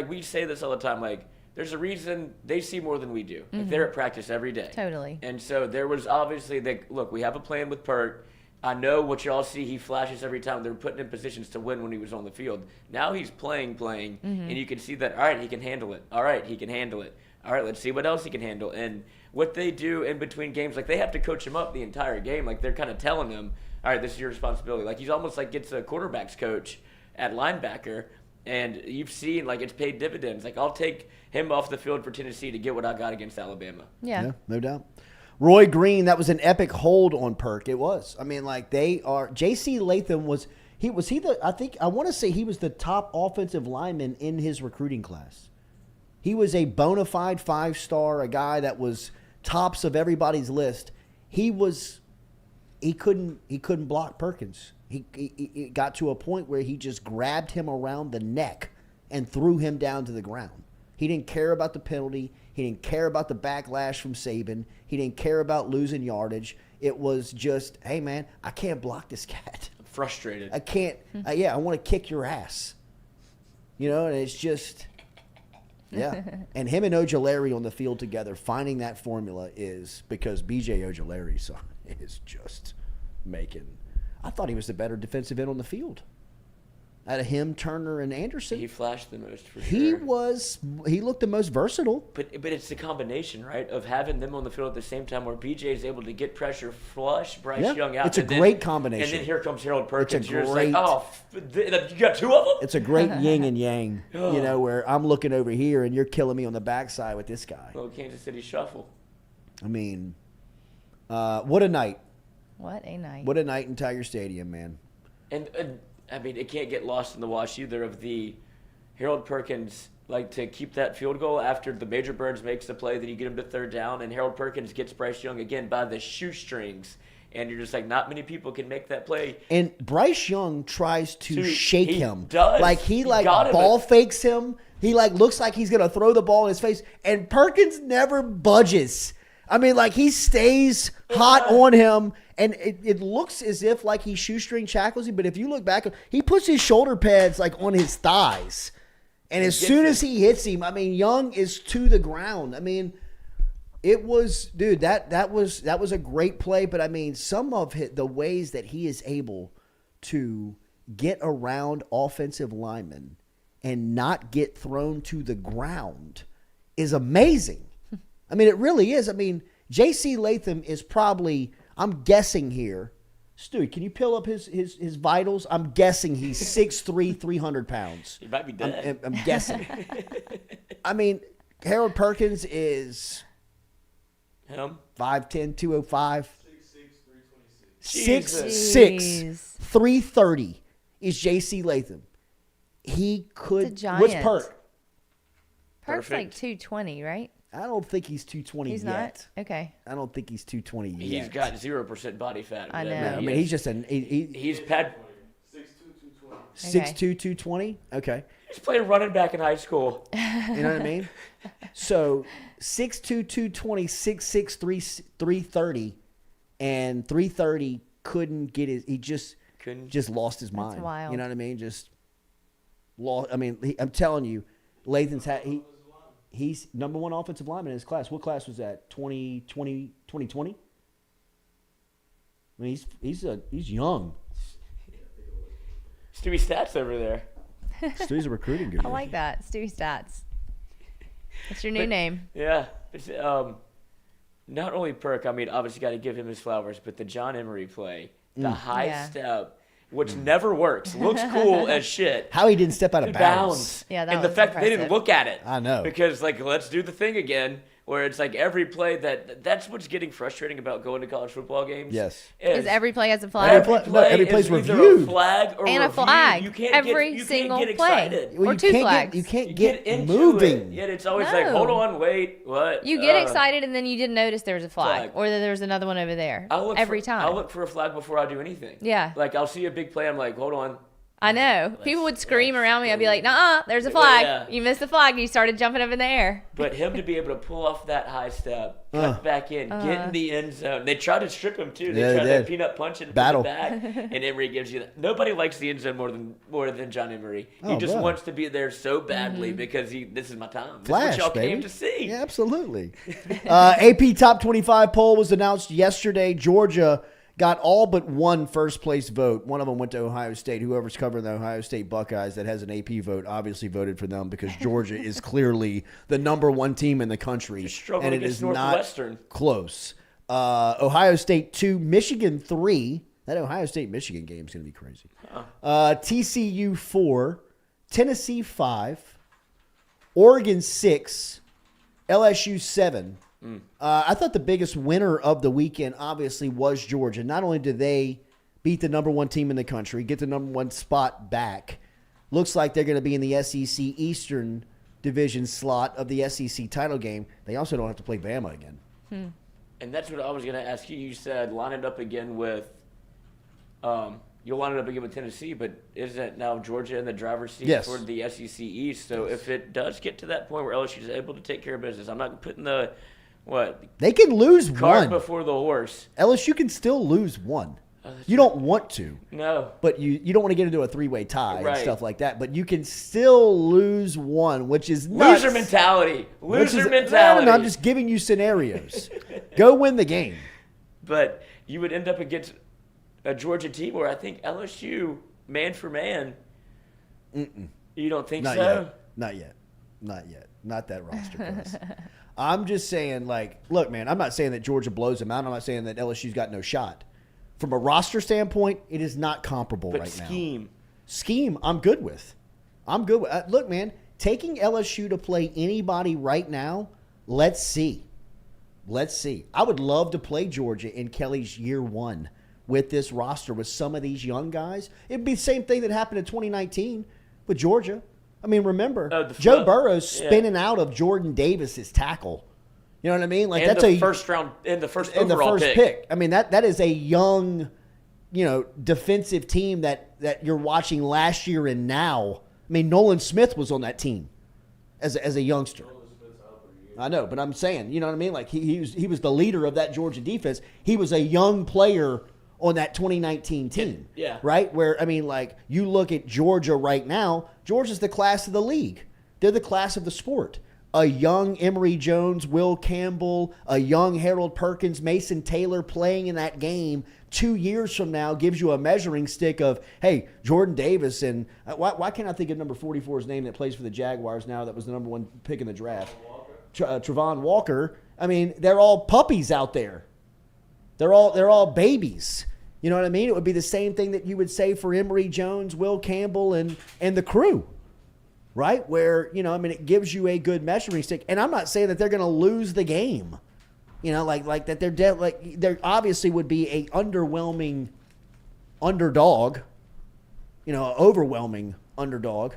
we say this all the time. Like, there's a reason they see more than we do. Like, Mhm. they're at practice every day. Totally. And so there was obviously look, we have a plan with Perk. I know what y'all see. He flashes every time. They're putting in positions to win when he was on the field. Now he's playing, and you can see that, all right, he can handle it. All right, he can handle it. All right, let's see what else he can handle. And what they do in between games, like they have to coach him up the entire game. Like they're kind of telling him, all right, this is your responsibility. Like he's almost like gets a quarterback's coach at linebacker. And you've seen, like, it's paid dividends. Like, I'll take him off the field for Tennessee to get what I got against Alabama. Yeah, no doubt. Roy Green, that was an epic hold on Perk. It was. I mean, like, they are – J.C. Latham was he the – I want to say he was the top offensive lineman in his recruiting class. He was a bona fide 5-star, a guy that was tops of everybody's list. He couldn't block Perkins. He got to a point where he just grabbed him around the neck and threw him down to the ground. He didn't care about the penalty. He didn't care about the backlash from Saban. He didn't care about losing yardage. It was just, hey, man, I can't block this cat. I'm frustrated. I can't. I want to kick your ass. And it's just, yeah. And him and Ojulari on the field together, finding that formula is because B.J. Ojulari is just making – I thought he was the better defensive end on the field. Out of him, Turner, and Anderson. He flashed the most for He sure. He looked the most versatile. But it's the combination, right, of having them on the field at the same time where BJ is able to get pressure, flush Bryce Young out. It's a great combination. And then here comes Harold Perkins. It's a You're great, just like, you got 2 of them? It's a great yin and yang, where I'm looking over here and you're killing me on the backside with this guy. Little Kansas City shuffle. I mean, what a night. What a night. What a night in Tiger Stadium, man. And I mean, it can't get lost in the wash either of the Harold Perkins, like to keep that field goal after the Major Burns makes the play that you get him to 3rd down, and Harold Perkins gets Bryce Young again by the shoestrings. And you're just like, not many people can make that play. And Bryce Young tries to shake him. Does. Like he ball fakes him. He looks like he's going to throw the ball in his face. And Perkins never budges. I mean, he stays hot on him. And it looks as if he shoestring shackles him, but if you look back, he puts his shoulder pads on his thighs. And as soon as he hits him, I mean, Young is to the ground. I mean, It was, dude, that was a great play, but I mean, some of the ways that he is able to get around offensive linemen and not get thrown to the ground is amazing. I mean, it really is. I mean, J.C. Latham is probably, I'm guessing here, Stewie, can you pull up his vitals? I'm guessing he's 6'3", 300 pounds. He might be dead. I'm guessing. I mean, Harold Perkins is... Him? 5'10", 205. 6'6", 6'6", 330 is J.C. Latham. He could... It's a giant. What's Perk? Perk's like 220, right? I don't think he's 220 He's yet. not? Okay. I don't think he's 220 yet. He's got 0% body fat. I know. I mean, he's just he's pad. 6'2", 220? Okay. He's playing running back in high school. You know what I mean? So 6'2", 220, 6'6", 330, and 330 couldn't get his. He just lost his mind. That's wild. You know what I mean? Just lost. I mean, I'm telling you, Latham's he's number one offensive lineman in his class. What class was that? 2020? I mean, he's young. Stewie Stats over there. Stewie's a recruiting guru. I like that. Stewie Stats. That's your new name. Yeah. It's, not only Perk, I mean, obviously got to give him his flowers, but the John Emery play, the high step, which never works, looks cool as shit. How he didn't step out of bounds. Yeah, that and the was fact that they didn't impressive. look at it. I know. Because, like, let's do the thing again, where it's like every play that's what's getting frustrating about going to college football games. Yes. Because every play has a flag. Every play's is either reviewed. a flag or And a review. flag. You can't Every you single can't get play. excited. Well, Or two flags. You can't You get into moving. it, yet it's always like, hold on, wait, what? You get excited and then you didn't notice there was a flag. Flag. Or that there was another one over there. I'll look Every for, time. I'll look for a flag before I do anything. Yeah. Like, I'll see a big play, I'm like, hold on. I know. People would scream around me. I'd be like, "Nuh-uh, there's a flag. Yeah. You missed the flag." And you started jumping up in the air. But him to be able to pull off that high step, cut back in, get in the end zone. They tried to strip him too. They Yeah, tried they to did. peanut punch and Battle. put it back. And Emery gives you that. Nobody likes the end zone more than John Emery. He Oh, just bro. wants to be there so badly because this is my time. This Flash, is what y'all baby. came to see. Yeah, absolutely. AP Top 25 poll was announced yesterday. Georgia got all but one first-place vote. One of them went to Ohio State. Whoever's covering the Ohio State Buckeyes that has an AP vote obviously voted for them because Georgia is clearly the number one team in the country. Struggle And it against is not Northwestern. close. Ohio State 2, Michigan 3. That Ohio State-Michigan game is going to be crazy. TCU 4, Tennessee 5, Oregon 6, LSU 7. I thought the biggest winner of the weekend obviously was Georgia. Not only did they beat the number one team in the country, get the number one spot back, looks like they're going to be in the SEC Eastern Division slot of the SEC title game. They also don't have to play Bama again. And that's what I was going to ask you. You said line it up again with you'll line it up again with Tennessee, but isn't now Georgia in the driver's seat Yes. for the SEC East? So if it does get to that point where LSU is able to take care of business, I'm not putting the They can lose cart one. before the horse. LSU can still lose one. You don't want to. No. But you don't want to get into a three-way tie and Right. stuff like that. But you can still lose one, which is nuts. Loser mentality. Which Loser is- mentality. No, I'm just giving you scenarios. Go win the game. But you would end up against a Georgia team where I think LSU, man for man, you don't think Not so? yet. Not yet. Not yet. Not that roster class. I'm just saying, like, look, man, I'm not saying that Georgia blows them out. I'm not saying that LSU's got no shot. From a roster standpoint, it is not comparable But right now. scheme, I'm good with. Look, man, taking LSU to play anybody right now, let's see. Let's see. I would love to play Georgia in Kelly's year one with this roster with some of these young guys. It'd be the same thing that happened in 2019 with Georgia. I mean, remember, Joe Burrow's spinning out of Jordan Davis's tackle. You know what I mean? Like and that's the first round, and the first overall pick. I mean, that is a young, defensive team that you're watching last year and now. I mean, Nolan Smith was on that team as a youngster. I know, but I'm saying, you know what I mean? Like he was the leader of that Georgia defense. He was a young player on that 2019 team. Yeah. Right? Where, I mean, like, you look at Georgia right now, Georgia's the class of the league. They're the class of the sport. a young Emory Jones, Will Campbell, a young Harold Perkins, Mason Taylor playing in that game 2 years from now gives you a measuring stick of, hey, Jordan Davis and why can't I think of number 44's name that plays for the Jaguars now that was the number one pick in the draft? Travon Walker. I mean, they're all puppies out there. They're all babies. You know what I mean? It would be the same thing that you would say for Emory Jones, Will Campbell, and the crew. Right? Where, it gives you a good measuring stick. And I'm not saying that they're going to lose the game. Like that there obviously would be a underwhelming underdog, overwhelming underdog.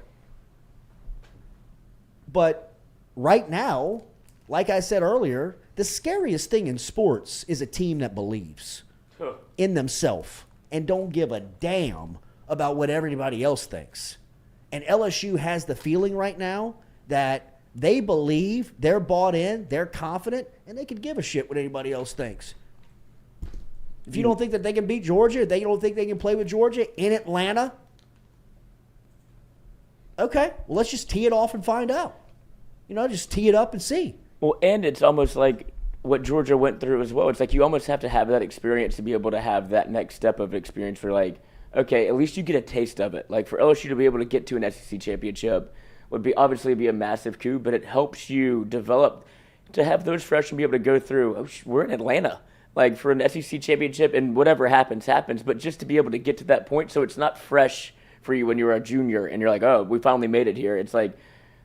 But right now, like I said earlier, the scariest thing in sports is a team that believes in themselves and don't give a damn about what everybody else thinks. And LSU has the feeling right now that they believe, they're bought in, they're confident, and they could give a shit what anybody else thinks. If you don't think that they can beat Georgia, they don't think they can play with Georgia in Atlanta, okay, well, let's just tee it off and find out. Just tee it up and see. Well, and it's almost like what Georgia went through as well. It's like you almost have to have that experience to be able to have that next step of experience for okay, at least you get a taste of it. Like for LSU to be able to get to an SEC championship would obviously be a massive coup, but it helps you develop to have those freshmen be able to go through, we're in Atlanta, like for an SEC championship, and whatever happens. But just to be able to get to that point, so it's not fresh for you when you're a junior and you're like, oh, we finally made it here. It's like,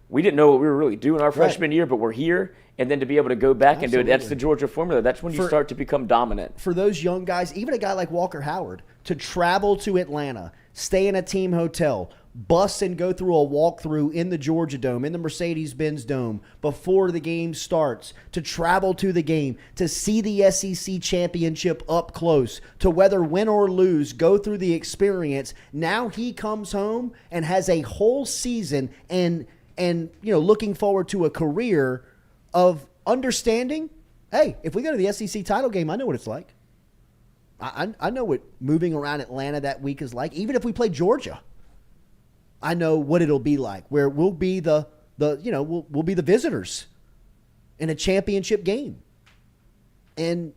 we didn't know what we were really doing our freshman year, but we're here. And then to be able to go back and do it, that's the Georgia formula. That's when you start to become dominant. For those young guys, even a guy like Walker Howard, to travel to Atlanta, stay in a team hotel, bus and go through a walkthrough in the Georgia Dome, in the Mercedes-Benz Dome, before the game starts, to travel to the game, to see the SEC championship up close, to whether win or lose, go through the experience. Now he comes home and has a whole season and looking forward to a career of understanding, hey, if we go to the SEC title game, I know what it's like. I know what moving around Atlanta that week is like. Even if we play Georgia, I know what it'll be like, where we'll be we'll be the visitors in a championship game. And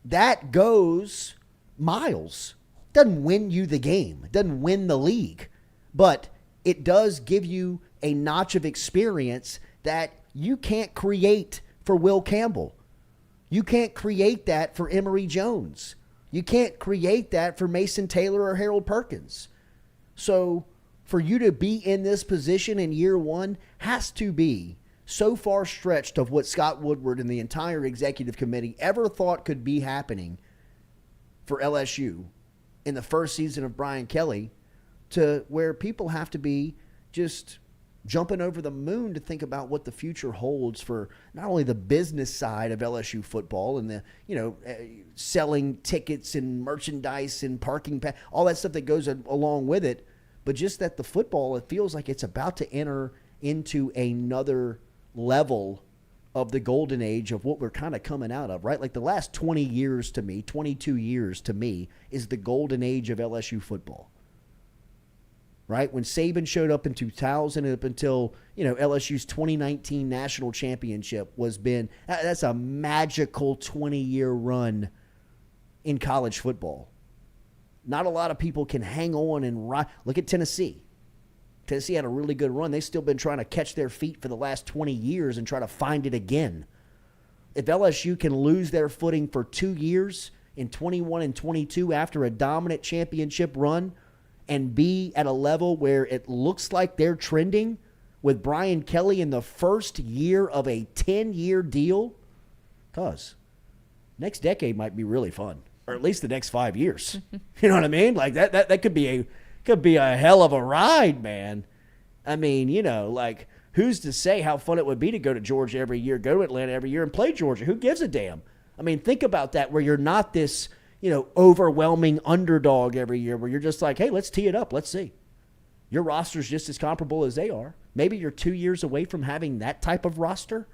that goes miles. Doesn't win you the game. It doesn't win the league. But it does give you a notch of experience that you can't create for Will Campbell. You can't create that for Emory Jones. You can't create that for Mason Taylor or Harold Perkins. So for you to be in this position in year one has to be so far stretched of what Scott Woodward and the entire executive committee ever thought could be happening for LSU in the first season of Brian Kelly, to where people have to be just jumping over the moon to think about what the future holds for not only the business side of LSU football and the, selling tickets and merchandise and parking, all that stuff that goes along with it, but just that the football, it feels like it's about to enter into another level of the golden age of what we're kind of coming out of, right? Like the last 20 years to me, 22 years to me, is the golden age of LSU football. Right? When Saban showed up in 2000 up until, LSU's 2019 national championship that's a magical 20-year run in college football. Not a lot of people can hang on and ride. Look at Tennessee. Tennessee had a really good run. They've still been trying to catch their feet for the last 20 years and try to find it again. If LSU can lose their footing for 2 years in 21 and 22 after a dominant championship run, and be at a level where it looks like they're trending with Brian Kelly in the first year of a 10-year deal, because next decade might be really fun, or at least the next 5 years. You know what I mean? Like that could be a hell of a ride, man. I mean, who's to say how fun it would be to go to Georgia every year, go to Atlanta every year and play Georgia? Who gives a damn? I mean, think about that, where you're not this overwhelming underdog every year, where you're just like, hey, let's tee it up. Let's see. Your roster's just as comparable as they are. Maybe you're 2 years away from having that type of roster.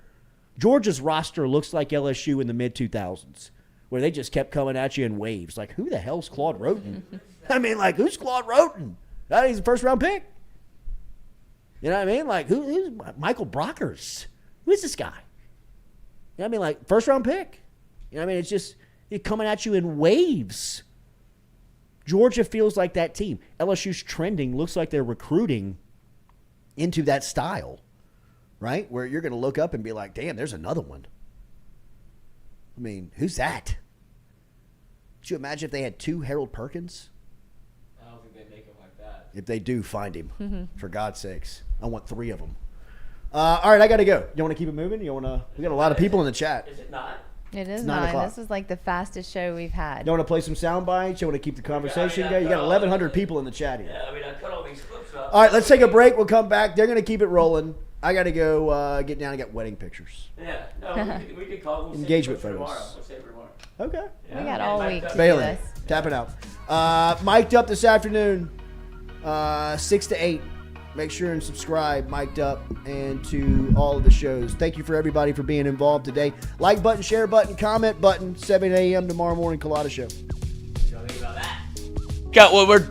Georgia's roster looks like LSU in the mid-2000s, where they just kept coming at you in waves. Like, who the hell's Claude Roten? I mean, like, who's Claude Roten? He's a first-round pick. You know what I mean? Like, who's Michael Brockers? Who is this guy? You know what I mean? Like, first-round pick. You know what I mean? It's just coming at you in waves. Georgia feels like that team. LSU's trending. Looks like they're recruiting into that style, right? Where you're going to look up and be like, damn, there's another one. I mean, who's that? Could you imagine if they had 2 Harold Perkins? I don't think they'd make him like that. If they do, find him. For God's sakes. I want 3 of them. All right, I got to go. You want to keep it moving? We got a lot of people in the chat. Is it not? It is 9 9. o'clock. This is like the fastest show we've had. You want to play some sound bites? You want to keep the conversation going? You got 1,100 people in the chat here. Yeah, I mean, I cut all these clips up. All right, let's take a break. We'll come back. They're going to keep it rolling. I got to go get down and get wedding pictures. Yeah, no, we could call them. Engagement photos. We'll save it tomorrow. Okay. We got all week to do Bailey, this. tapping out. Mic'd Up this afternoon, 6 to 8. Make sure and subscribe, Mic'd Up, and to all of the shows. Thank you for everybody for being involved today. Like button, share button, comment button. 7 a.m. tomorrow morning, Culotta Show. Got what we're